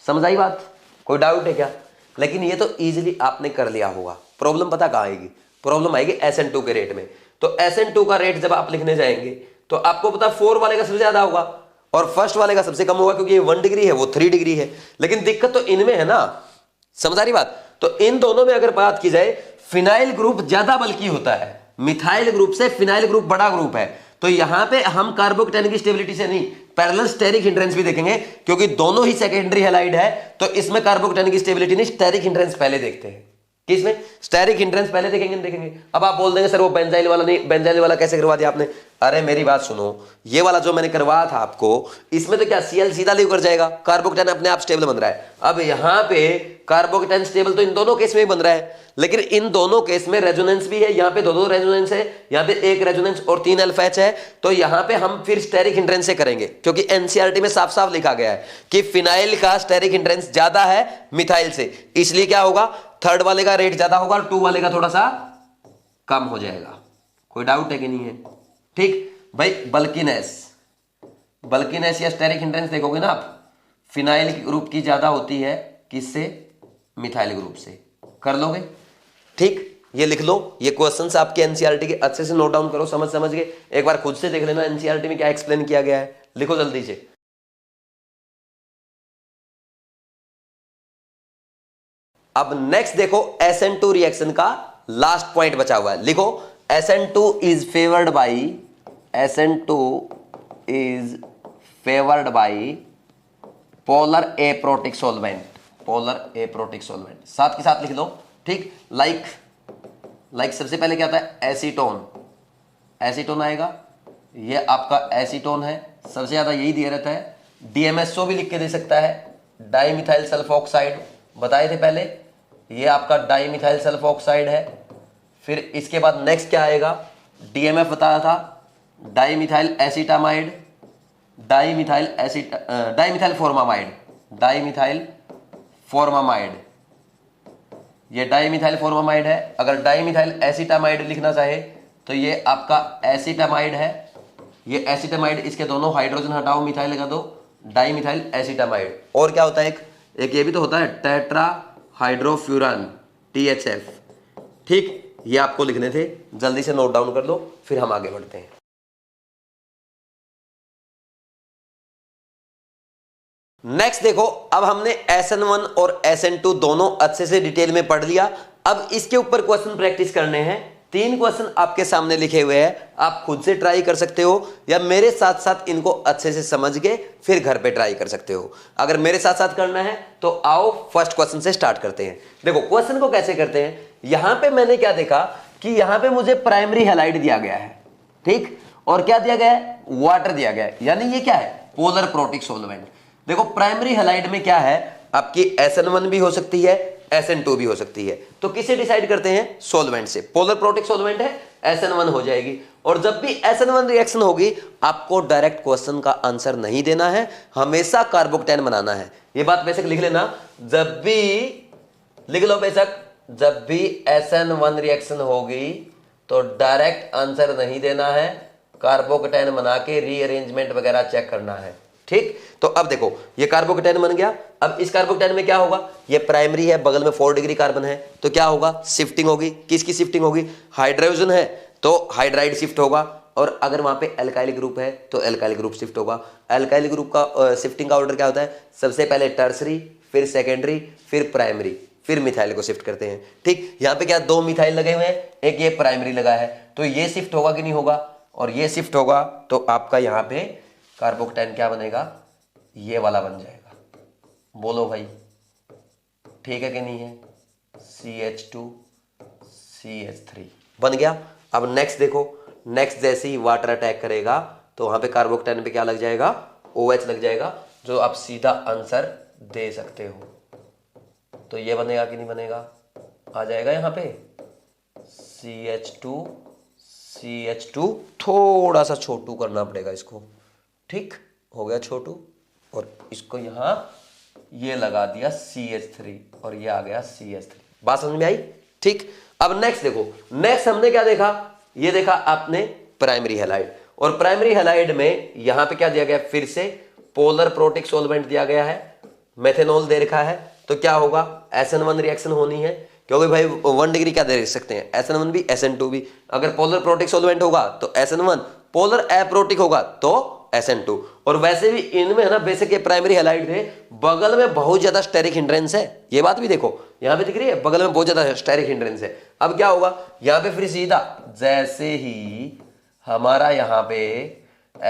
समझ आई बात? कोई डाउट है क्या? लेकिन ये तो इजीली आपने कर लिया होगा। प्रॉब्लम पता कहां आएगी? प्रॉब्लम आएगी SN2 के रेट में। तो SN2 का रेट जब आप लिखने जाएंगे तो आपको पता 4 वाले का सबसे ज्यादा होगा और फर्स्ट वाले का सबसे कम होगा, क्योंकि ये 1 डिग्री है, वो 3 डिग्री है। लेकिन दिक्कत तो इनमें है ना, समझ आ रही बात? तो इन दोनों में अगर बात की जाए, फिनाइल ग्रुप ज्यादा बल्कि होता है, मिथाइल ग्रुप से फिनाइल ग्रुप बड़ा ग्रुप है। तो यहां पे हम कार्बोकेटाइन की स्टेबिलिटी से नहीं, पैरेलल स्टेरिक हिंड्रेंस भी देखेंगे, क्योंकि दोनों ही सेकेंडरी हैलाइड है। तो इसमें कार्बोकेटाइन की स्टेबिलिटी नहीं, स्टेरिक हिंड्रेंस पहले देखते हैं। किसमें? स्टेरिक हिंड्रेंस पहले देखेंगे। अब आप बोल देंगे सर वो बेंजाइल वाला नहीं, बेंजाइल वाला कैसे करवा दिया आपने? अरे मेरी बात सुनो, ये वाला जो मैंने करवाया था आपको, इसमें तो क्या Cl सीधा लीव कर जाएगा, कार्बोकेटाइन अपने आप स्टेबल बन रहा है। अब यहां पे कार्बोकेटाइन स्टेबल तो इन दोनों केस में ही बन रहा है, लेकिन इन दोनों केस में रेजोनेंस भी है। यहाँ पे दो रेजोनेंस है, यहाँ पे एक रेजोनेंस और 3 अल्फा एच है। तो यहाँ पे हम फिर स्टेरिक हिंड्रेंस से करेंगे, क्योंकि एनसीईआरटी में साफ साफ लिखा गया है कि फिनाइल का स्टेरिक हिंड्रेंस ज्यादा है मिथाइल से, इसलिए क्या होगा? 3rd वाले का रेट ज्यादा होगा और 2 वाले का थोड़ा सा कम हो जाएगा। कोई डाउट है कि नहीं है? ठीक भाई, बल्कीनेस या स्टेरिक हिंड्रेंस देखोगे ना आप, फिनाइल ग्रुप की ज्यादा होती है, किससे? मिथाइल ग्रुप से। कर लोगे? ठीक, ये लिख लो, ये क्वेश्चंस आपके एनसीईआरटी के अच्छे से नोट डाउन करो, समझ गए? एक बार खुद से देख लेना एनसीईआरटी में क्या एक्सप्लेन किया गया है, लिखो जल्दी से। अब नेक्स्ट देखो, SN2 रिएक्शन का लास्ट पॉइंट बचा हुआ है, लिखो SN2 is favoured by polar aprotic solvent, साथ के साथ लिख लो, ठीक। लाइक सबसे पहले क्या आता है? एसीटोन आएगा, ये आपका एसीटोन है, सबसे ज्यादा यही दिया रहता है। DMSO भी लिख के दे सकता है, डाइमिथाइल सल्फोक्साइड, बताए थे पहले, ये आपका डाइमिथाइल सल्फोक्साइड है। फिर इसके बाद नेक्स्ट क्या आएगा? DMF बताया था, डाइमिथाइल एसिटामाइड, डाइमिथाइल फॉर्मामाइड, ये डाइमिथाइल फॉर्मामाइड है। अगर डाइमिथाइल एसिटामाइड लिखना चाहे तो ये आपका एसिटामाइड है, ये एसिटामाइड, इसके दोनों हाइड्रोजन हटाओ, मिथाइल लगा दो, डाइमिथाइल एसिटामाइड। और क्या होता है? एक ये भी तो होता है, टेट्रा हाइड्रोफ्यूरान, THF। ठीक, ये आपको लिखने थे, जल्दी से नोट डाउन कर लो, फिर हम आगे बढ़ते हैं। नेक्स्ट देखो, अब हमने SN1 और SN2 दोनों अच्छे से डिटेल में पढ़ लिया। अब इसके ऊपर क्वेश्चन प्रैक्टिस करने हैं। 3 क्वेश्चन आपके सामने लिखे हुए हैं, आप खुद से ट्राई कर सकते हो या मेरे साथ साथ इनको अच्छे से समझ के फिर घर पे ट्राई कर सकते हो। अगर मेरे साथ साथ करना है तो आओ फर्स्ट क्वेश्चन से स्टार्ट करते हैं। देखो क्वेश्चन को कैसे करते हैं, यहां पे मैंने क्या देखा कि यहां पे मुझे प्राइमरी हैलाइड दिया गया है, ठीक, और क्या दिया गया है, वाटर दिया गया है, यानी ये क्या है, पोलर प्रोटिक सॉल्वेंट। देखो प्राइमरी हैलाइड में क्या है, आपकी SN1 भी हो सकती है, SN2 भी हो सकती है। तो किसे डिसाइड करते हैं, सॉल्वेंट से। पोलर प्रोटिक सॉल्वेंट है, SN1 हो जाएगी। और जब भी SN1 रिएक्शन होगी, आपको डायरेक्ट क्वेश्चन का आंसर नहीं देना है, हमेशा कार्बोकेटाइन बनाना है। ये बात बेशक लिख लेना, जब भी लिख लो बेशक, जब भी SN1 रिएक्शन होगी तो डायरेक्ट आंसर नहीं देना है, कार्बोकेटाइन बना के रीअरेंजमेंट वगैरह चेक करना है, ठीक। तो अब देखो ये कार्बोकेटाइन बन गया। अब इस कार्बोकेटाइन में क्या होगा, ये प्राइमरी है, बगल में 4 डिग्री कार्बन है, तो क्या होगा, शिफ्टिंग होगी। किसकी शिफ्टिंग होगी, हाइड्रोजन है तो हाइड्राइड शिफ्ट होगा, और अगर वहां पे एल्काइल ग्रुप है तो एल्काइल ग्रुप शिफ्ट होगा। एल्काइल ग्रुप का शिफ्टिंग का ऑर्डर क्या होता है, सबसे पहले टर्सरी, फिर सेकेंडरी, फिर प्राइमरी, फिर मिथाइल को शिफ्ट करते हैं, ठीक। यहाँ पे क्या 2 मिथाइल लगे हुए हैं, एक ये प्राइमरी लगा है, तो ये शिफ्ट होगा कि नहीं होगा, और ये शिफ्ट होगा तो आपका यहाँ पे कार्बोकेटाइन क्या बनेगा, ये वाला बन जाएगा। बोलो भाई ठीक है कि नहीं है, CH2 CH3 बन गया। अब नेक्स्ट देखो, नेक्स्ट जैसे ही वाटर अटैक करेगा तो वहां पे कार्बोकेटाइन पे क्या लग जाएगा, OH लग जाएगा, जो आप सीधा आंसर दे सकते हो। तो ये बनेगा कि नहीं बनेगा, आ जाएगा यहाँ पे CH2 थोड़ा सा छोटू करना पड़ेगा इसको, ठीक हो गया छोटू, और इसको यहां ये लगा दिया CH3 और ये आ गया CH3। बात समझ में आई, ठीक। अब नेक्स्ट देखो, नेक्स्ट हमने क्या देखा, ये देखा आपने प्राइमरी हैलाइड, और प्राइमरी हैलाइड में यहां पे क्या दिया गया, फिर से पोलर प्रोटिक सॉल्वेंट दिया गया है, मेथेनॉल दे रखा है, तो क्या होगा, SN1 रिएक्शन होनी है, क्योंकि भाई 1 डिग्री क्या दे सकते हैं, SN1 भी SN2 भी। अगर पोलर प्रोटिक सॉल्वेंट होगा तो SN1, पोलर एप्रोटिक होगा तो SN2। और वैसे भी इनमें है ना, बेसिक ये प्राइमरी हैलाइड थे, बगल में बहुत ज्यादा स्टेरिक हिंड्रेंस है, ये बात भी देखो यहां पे दिख रही है, बगल में बहुत ज्यादा स्टेरिक हिंड्रेंस है। अब क्या होगा, यहां पे फिर सीधा जैसे ही हमारा यहाँ पे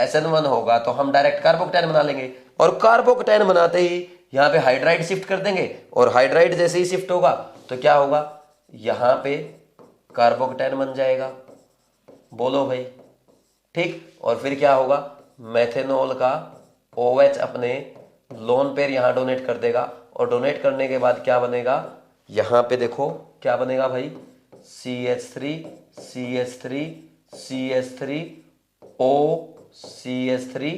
SN1 होगा तो हम डायरेक्ट कार्बोकेटाइन बना लेंगे, और कार्बोकेटाइन बनाते ही यहाँ पे हाइड्राइड शिफ्ट कर देंगे, और हाइड्राइड जैसे ही शिफ्ट होगा तो क्या होगा, यहाँ पे कार्बोकेटाइन बन जाएगा। बोलो भाई ठीक, और फिर क्या होगा, मेथेनॉल का OH अपने लोन पेयर यहां डोनेट कर देगा, और डोनेट करने के बाद क्या बनेगा, यहां पे देखो क्या बनेगा भाई, CH3 CH3 CH3 O CH3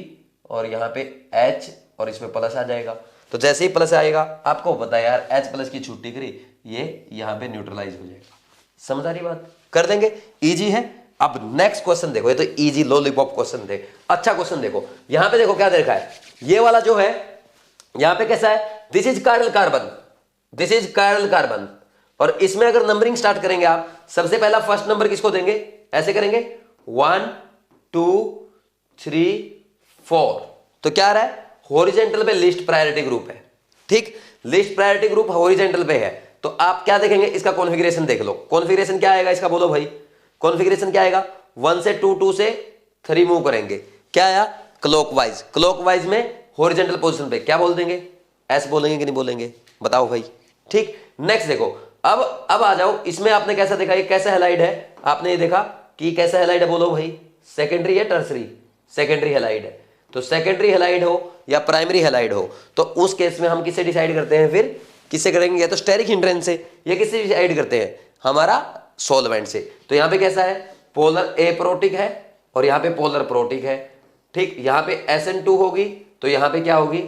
और यहां पे H, और इसमें प्लस आ जाएगा। तो जैसे ही प्लस आएगा, आपको पता है यार H प्लस की छुट्टी करी, ये यहां पे न्यूट्रलाइज हो जाएगा। समझ आ रही बात, कर देंगे, इजी है। अब नेक्स्ट क्वेश्चन देखो, ये तो इजी लॉलीपॉप क्वेश्चन थे। अच्छा क्वेश्चन देखो, यहां पे देखो क्या दे रखा है, ये वाला जो है यहां पे कैसा है, this is chiral carbon, this is chiral carbon, और इसमें अगर नंबरिंग स्टार्ट करेंगे आप, सबसे पहला फर्स्ट नंबर किसको देंगे, ऐसे करेंगे 1 2 3 4, तो क्या आ रहा है, हॉरिजेंटल पे लिस्ट प्रायोरिटी ग्रुप है, ठीक, लिस्ट प्रायोरिटी ग्रुप हॉरिजेंटल पे है, तो आप क्या देखेंगे, इसका कॉन्फ़िगरेशन देख लो, कॉन्फ़िगरेशन क्या आएगा इसका, बोलो भाई कॉन्फ़िगरेशन क्या आएगा, 1 से 2 2 से 3 मूव करेंगे, क्या आया, क्लॉकवाइज, क्लॉकवाइज में हॉरिजेंटल पोजीशन पे क्या बोल देंगे, एस बोलेंगे कि नहीं बोलेंगे, बताओ भाई, ठीक। नेक्स्ट देखो, अब आ जाओ, इसमें आपने कैसा देखा, ये कैसा हैलाइड है, आपने ये देखा कि कैसा हैलाइड है, बोलो भाई, सेकेंडरी है टर्सरी, सेकेंडरी हैलाइड है, तो सेकेंडरी हैलाइड हो या प्राइमरी हैलाइड हो, तो उस केस में हम किससे डिसाइड करते हैं, फिर किससे करेंगे, या तो स्टेरिक हिंड्रेंस से, या किससे डिसाइड करते हैं, हमारा सॉल्वेंट से। तो यहां पे कैसा है, पोलर एप्रोटिक है और यहां पे पोलर प्रोटिक है, ठीक, यहां पे SN2 होगी तो यहां पे क्या होगी,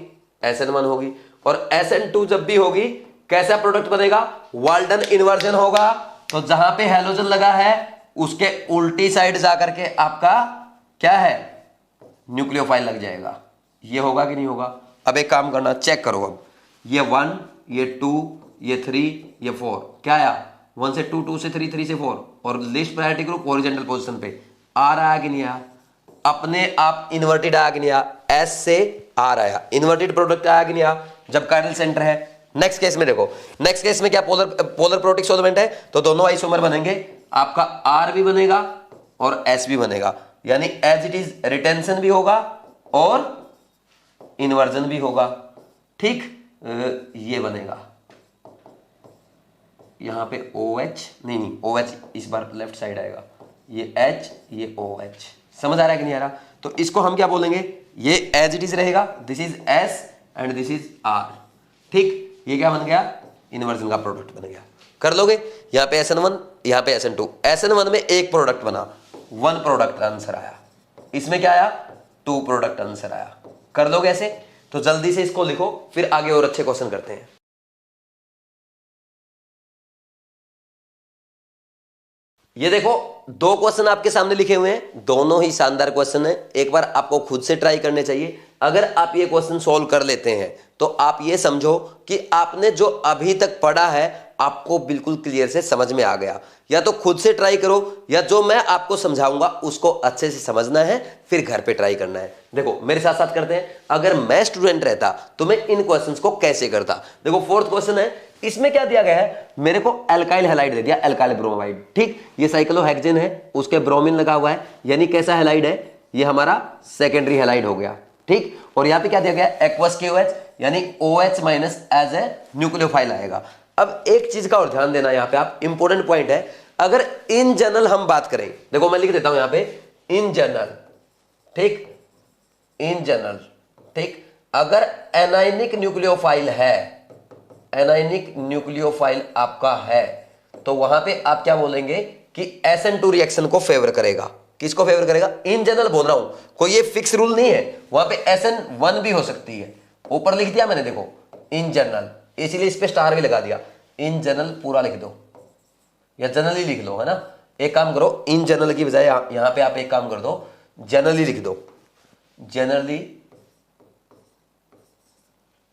SN1 होगी, और SN2 जब भी होगी कैसा प्रोडक्ट बनेगा, वाल्टन इन्वर्जन होगा, तो जहां पे हैलोजन लगा है उसके उल्टी साइड जाकर के आपका क्या है, न्यूक्लियोफाइल लग जाएगा, ये होगा कि नहीं होगा। अब एक काम करना, चेक करो, अब ये 1 ये 2 ये 3 ये 4, क्या आया, 1 से 2 2 से 3 3 से 4, और list priority group horizontal position पे आ रहा है कि नहीं आया, अपने आप इन्वर्टेड आ कि नहीं आया, S से R आया, इन्वर्टेड प्रोडक्ट आया कि नहीं आया जब कायरल सेंटर है। नेक्स्ट केस में देखो, नेक्स्ट केस में क्या पोलर प्रोटिक सॉल्वेंट है तो दोनों आइसोमर बनेंगे, आपका R भी बनेगा और S भी बनेगा, यानी एज इट इज रिटेंशन भी होगा और इन्वर्जन भी होगा। ठीक, ये बनेगा यहां पे OH, नहीं OH इस बार लेफ्ट साइड आएगा, ये H ये OH, समझ आ रहा है कि नहीं आ रहा? तो इसको हम क्या बोलेंगे, ये एज इट इज रहेगा, this is S and this is R। ठीक, ये क्या बन गया, इन्वर्जन का प्रोडक्ट बन गया। कर लोगे, यहां पे SN1 यहां पे SN2, SN1 में एक प्रोडक्ट बना, 1 प्रोडक्ट आंसर आया, इसमें क्या आया 2 प्रोडक्ट आंसर आया। कर लोगे ऐसे? तो जल्दी से इसको लिखो, फिर आगे और अच्छे क्वेश्चन करते हैं। ये देखो 2 क्वेश्चन आपके सामने लिखे हुए हैं, दोनों ही शानदार क्वेश्चन है, एक बार आपको खुद से ट्राई करने चाहिए। अगर आप ये क्वेश्चन सॉल्व कर लेते हैं तो आप ये समझो कि आपने जो अभी तक पढ़ा है आपको बिल्कुल क्लियर से समझ में आ गया। या तो खुद से ट्राई करो या जो मैं आपको समझाऊंगा उसको अच्छे से समझना है, फिर घर पे ट्राई करना है। देखो मेरे साथ साथ करते हैं, अगर मैं स्टूडेंट रहता तो मैं इन क्वेश्चंस को कैसे करता। देखो 4th क्वेश्चन है, इसमें क्या दिया गया है, मेरे को एल्काइल हैलाइड दे दिया, एल्काइल ब्रोमाइड। ठीक, ये साइक्लोहेक्सेन है, उसके ब्रोमीन लगा हुआ है, यानी कैसा हैलाइड है, ये हमारा सेकेंडरी हैलाइड हो गया। ठीक, और यहां पे क्या दिया गया, एक्वस KOH, यानी OH minus as a nucleophile आएगा। अब एक चीज का और ध्यान देना, यहां पे आप इंपॉर्टेंट पॉइंट है, अगर इन जनरल हम बात करें, देखो मैं लिख देता हूं यहां पे इन जनरल। ठीक, इन जनरल। ठीक, अगर एनायनिक न्यूक्लियोफाइल है, एनायनिक न्यूक्लियोफाइल आपका है, तो वहां पे आप क्या बोलेंगे कि SN2 रिएक्शन को फेवर करेगा। किसको फेवर करेगा, इन जनरल बोल रहा हूं, कोई ये फिक्स रूल नहीं है, वहां पे SN1 भी हो सकती है। ऊपर लिख दिया मैंने, देखो इन जनरल, इसीलिए इस पे स्टार भी लगा दिया। इन जनरल पूरा लिख दो या जनरली लिख लो, है ना। एक काम करो, इन जनरल की बजाय यहां पे आप एक काम कर दो, जनरली लिख दो, जनरली।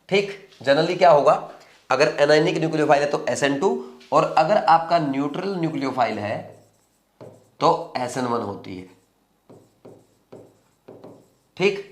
ठीक, जनरली क्या होगा, अगर एनायनिक न्यूक्लियोफाइल है तो SN2, और अगर आपका न्यूट्रल न्यूक्लियोफाइल है तो SN1 होती है। ठीक,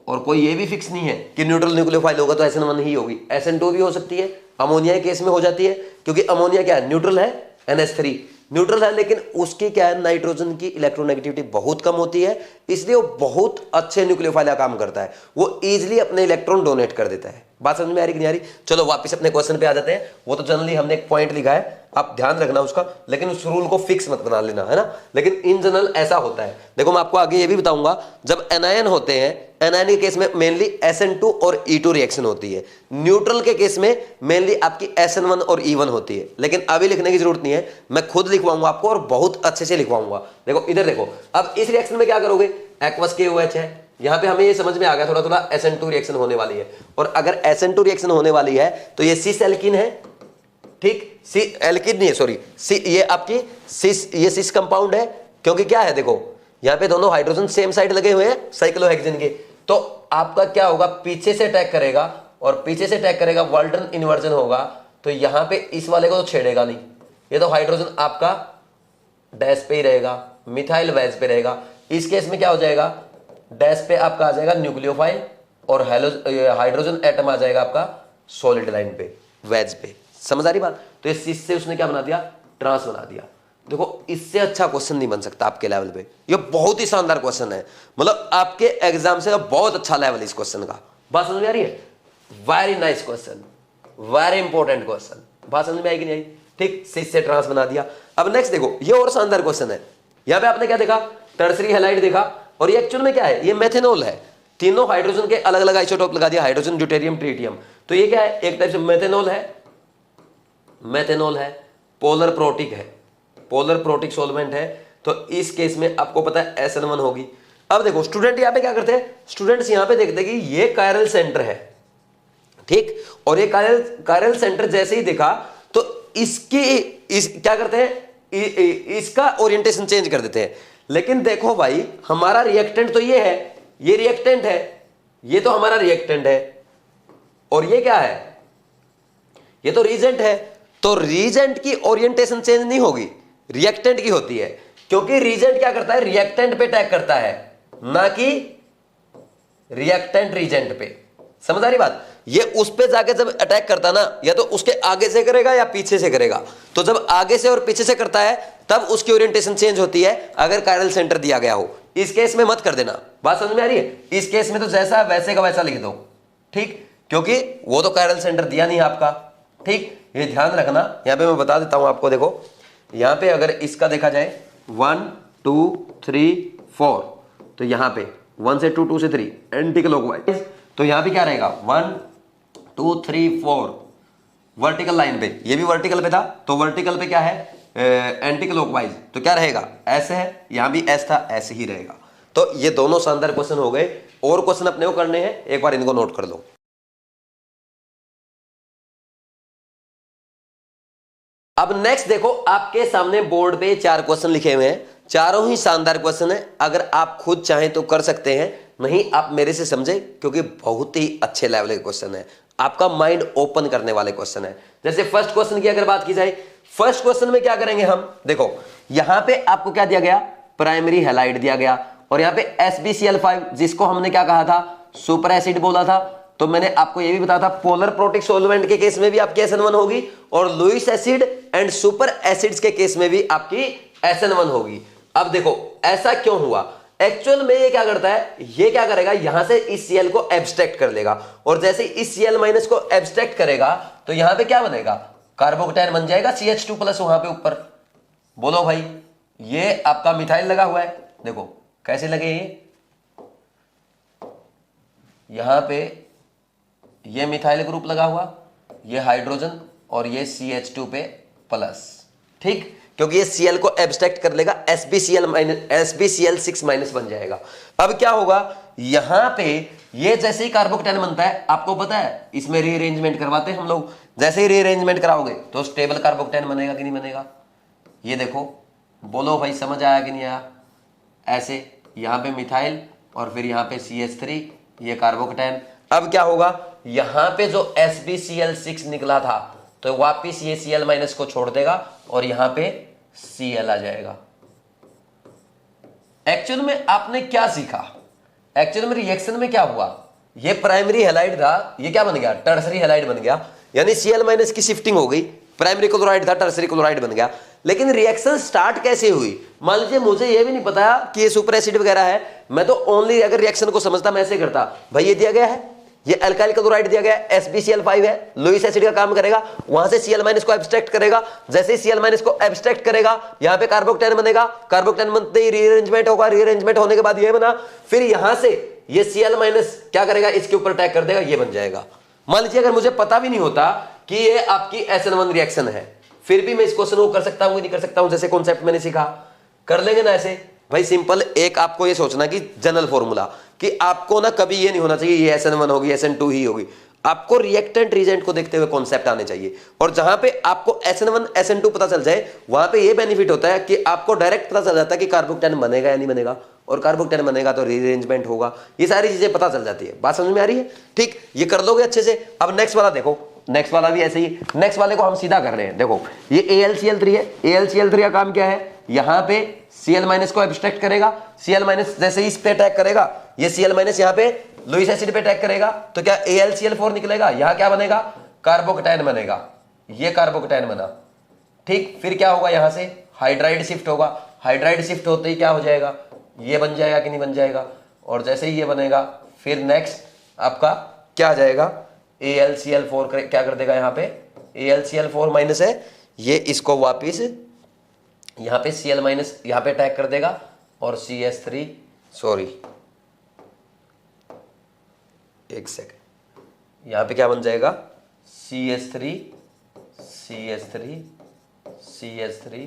और कोई ये भी फिक्स नहीं है कि न्यूट्रल न्यूक्लियोफाइल होगा तो SN1 ही होगी, SN2 भी हो सकती है। अमोनिया के केस में हो जाती है, क्योंकि अमोनिया क्या है, न्यूट्रल है, NH3 न्यूट्रल है, लेकिन उसकी क्या है, नाइट्रोजन की इलेक्ट्रोनेगेटिविटी बहुत कम होती है, इसलिए वो बहुत अच्छे न्यूक्लियोफाइल का काम करता है, वो इजीली अपने इलेक्ट्रॉन डोनेट कर देता है। बात समझ में आ रही कि नहीं आ रही? चलो वापस अपने क्वेश्चन पे आ जाते हैं। वो तो जनरली हमने एक पॉइंट लिखा है, आप ध्यान रखना उसका, लेकिन उस रूल को फिक्स मत बना लेना, है ना। लेकिन इन जनरल ऐसा होता है। देखो मैं आपको आगे ये भी बताऊंगा, जब एनायन होते हैं, एनायन के केस में मेनली SN2 और E2 रिएक्शन होती है, न्यूट्रल के केस में मेनली आपकी SN1 और E1 होती है। लेकिन अभी लिखने की जरूरत नहीं है, मैं खुद लिखवाऊंगा आपको और बहुत अच्छे से लिखवाऊंगा। देखो इधर देखो, अब इस रिएक्शन में क्या करोगे, एक्वस KOH है, यहां पे हमें ये समझ में आ गया थोड़ा थोड़ा SN2 रिएक्शन होने वाली है, और अगर SN2 रिएक्शन होने वाली है तो ये सिस एल्कीन है। ठीक, सी एल्कीन नहीं है, सॉरी, ये आपकी सिस, ये सिस कंपाउंड है, क्योंकि क्या है, देखो यहां पे दोनों हाइड्रोजन सेम साइड लगे हुए हैं साइक्लोहेक्सेन के, तो आपका क्या होगा, पीछे से अटैक करेगा, और पीछे से अटैक करेगा, वाल्टन इन्वर्जन होगा, तो यहां पे इस वाले को तो छेड़ेगा नहीं, ये तो हाइड्रोजन आपका डैश पे ही रहेगा, मिथाइल वैज पे रहेगा। इस केस में क्या हो जाएगा, डैश पे आपका आ जाएगा न्यूक्लियोफाइल, और हाइड्रोजन एटम आ जाएगा आपका सॉलिड लाइन पे, वैज पे। समझ आ रही बात? तो इस चीज से उसने क्या बना दिया, ट्रांस बना दिया। देखो इससे अच्छा क्वेश्चन नहीं बन सकता आपके लेवल पे, ये बहुत ही शानदार क्वेश्चन है, मतलब आपके एग्जाम से बहुत अच्छा लेवल है इस क्वेश्चन का। बात समझ में आ रही है? Very nice question, very important question. बात समझ में आएगी नहीं आई? ठीक, सिस से ट्रांस बना दिया। अब नेक्स्ट देखो, ये और शानदार क्वेश्चन है। यहां पे आपने क्या देखा, टर्सरी हैलाइड देखा, और ये एक्चुअल में क्या है, ये मेथेनॉल है। तीनों हाइड्रोजन के अलग अलग आइसोटोप लगा दिया, हाइड्रोजन, ड्यूटेरियम, ट्रिटियम। तो ये क्या है, एक टाइप से मेथेनॉल है, मेथेनॉल है, पोलर प्रोटिक है, पोलर प्रोटिक सॉल्वेंट है। तो इस केस में आपको पता है SN1 होगी। अब देखो स्टूडेंट यहां पे क्या करते हैं, स्टूडेंट्स यहां पे देखते हैं कि ये कायरल सेंटर है, ठीक, और ये कायरल सेंटर जैसे ही देखा तो क्या करते हैं, इसका ओरिएंटेशन चेंज कर देते हैं। लेकिन देखो भाई, हमारा रिएक्टेंट तो ये है, ये रिएक्टेंट है, ये तो हमारा रिएक्टेंट है, और ये क्या है, ये तो रीजेंट है। तो रीजेंट की ओरिएंटेशन चेंज नहीं होगी, रिएक्टेंट की होती है, क्योंकि रीजेंट क्या करता है, रिएक्टेंट पे अटैक करता है, ना कि रिएक्टेंट रीजेंट पे। समझ आ रही बात? ये उस पे जाके जब अटैक करता ना, या तो उसके आगे से करेगा या पीछे से करेगा। तो जब आगे से और पीछे से करता है तब उसकी ओरिएंटेशन चेंज होती है, अगर कायरल सेंटर दिया गया हो। इस केस में मत कर देना, बात समझ में आ रही है? इस केस में तो जैसा वैसे का वैसा लिख दो, ठीक, क्योंकि वो तो कायरल सेंटर दिया नहीं आपका। ठीक, ये ध्यान रखना। यहां पे मैं बता देता हूं आपको, देखो यहां पे अगर इसका देखा जाए 1 2 3 4, तो यहां पे 1 से 2, 2 से 3 एंटी क्लॉकवाइज, तो यहां पे क्या रहेगा 1 2 3 4 वर्टिकल लाइन पे, ये भी वर्टिकल पे था, तो वर्टिकल पे क्या है एंटी क्लॉकवाइज, तो क्या रहेगा ऐसे है, यहां भी ऐसे था, ऐसे ही रहेगा। तो ये दोनों शानदार क्वेश्चन हो गए। और क्वेश्चन अपने को करने हैं, एक बार इनको नोट कर लो। अब नेक्स्ट देखो, आपके सामने बोर्ड पे 4 क्वेश्चन लिखे हुए हैं, चारों ही शानदार क्वेश्चन है। अगर आप खुद चाहें तो कर सकते हैं, नहीं आप मेरे से समझे, क्योंकि बहुत ही अच्छे लेवल के क्वेश्चन है, आपका माइंड ओपन करने वाले क्वेश्चन है। जैसे फर्स्ट क्वेश्चन की अगर बात की जाए, फर्स्ट क्वेश्चन में क्या करेंगे हम, देखो यहां पे आपको क्या दिया गया, प्राइमरी हैलाइड दिया गया, और यहां पे SbCl5 जिसको हमने क्या कहा था, सुपर एसिड बोला था। तो मैंने आपको यह भी बताया था, पोलर प्रोटिक सॉल्वेंट के केस में भी आपकी SN1 होगी, और Lewis acid and super acids के केस में भी आपकी SN1 होगी। अब देखो ऐसा क्यों हुआ, एक्चुअल में ये क्या करता है, ये क्या करेगा, यहां से इस Cl को एब्स्ट्रैक्ट कर लेगा, और जैसे इस Cl माइनस को एब्स्ट्रैक्ट करेगा तो यहां पे क्या बनेगा, कार्बोकैटायन बन जाएगा CH2 प्लस वहां पे ऊपर। बोलो भाई, ये आपका मिथाइल लगा हुआ है, देखो कैसे लगे, यहां पे ये मिथाइल ग्रुप लगा हुआ, ये हाइड्रोजन, और ये CH2 पे प्लस, ठीक, क्योंकि ये Cl को एब्स्ट्रैक्ट कर लेगा, SbCl6 माइनस बन जाएगा। अब क्या होगा, यहां पे ये जैसे ही कार्बोकैटायन बनता है, आपको पता है इसमें रीअरेंजमेंट करवाते हैं हम लोग, जैसे ही रीअरेंजमेंट कराओगे तो स्टेबल कार्बोकैटायन बनेगा कि नहीं बनेगा, ये देखो, बोलो भाई समझ आया कि नहीं आया। ऐसे यहां पे मिथाइल और फिर यहां पे CH3, ये कार्बोकैटायन। अब क्या होगा, यहां पे जो SbCl6 निकला था तो वापिस ये Cl माइनस को छोड़ देगा और यहां पे Cl आ जाएगा। एक्चुअल में आपने क्या सीखा, एक्चुअल में रिएक्शन में क्या हुआ, ये प्राइमरी हैलाइड था, ये क्या बन गया, टर्सरी हैलाइड बन गया, यानी Cl माइनस की शिफ्टिंग हो गई, प्राइमरी क्लोराइड था टर्सरी क्लोराइड बन गया। लेकिन रिएक्शन स्टार्ट कैसे हुई, मान लीजिए मुझे ये भी नहीं पता कि ये सुपर एसिड वगैरह है, मैं तो ओनली अगर रिएक्शन को समझता मैं ऐसे करता, भाई ये दिया गया है, ये अल्काइल क्लोराइड दिया गया है, SbCl5 है, लुईस एसिड का काम करेगा, वहां से Cl माइनस को एब्स्ट्रैक्ट करेगा, जैसे ही Cl माइनस को एब्स्ट्रैक्ट करेगा यहां पे कार्बोकैटायन बनेगा, कार्बोकैटायन बनते ही रीअरेंजमेंट होगा, रीअरेंजमेंट होने के बाद ये बना, फिर यहां से ये Cl माइनस क्या करेगा, इसके ऊपर अटैक कर देगा, ये बन जाएगा। मान लीजिए अगर मुझे पता भी नहीं होता कि ये आपकी SN1 रिएक्शन है, फिर भी मैं इस क्वेश्चन को कर सकता हूं, नहीं कर सकता हूं, जैसे कॉन्सेप्ट मैंने सीखा, कर लेंगे ना ऐसे। भाई सिंपल, एक आपको ये सोचना कि जनरल फॉर्मूला, कि आपको ना कभी ये नहीं होना चाहिए ये SN1 होगी SN2 ही होगी, आपको रिएक्टेंट रीजेंट को देखते हुए कॉन्सेप्ट आने चाहिए। और जहां पे आपको SN1 SN2 पता चल जाए, वहां पे ये बेनिफिट होता है कि आपको डायरेक्ट पता चल जाता है कि कार्बोकैटायन बनेगा या नहीं बनेगा, और कार्बोकैटायन बनेगा तो रीअरेंजमेंट होगा, ये सारी चीजें पता चल जाती है। बात समझ में आ रही है? ठीक, ये कर लोगे अच्छे से। अब नेक्स्ट वाला देखो, नेक्स्ट वाला भी ऐसे ही, नेक्स्ट वाले को हम सीधा कर रहे हैं। देखो ये AlCl3 है, AlCl3 का काम क्या है, यहां पे Cl माइनस को एब्स्ट्रैक्ट करेगा, Cl माइनस जैसे ही इस पे अटैक करेगा, ये Cl माइनस यहां पे लुईस एसिड पे अटैक करेगा, तो क्या AlCl4 निकलेगा, यहां क्या बनेगा, कार्बोकैटायन बनेगा, ये कार्बोकैटायन बना, ठीक। फिर क्या होगा, यहां से हाइड्राइड शिफ्ट होगा, हाइड्राइड शिफ्ट होते ही क्या हो जाएगा, ये बन जाएगा कि नहीं बन जाएगा, और जैसे ही ये बनेगा फिर नेक्स्ट आपका क्या आ जाएगा, AlCl4 क्या कर देगा, यहां पे AlCl4 माइनस है, ये इसको वापिस यहां पे Cl माइनस यहां पे अटैक कर देगा, और CH3 सॉरी एक सेकेंड, यहां पे क्या बन जाएगा, CH3 CH3 CH3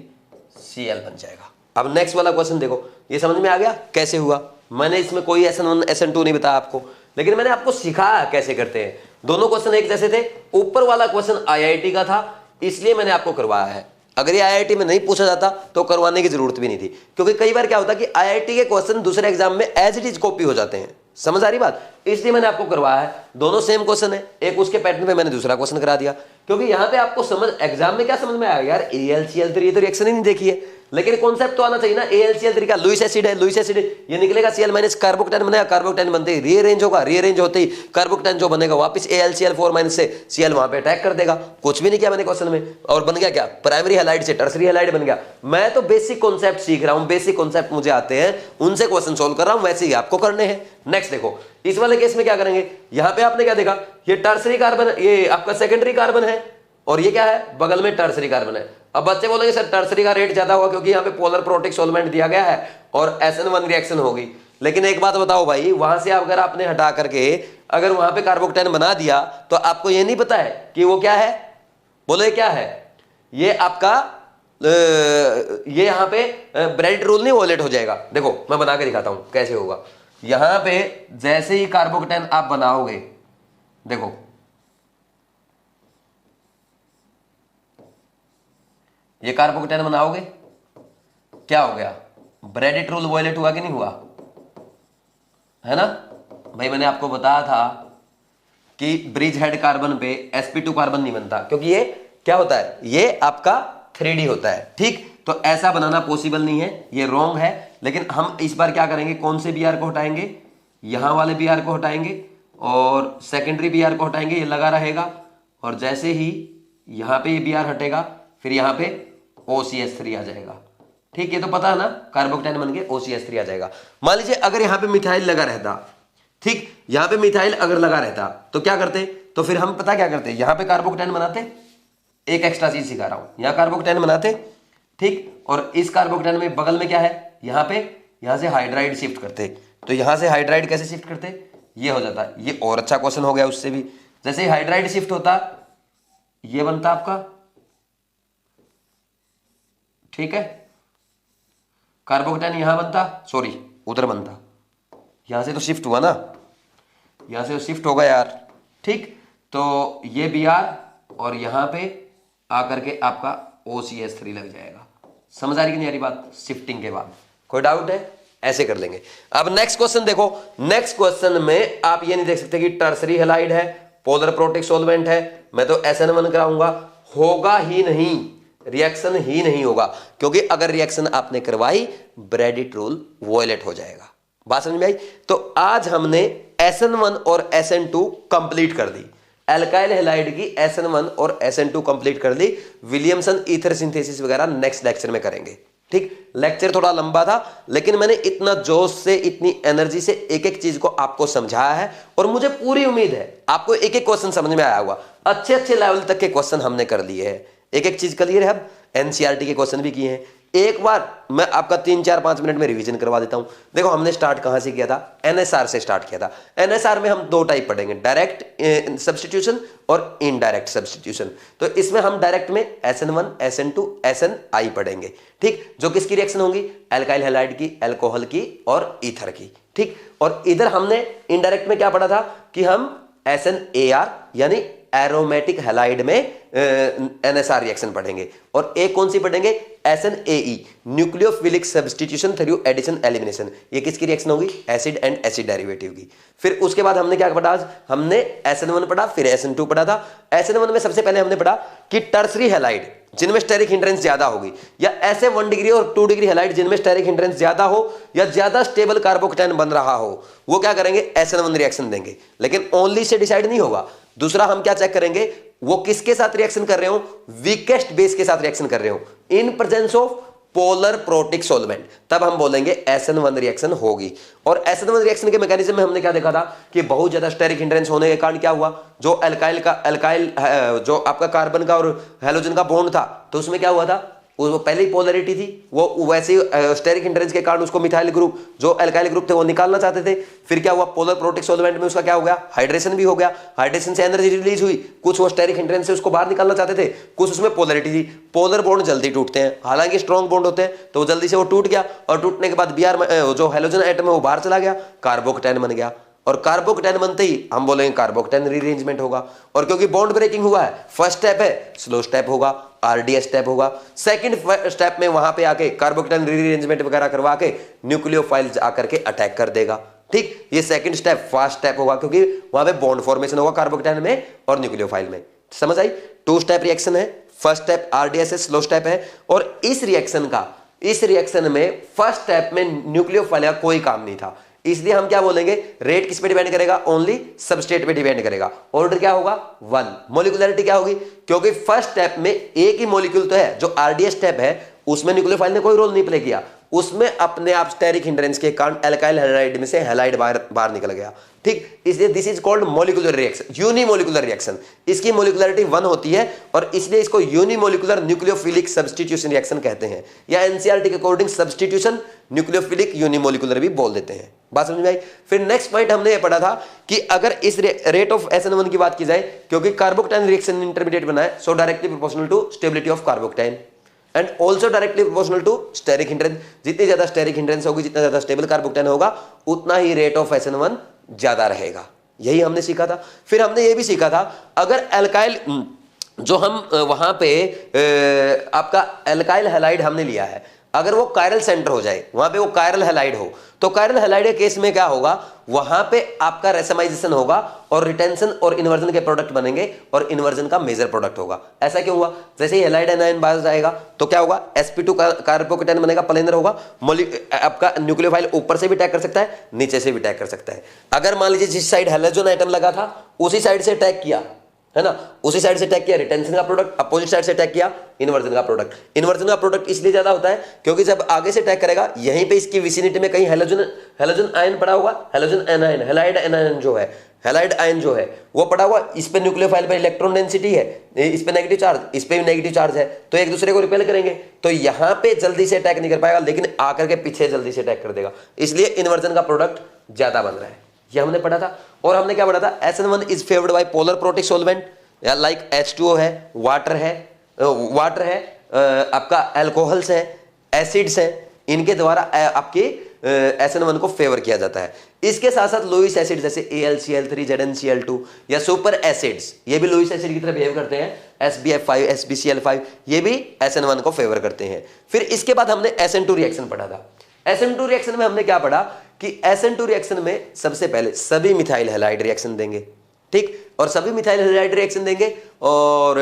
Cl बन जाएगा। अब नेक्स्ट वाला क्वेश्चन देखो, ये समझ में आ गया कैसे हुआ। मैंने इसमें कोई SN1 SN2 नहीं बताया आपको, लेकिन मैंने आपको सिखाया कैसे करते हैं। दोनों क्वेश्चन एक जैसे थे, ऊपर वाला क्वेश्चन IIT का था इसलिए मैंने आपको करवाया है। अगर ये IIT में नहीं पूछा जाता तो करवाने की जरूरत भी नहीं थी, क्योंकि कई बार क्या होता है कि IIT के क्वेश्चन दूसरे एग्जाम में एज इट इज कॉपी हो जाते हैं। समझ आ रही बात? इसलिए मैंने आपको करवाया है। दोनों सेम क्वेश्चन है, एक उसके पैटर्न पे मैंने दूसरा क्वेश्चन करा दिया, क्योंकि यहां पे आपको समझ एग्जाम में क्या समझ में आया, यार AlCl3 तो रिएक्शन ही नहीं देखी है, लेकिन कॉन्सेप्ट तो आना चाहिए ना। AlCl3 का लुईस एसिड है, लुईस एसिड ये निकलेगा Cl माइनस, कार्बोकेटाइन बनेगा, कार्बोकेटाइन बनते ही रीअरेंज होगा, रीअरेंज होते ही कार्बोकेटाइन जो बनेगा वापस AlCl4 माइनस से Cl वहां पे अटैक कर देगा। कुछ भी नहीं किया मैंने क्वेश्चन में, और बन गया क्या, प्राइमरी हैलाइड से टर्सरी हैलाइड बन गया। मैं तो बेसिक कॉन्सेप्ट सीख रहा हूं, बेसिक कॉन्सेप्ट मुझे आते हैं, उनसे क्वेश्चन सोल्व कर रहा हूं, वैसे ही आपको करने हैं। नेक्स्ट देखो, इस वाले केस में क्या करेंगे, यहां पे आपने क्या देखा, ये टर्सरी कार्बन, ये आपका सेकेंडरी कार्बन है, और ये क्या है, बगल में टर्सरी कार्बन है। अब बच्चे बोलेंगे सर टर्सरी का रेट ज्यादा होगा क्योंकि यहाँ पे पोलर प्रोटिक सॉल्वेंट दिया गया है और SN1 रिएक्शन होगी। लेकिन एक बात बताओ भाई, वहां से अगर आपने हटा करके अगर वहां पे कार्बोकेटाइन बना दिया तो आपको ये नहीं पता है कि वो क्या है, बोले क्या है, ये आपका ये यहां पे ब्रेड रूल नहीं वॉयलेट हो जाएगा। देखो मैं बना के दिखाता हूं कैसे होगा। यहां पे जैसे ही कार्बोकेटाइन आप बनाओगे, देखो ये कार्बोकेटाइन बनाओगे, क्या हो गया, ब्रेडिट रूल वॉयलेट हुआ कि नहीं हुआ, है ना भाई। मैंने आपको बताया था कि ब्रिज हेड कार्बन पे sp2 कार्बन नहीं बनता क्योंकि ये क्या होता है, ये आपका 3D होता है, ठीक। तो ऐसा बनाना पॉसिबल नहीं है, ये रॉन्ग है। लेकिन हम इस बार क्या करेंगे, कौन से Br को हटाएंगे, यहां वाले Br को हटाएंगे और सेकेंडरी Br को हटाएंगे, ये लगा रहेगा। और जैसे ही यहां पे ये Br हटेगा फिर यहां पे OCH3 आ जाएगा, ठीक। ये तो पता है ना, कार्बोकेटाइन बन के OCH3 आ जाएगा। मान लीजिए अगर यहां पे मिथाइल लगा रहता, ठीक, यहां पे मिथाइल अगर लगा रहता तो क्या करते, तो फिर हम पता क्या करते, यहां पे कार्बोकेटाइन बनाते, एक एक्स्ट्रा चीज सिखा रहा हूं, यहां कार्बोकेटाइन बनाते, ठीक। और इस कार्बोकेटाइन में बगल में क्या है, यहां पे यहां से हाइड्राइड शिफ्ट करते। तो यहां से हाइड्राइड कैसे शिफ्ट करते, ये हो जाता, ये और अच्छा क्वेश्चन हो गया उससे भी। जैसे ही हाइड्राइड शिफ्ट होता, ये बनता आपका, ठीक है, कार्बोकेटाइन यहां बनता, सॉरी उधर बनता, यहां से तो शिफ्ट हुआ ना, यहां से तो शिफ्ट होगा यार, ठीक। तो ये Br और यहां पे आकर के आपका OCH3 लग जाएगा। समझ आ रही कि नहीं आ रही बात, शिफ्टिंग के बाद। कोई डाउट है, ऐसे कर लेंगे। अब नेक्स्ट क्वेश्चन देखो, नेक्स्ट क्वेश्चन में आप ये नहीं देख सकते कि टर्सरी हैलाइड है, पोलर प्रोटिक सॉल्वेंट है, मैं तो SN1 कराऊंगा, होगा ही नहीं, रिएक्शन ही नहीं होगा, क्योंकि अगर रिएक्शन आपने करवाई ब्रेडिट रूल वॉयलेट हो जाएगा। बात समझ में आई। तो आज हमने SN1 और SN2 कंप्लीट कर दी, एल्काइल हैलाइड की SN1 और SN2 कंप्लीट कर ली। विलियमसन ईथर सिंथेसिस वगैरह नेक्स्ट लेक्चर में करेंगे, ठीक। लेक्चर थोड़ा लंबा था लेकिन मैंने इतना जोश से, इतनी एनर्जी से एक एक चीज को आपको समझाया है और मुझे पूरी उम्मीद है आपको एक एक क्वेश्चन समझ में आया होगा। अच्छे अच्छे लेवल तक के क्वेश्चन हमने कर लिए हैं, एक एक चीज क्लियर है। अब NCERT के क्वेश्चन भी किए हैं, एक बार मैं आपका 3-4-5 मिनट में रिवीजन करवा देता हूं। देखो हमने स्टार्ट कहां से किया था, NSR से स्टार्ट किया था। NSR में हम दो टाइप पढ़ेंगे, डायरेक्ट सब्स्टिट्यूशन और इनडायरेक्ट सब्स्टिट्यूशन। तो इसमें हम डायरेक्ट में SN1, SN2, SNI पढ़ेंगे, ठीक, जो किसकी रिएक्शन होंगी, एल्काइल हैलाइड की, अल्कोहल की और ईथर की, ठीक। और इधर हमने इनडायरेक्ट में क्या पढ़ा था कि हम SNAR यानी एरोमेटिक हैलाइड में NSR रिएक्शन पढ़ेंगे, और एक कौन सी पढ़ेंगे, SNAE nucleophilic substitution through addition elimination. ये किसकी रिएक्शन होगी, एसिड एंड एसिड डेरिवेटिव की। फिर उसके बाद हमने क्या पढ़ा, आज हमने SN1 पढ़ा, फिर SN2 पढ़ा था। SN1 में सबसे पहले हमने पढ़ा कि टर्सरी हैलाइड जिनमें स्टेरिक हिंड्रेंस ज्यादा होगी, या ऐसे 1 डिग्री और 2 डिग्री हैलाइड जिनमें स्टेरिक हिंड्रेंस ज्यादा हो या ज्यादा स्टेबल कार्बोकेटाइन बन रहा हो, वो क्या करेंगे, SN1 रिएक्शन देंगे। लेकिन ओनली से डिसाइड नहीं होगा, दूसरा हम क्या चेक करेंगे, वो किसके साथ रिएक्शन कर रहे हो, वीकेस्ट बेस के साथ रिएक्शन कर रहे हो in presence of polar protic solvent, तब हम बोलेंगे SN1 रिएक्शन होगी। और SN1 रिएक्शन के मैकेनिज्म में हमने क्या देखा था कि बहुत ज्यादा स्टेरिक हिंड्रेंस होने के कारण क्या हुआ, जो अल्काइल जो आपका कार्बन का और हैलोजन का बॉन्ड था, तो उसमें क्या हुआ था, वो पहले ही पोलैरिटी थी, वो वैसे ही स्टेरिक हिंड्रेंस के कारण उसको मिथाइल ग्रुप, जो अल्काइल ग्रुप थे वो निकालना चाहते थे। फिर क्या हुआ, पोलर प्रोटिक सॉल्वेंट में उसका क्या हो गया, हाइड्रेशन भी हो गया, हाइड्रेशन से एनर्जी रिलीज हुई, कुछ वो स्टेरिक हिंड्रेंस से उसको बाहर निकालना चाहते थे, कुछ उसमें पोलैरिटी थी। पोलर बॉन्ड जल्दी टूटते हैं, हालांकि स्ट्रॉन्ग बॉन्ड होते हैं, तो जल्दी से वो टूट गया, और टूटने के बाद Br जो हैलोजन एटम है वो बाहर चला गया, कार्बोकेटाइन बन गया। और कार्बोकेटाइन बनते ही हम बोलेंगे कार्बोकेटाइन रीअरेंजमेंट होगा। और क्योंकि बॉन्ड ब्रेकिंग हुआ है, फर्स्ट स्टेप है स्लो स्टेप होगा, RDS स्टेप होगा। सेकंड स्टेप में वहां पे आके कार्बोकेटाइन रीअरेंजमेंट वगैरह करवा के न्यूक्लियोफाइल्स आकर के अटैक कर देगा, ठीक। ये सेकंड स्टेप फास्ट स्टेप होगा, क्योंकि वहां पे बॉन्ड फॉर्मेशन होगा कार्बोकेटाइन में और न्यूक्लियोफाइल में। समझ आई, 2 स्टेप रिएक्शन है, फर्स्ट स्टेप RDS है, स्लो स्टेप है। और इस रिएक्शन का इस रिएक्शन में फर्स्ट स्टेप में न्यूक्लियोफाइल का कोई काम नहीं था, इसलिए हम क्या बोलेंगे, रेट किस पे डिपेंड करेगा, ओनली सबस्ट्रेट पे डिपेंड करेगा। ऑर्डर क्या होगा 1। मॉलिक्यूलरिटी क्या होगी, क्योंकि फर्स्ट स्टेप में एक ही मॉलिक्यूल तो है, जो आरडीएस स्टेप है उसमें न्यूक्लियोफाइल ने कोई रोल नहीं प्ले किया, उसमें अपने आप स्टेरिक हिंड्रेंस के कारण एल्काइल हैलाइड में से हैलाइड बाहर निकल गया, ठीक। इसलिए this is called molecular reaction, unimolecular reaction. इसकी मॉलिक्यूलरिटी 1 होती है और इसलिए इसको यूनिमोलिकुलर न्यूक्लियोफिलिक सब्स्टिट्यूशन रिएक्शन कहते हैं, या एनसीईआरटी के अकॉर्डिंग सब्स्टिट्यूशन न्यूक्लियोफिलिक यूनिमोलिकुलर भी बोल देते हैं। बात समझ में आई। फिर नेक्स्ट पॉइंट हमने ये पढ़ा था कि अगर इस रेट ऑफ SN1 की बात की जाए, क्योंकि कार्बोक्टाइन रिएक्शन इंटरमीडिएट बना है, so directly proportional to stability of carbocation and also directly proportional to steric hindrance. जितनी ज्यादा स्टेरिक हिंड्रेंस होगी, जितना ज्यादा स्टेबल कार्बोक्टाइन होगा, उतना ही रेट ऑफ SN1 ज्यादा रहेगा। यही हमने सीखा था। फिर हमने ये भी सीखा था, अगर एल्काइल जो हम वहां पे आपका एल्काइल हैलाइड हमने लिया है, अगर वो कायरल सेंटर हो जाए, वहां पे वो कायरल हैलाइड हो, तो कायरल हैलाइड के केस में क्या होगा, वहां पे आपका रेसमाइजेशन होगा और रिटेंशन और इन्वर्जन के प्रोडक्ट बनेंगे और इन्वर्जन का मेजर प्रोडक्ट होगा। ऐसा क्यों हुआ, जैसे ही हैलाइड एनायन बाहर जाएगा तो क्या होगा, sp2 कार्बोकेटाइन बनेगा, प्लेनर होगा, आपका न्यूक्लियोफाइल ऊपर से भी अटैक कर सकता है, नीचे से भी अटैक कर सकता है। अगर मान लीजिए जिस साइड हैलोजन आइटम लगा था उसी साइड से अटैक किया, है ना, उसी साइड से अटैक किया रिटेंशन का प्रोडक्ट, अपोजिट साइड से अटैक किया इन्वर्जन का प्रोडक्ट। इन्वर्जन का प्रोडक्ट इसलिए ज्यादा होता है क्योंकि जब आगे से अटैक करेगा, यहीं पे इसकी विसिनिटी में कहीं हैलोजन आयन पड़ा होगा, हैलोजन एनायन, हैलाइड एनायन जो है, हैलाइड आयन जो है वो पड़ा हुआ, इस पे न्यूक्लियोफाइल पे इलेक्ट्रॉन डेंसिटी है, इस पे नेगेटिव चार्ज, इस पे भी नेगेटिव चार्ज है, तो एक दूसरे को रिपेल करेंगे, तो यहां पे जल्दी से अटैक नहीं कर पाएगा, लेकिन आकर के पीछे जल्दी से अटैक कर देगा, इसलिए इन्वर्जन का प्रोडक्ट ज्यादा बन रहा है। यह हमने पढ़ा था। और हमने क्या पढ़ा था, SN1 is favoured by polar protic solvent, या लाइक H2O है, वाटर है, आपका अल्कोहल्स है, एसिड्स है, इनके द्वारा आपके SN1 को फेवर किया जाता है। इसके साथ साथ लुईस एसिड जैसे AlCl3, ZnCl2 या सुपर एसिड्स, ये भी लुईस एसिड की तरह बिहेव करते हैं, SbF5, SbCl5, ये भी SN1 को फेवर करते हैं। फिर इसके बाद हमने SN2 रिएक्शन पढ़ा था। SN2 रिएक्शन में हमने क्या पढ़ा कि SN2 रिएक्शन में सबसे पहले सभी मिथाइल हैलाइड रिएक्शन देंगे, ठीक, और सभी मिथाइल हैलाइड रिएक्शन देंगे। और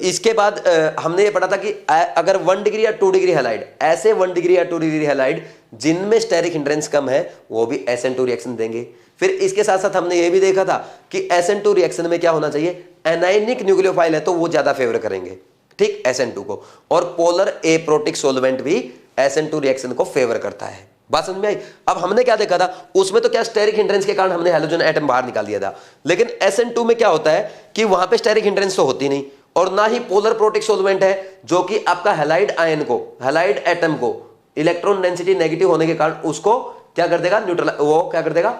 इसके बाद हमने ये पढ़ा था कि अगर 1 डिग्री या 2 डिग्री हैलाइड, ऐसे 1 डिग्री या 2 डिग्री हैलाइड जिनमें स्टेरिक हिंड्रेंस कम है, वो भी SN2 रिएक्शन देंगे। फिर इसके साथ साथ हमने ये भी देखा था कि SN2 रिएक्शन में क्या होना चाहिए, एनायनिक न्यूक्लियोफाइल है तो वो ज्यादा फेवर करेंगे, ठीक, SN2 को, और पोलर एप्रोटिक सोल्वेंट भी SN2 रिएक्शन को फेवर करता है। बात समझ में आई। अब हमने क्या देखा था, उसमें तो क्या स्टेरिक हिंड्रेंस के कारण हमने हैलोजन एटम बाहर निकाल दिया था, लेकिन SN2 में क्या होता है कि वहां पे स्टेरिक हिंड्रेंस तो होती नहीं, और ना ही पोलर प्रोटिक सॉल्वेंट है जो कि आपका हैलाइड आयन को, हैलाइड एटम को इलेक्ट्रॉन डेंसिटी नेगेटिव होने के कारण उसको क्या कर देगा, वो क्या कर देगा,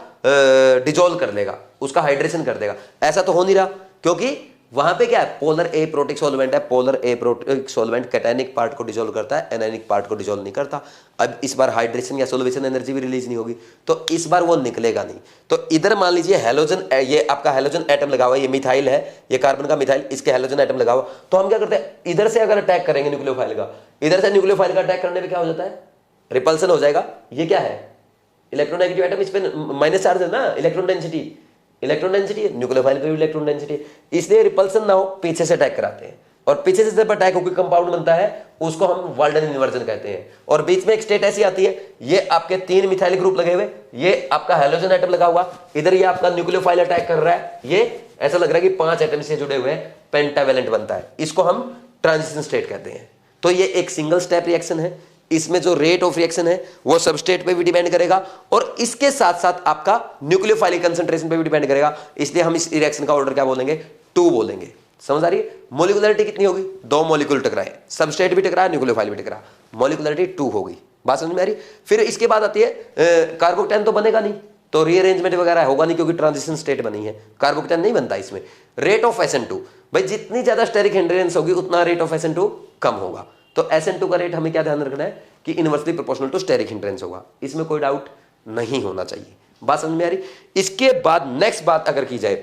डिजोल्व कर लेगा, उसका हाइड्रेशन कर देगा। ऐसा तो हो नहीं रहा, क्योंकि वहां पे क्या है, पोलर एप्रोटिक सॉल्वेंट है, polar aprotic solvent cationic part को डिसॉल्व करता है, एनायनिक पार्ट को डिसॉल्व नहीं करता। अब इस बार हाइड्रेशन या सॉल्वेशन एनर्जी भी रिलीज नहीं होगी, तो इस बार वो निकलेगा नहीं। तो इधर मान लीजिए हैलोजन, ये आपका हैलोजन एटम लगा हुआ है, ये मिथाइल है, ये कार्बन का मिथाइल, इसके हैलोजन एटम लगा हुआ, तो हम क्या करते हैं, इधर से अगर अटैक करेंगे न्यूक्लियोफाइल का, इधर से न्यूक्लियोफाइल का अटैक करने पर क्या हो जाता है, रिपल्सन हो जाएगा। ये क्या है, इलेक्ट्रोनेगेटिव एटम, इस पे माइनस चार्ज है ना, इलेक्ट्रॉन डेंसिटी है, न्यूक्लियोफाइल पे भी इलेक्ट्रॉन डेंसिटी, इसलिए रिपल्सन ना हो, पीछे से अटैक कराते हैं, और पीछे से जब अटैक होकर कंपाउंड बनता है उसको हम वाल्डन इन्वर्जन कहते हैं। और बीच में एक स्टेट ऐसी आती है, ये आपके 3 मिथाइल ग्रुप लगे हुए, ये आपका हैलोजन एटम लगा हुआ, इधर ये आपका न्यूक्लियोफाइल अटैक कर रहा है, ये ऐसा लग रहा है कि 5 एटम से जुड़े हुए हैं, पेंटावेलेंट बनता है, इसको हम ट्रांजिशन स्टेट कहते हैं। तो ये एक सिंगल स्टेप रिएक्शन है, इसमें जो रेट ऑफ रिएक्शन है वो सबस्ट्रेट पे भी डिपेंड करेगा, और इसके साथ साथ आपका न्यूक्लियोफाइल कंसंट्रेशन पे भी डिपेंड करेगा, इसलिए हम इस रिएक्शन का ऑर्डर क्या बोलेंगे, 2 बोलेंगे। समझ आ रही है। मॉलिक्यूलरिटी कितनी होगी, 2 मॉलिक्यूल टकराए, सबस्ट्रेट भी टकराया, न्यूक्लियोफाइल भी टकरा, मॉलिक्यूलरिटी 2 होगी। बात समझ में आ रही। फिर इसके बाद आती है कार्बोक्टेन, तो बनेगा नहीं, तो रीअरेंजमेंट वगैरह होगा नहीं, क्योंकि ट्रांजिशन स्टेट बनी है, कार्बोक्टेन नहीं बनता इसमें। रेट ऑफ SN2, भाई जितनी ज्यादा स्टेरिक हिंड्रेंस होगी उतना रेट ऑफ SN2 कम होगा, तो SN2 का रेट हमें क्या ध्यान रखना है कि inversely proportional to steric hindrance होगा, इसमें कोई डाउट नहीं होना चाहिए। बात समझ में आ रही। इसके बाद नेक्स्ट बात अगर की जाए,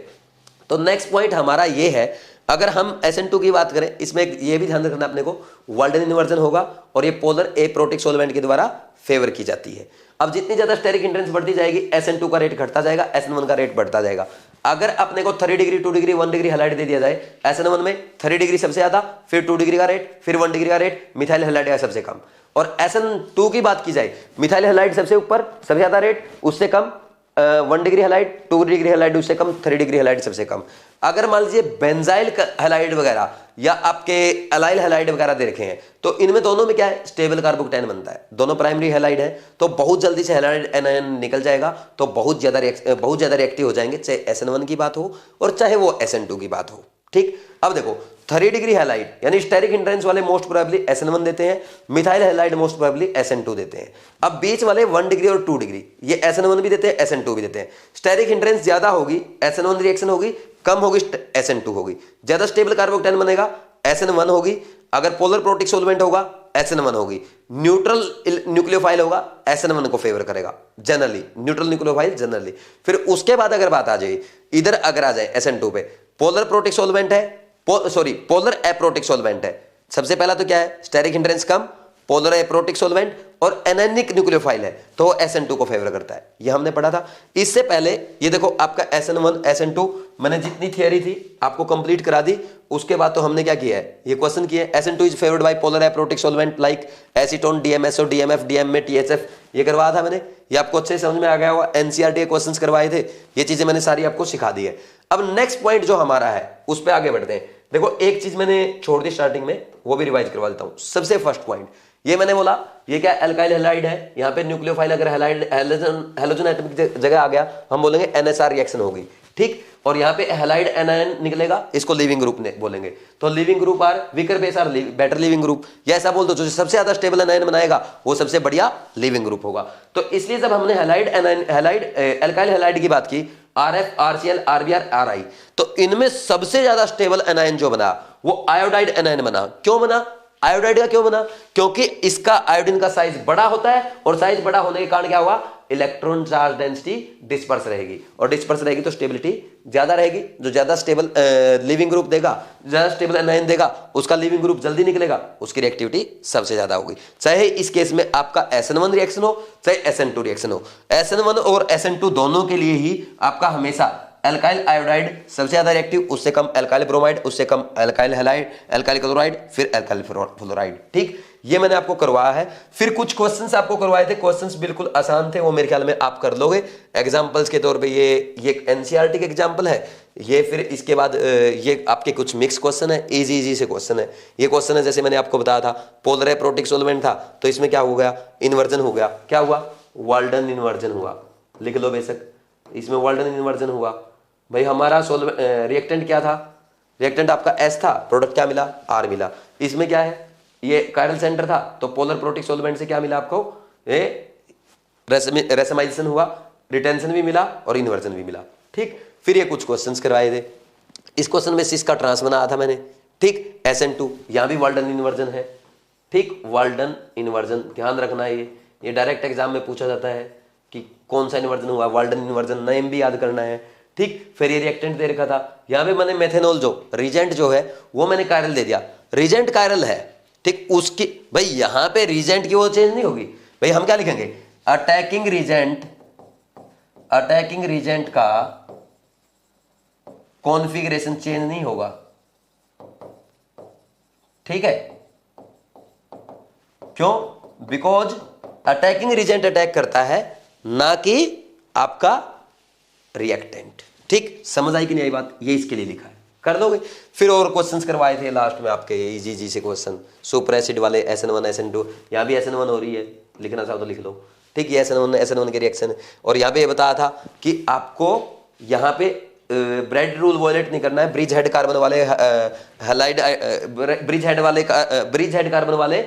तो नेक्स्ट पॉइंट हमारा ये है, अगर हम SN2 की बात करें, इसमें ये भी ध्यान रखना अपने को, वाल्डन इन्वर्जन होगा और ये पोलर एप्रोटिक सॉल्वेंट के द्वारा फेवर की जाती है। अब जितनी ज्यादा स्टेरिक हिंड्रेंस बढ़ती जाएगी, SN2 का रेट घटता जाएगा, SN1 का रेट बढ़ता जाएगा। अगर अपने को 3 डिग्री 2 डिग्री 1 डिग्री हैलाइड दे दिया जाए, SN1 में 3 डिग्री सबसे ज्यादा, फिर 2 डिग्री का रेट, फिर 1 डिग्री का रेट, मिथाइल हैलाइड का सबसे कम। और SN2 की बात की जाए, मिथाइल हैलाइड सबसे ऊपर सबसे ज्यादा रेट, उससे कम 1 डिग्री हैलाइड, 2 डिग्री हैलाइड उससे कम, 3 डिग्री हैलाइड सबसे कम। अगर मान लीजिए बेंजाइल हैलाइड वगैरह या आपके अलाइल हैलाइड वगैरह दे रखे हैं, तो इनमें दोनों में क्या है, स्टेबल कार्बोकेटायन बनता है, दोनों प्राइमरी हैलाइड है, तो बहुत जल्दी से हैलाइड एनायन निकल जाएगा, तो बहुत ज्यादा रिएक्टिव हो जाएंगे, चाहे SN1 की बात हो और चाहे वो SN2 की बात हो। ठीक, अब देखो 3 डिग्री हैलाइड यानी स्टेरिक हिंड्रेंस वाले मोस्ट प्रोबेबली SN1 देते हैं, methyl halide most probably SN2 देते हैं। अब बीच वाले 1 डिग्री और 2 डिग्री ये SN1 भी देते हैं, SN2 भी देते हैं। स्टेरिक हिंड्रेंस ज्यादा होगी SN1 रिएक्शन होगी, कम होगी SN2 होगी। ज्यादा स्टेबल कार्बोकेटायन बनेगा SN1 होगी, अगर पोलर प्रोटिक सॉल्वेंट होगा SN1 होगी, न्यूट्रल न्यूक्लियोफाइल होगा SN1 को फेवर करेगा जनरली, न्यूट्रल न्यूक्लियोफाइल जनरली। फिर उसके बाद अगर बात आ जाए इधर, अगर आ जाए SN2 पे, पोलर प्रोटिक सॉल्वेंट है, पोलर एप्रोटिक सॉल्वेंट है। सबसे पहला तो क्या है, स्टेरिक हिंड्रेंस कम, पोलर एप्रोटिक सॉल्वेंट और एनायनिक न्यूक्लियोफाइल है, तो वो SN2 को फेवर करता है, ये हमने पढ़ा था। इससे पहले ये देखो आपका SN1 SN2 मैंने जितनी थियरी थी आपको कंप्लीट करा दी। उसके बाद तो हमने क्या किया है, ये क्वेश्चन किए, SN2 is favoured by polar aprotic solvent like acetone, DMSO, DMF, DM में THF, ये करवाया था मैंने, ये आपको अच्छे समझ में आ गया होगा। NCERT के क्वेश्चंस करवाए थे, ये चीजें मैंने सारी आपको सिखा दी है। अब नेक्स्ट पॉइंट जो हमारा है उस पर आगे बढ़ते हैं। देखो एक चीज मैंने छोड़ दी स्टार्टिंग में, वो भी रिवाइज करवा देता हूं। सबसे फर्स्ट पॉइंट ये मैंने बोला, ये क्या एल्काइल हैलाइड है, यहाँ पे न्यूक्लियोफाइल अगर हैलाइड हैलोजन एटम की जगह आ गया, हम बोलेंगे NSR रिएक्शन होगी। ठीक, और यहाँ पे हैलाइड एनायन निकलेगा, इसको लिविंग ग्रुप ने बोलेंगे। तो leaving group are weaker base are better leaving group, या ऐसा बोल दो जो सबसे ज्यादा स्टेबल एनायन बनाएगा वो सबसे बढ़िया लिविंग ग्रुप होगा। तो इसलिए जब हमने हैलाइड एल्काइल हैलाइड की बात की, RF, RCl, RBr, RI, तो इनमें सबसे ज्यादा स्टेबल एनायन जो बना वो आयोडाइड एनायन बना। क्यों बना, आयोडाइड का क्यों बना, क्योंकि इसका आयोडीन का साइज बड़ा होता है, और साइज बड़ा होने के कारण क्या हुआ, इलेक्ट्रॉन चार्ज डेंसिटी डिस्पर्स रहेगी, और डिस्पर्स रहेगी तो स्टेबिलिटी ज्यादा रहेगी। जो ज्यादा स्टेबल लिविंग ग्रुप देगा, ज्यादा स्टेबल एनायन देगा, उसका लिविंग ग्रुप जल्दी निकलेगा, उसकी रिएक्टिविटी सबसे ज्यादा होगी। चाहे इस केस में आपका SN1 रिएक्शन हो, चाहे SN2 रिएक्शन हो, SN1 और SN2 दोनों के लिए ही आपका हमेशा एल्काइल आयोडाइड सबसे ज्यादा रिएक्टिव, उससे कम एल्काइल ब्रोमाइड, उससे कम एल्काइल हैलाइड, एल्काइल क्लोराइड, फिर एल्काइल फ्लोराइड। ठीक, ये मैंने आपको करवाया है। फिर कुछ क्वेश्चंस आपको करवाए थे, क्वेश्चंस बिल्कुल आसान थे, वो मेरे ख्याल में आप कर लोगे एग्जांपल्स के तौर पे। ये NCERT के एग्जांपल है ये, फिर इसके बाद ये आपके कुछ मिक्स क्वेश्चन है, इजी से क्वेश्चन है। ये क्वेश्चन है जैसे मैंने आपको बताया था, पोलर एप्रोटिक सॉल्वेंट था, तो इसमें क्या हो गया, इन्वर्जन हो गया। क्या हुआ, वाल्डन इन्वर्जन हुआ, लिख लो बेशक, इसमें वाल्डन इन्वर्जन हुआ। भाई हमारा रिएक्टेंट क्या था, रिएक्टेंट आपका S था, प्रोडक्ट क्या मिला, R मिला। इसमें क्या है, ये कायरल सेंटर था, तो पोलर प्रोटिक सॉल्वेंट से क्या मिला आपको, रेसमाइजेशन हुआ, रिटेंशन भी मिला और इन्वर्जन भी मिला। ठीक, फिर ये कुछ क्वेश्चंस करवाए थे। इस क्वेश्चन में सिस का ट्रांस बनाया था मैंने। ठीक, SN2 यहां भी वाल्डन इन्वर्जन है। ठीक, वाल्डन इन्वर्जन ध्यान रखना है, ये डायरेक्ट एग्जाम में पूछा जाता है कि कौन सा इन्वर्जन हुआ, वाल्डन इन्वर्जन, नेम भी याद करना है। ठीक, फिर ये रिएक्टेंट दे रखा था, यहां पे मैंने मेथेनॉल जो रीजेंट जो है वो मैंने कायरल दे दिया, रीजेंट कायरल है। ठीक, उसकी भाई यहां पे रीजेंट की वो चेंज नहीं होगी। भाई हम क्या लिखेंगे, अटैकिंग रीजेंट का कॉन्फ़िगरेशन चेंज नहीं होगा। ठीक है, क्यों, बिकॉज अटैकिंग रीजेंट अटैक करता है, ना कि आपका रिएक्टेंट। ठीक, समझ आई कि नहीं आई बात, ये इसके लिए लिखा है, कर दोगे। फिर और क्वेश्चंस करवाए थे लास्ट में आपके इजी से क्वेश्चन, सुपर एसिड वाले SN1 SN2, यहाँ भी SN1 हो रही है, लिखना चाहो तो लिख लो। ठीक, ये SN1 के रिएक्शन है। और यहाँ पे ये बताया था कि आपको यहाँ पे ब्रेड रूल वॉयलेट नहीं करना है, ब्रिज हेड कार्बन वाले हैलाइड ब्रिज हेड कार्बन वाले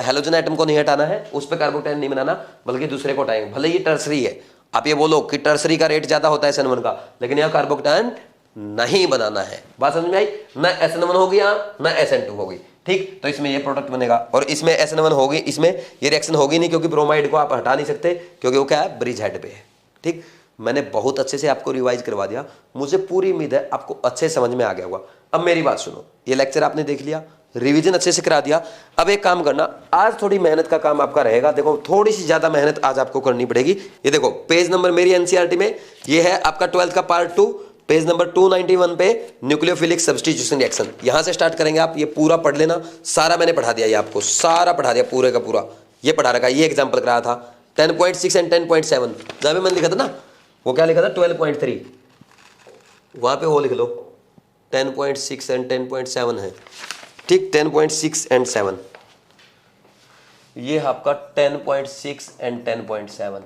हैलोजन एटम को नहीं हटाना है, उस पर कार्बोकेटायन नहीं बनाना, बल्कि दूसरे को हटाएंगे। भले ये टर्सरी है, आप ये बोलो कि टर्सरी का रेट ज्यादा होता है SN1 का, लेकिन यहाँ कार्बोकेटायन नहीं बनाना है। बात समझ में आई, ना SN1 होगी यहाँ, ना SN2 होगी। ठीक, तो इसमें ये प्रोडक्ट बनेगा, और इसमें SN1 होगी, इसमें ये रिएक्शन होगी नहीं, क्योंकि ब्रोमाइड को आप हटा नहीं सकते, क्योंकि वो क्या है, ब्रिज हेड पे है। ठीक, मैंने बहुत अच्छे से आपको रिवाइज करवा दिया, मुझे पूरी उम्मीद है आपको अच्छे समझ में आ गया होगा। अब मेरी बात सुनो, ये लेक्चर आपने देख लिया, रिवीजन अच्छे से करा दिया। अब एक काम करना, आज थोड़ी मेहनत का काम आपका रहेगा। देखो थोड़ी सी ज्यादा मेहनत आज आपको करनी पड़ेगी। ये देखो पेज नंबर मेरी NCERT में ये है आपका 12th का पार्ट 2, पेज नंबर 291 पे न्यूक्लियोफिलिक सब्स्टिट्यूशन रिएक्शन, यहां से स्टार्ट करेंगे आप। ये पूरा पढ़ लेना, सारा मैंने पढ़ा दिया, ये आपको सारा पढ़ा दिया पूरे का पूरा, ये पढ़ा रखा। ये एग्जांपल कराया था 10.6 एंड 10.7, जहां पे मैंने लिखा था ना, वो क्या लिखा था 12.3, वहां पे वो लिख लो 10.6 एंड 10.7 है, ठीक। 10.6 एंड 7, ये आपका 10.6 एंड 10.7,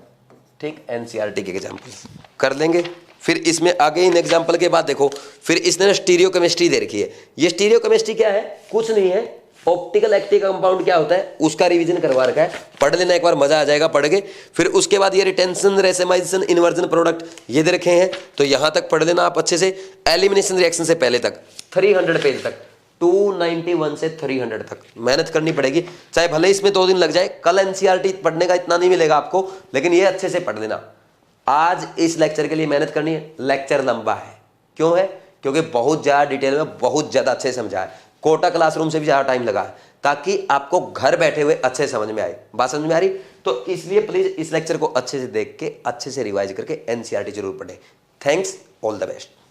ठीक। एनसीईआरटी के एग्जांपल कर लेंगे। फिर इसमें आगे इन एग्जांपल के बाद देखो, फिर इसने ना स्टीरियो केमिस्ट्री दे रखी है। ये स्टीरियो केमिस्ट्री क्या है, कुछ नहीं है, ऑप्टिकल एक्टिव कंपाउंड क्या होता है उसका रिवीजन करवा रखा है, पढ़ लेना एक बार, मजा आ जाएगा पढ़ के। फिर उसके बाद ये रिटेंशन, रेसेमाइजेशन, इन्वर्जन प्रोडक्ट ये दे रखे हैं, तो यहां तक पढ़ लेना आप अच्छे से। एलिमिनेशन रिएक्शन से पहले तक 300 पेज तक, 291 से 300 तक मेहनत करनी पड़ेगी, चाहे भले इसमें 2 दिन लग जाए। कल एनसीईआरटी पढ़ने का इतना नहीं मिलेगा आपको, लेकिन ये अच्छे से पढ़ लेना। आज इस लेक्चर के लिए मेहनत करनी है, लेक्चर लंबा है, क्यों है, क्योंकि बहुत ज्यादा डिटेल में, बहुत ज्यादा अच्छे से समझा है, कोटा क्लासरूम से भी ज्यादा टाइम लगा है, ताकि आपको घर बैठे हुए अच्छे समझ में आए। बात समझ में आ रही? तो इसलिए प्लीज इस लेक्चर को अच्छे से देख के, अच्छे से रिवाइज करके एनसीईआरटी जरूर पढ़े। Thanks, all the best.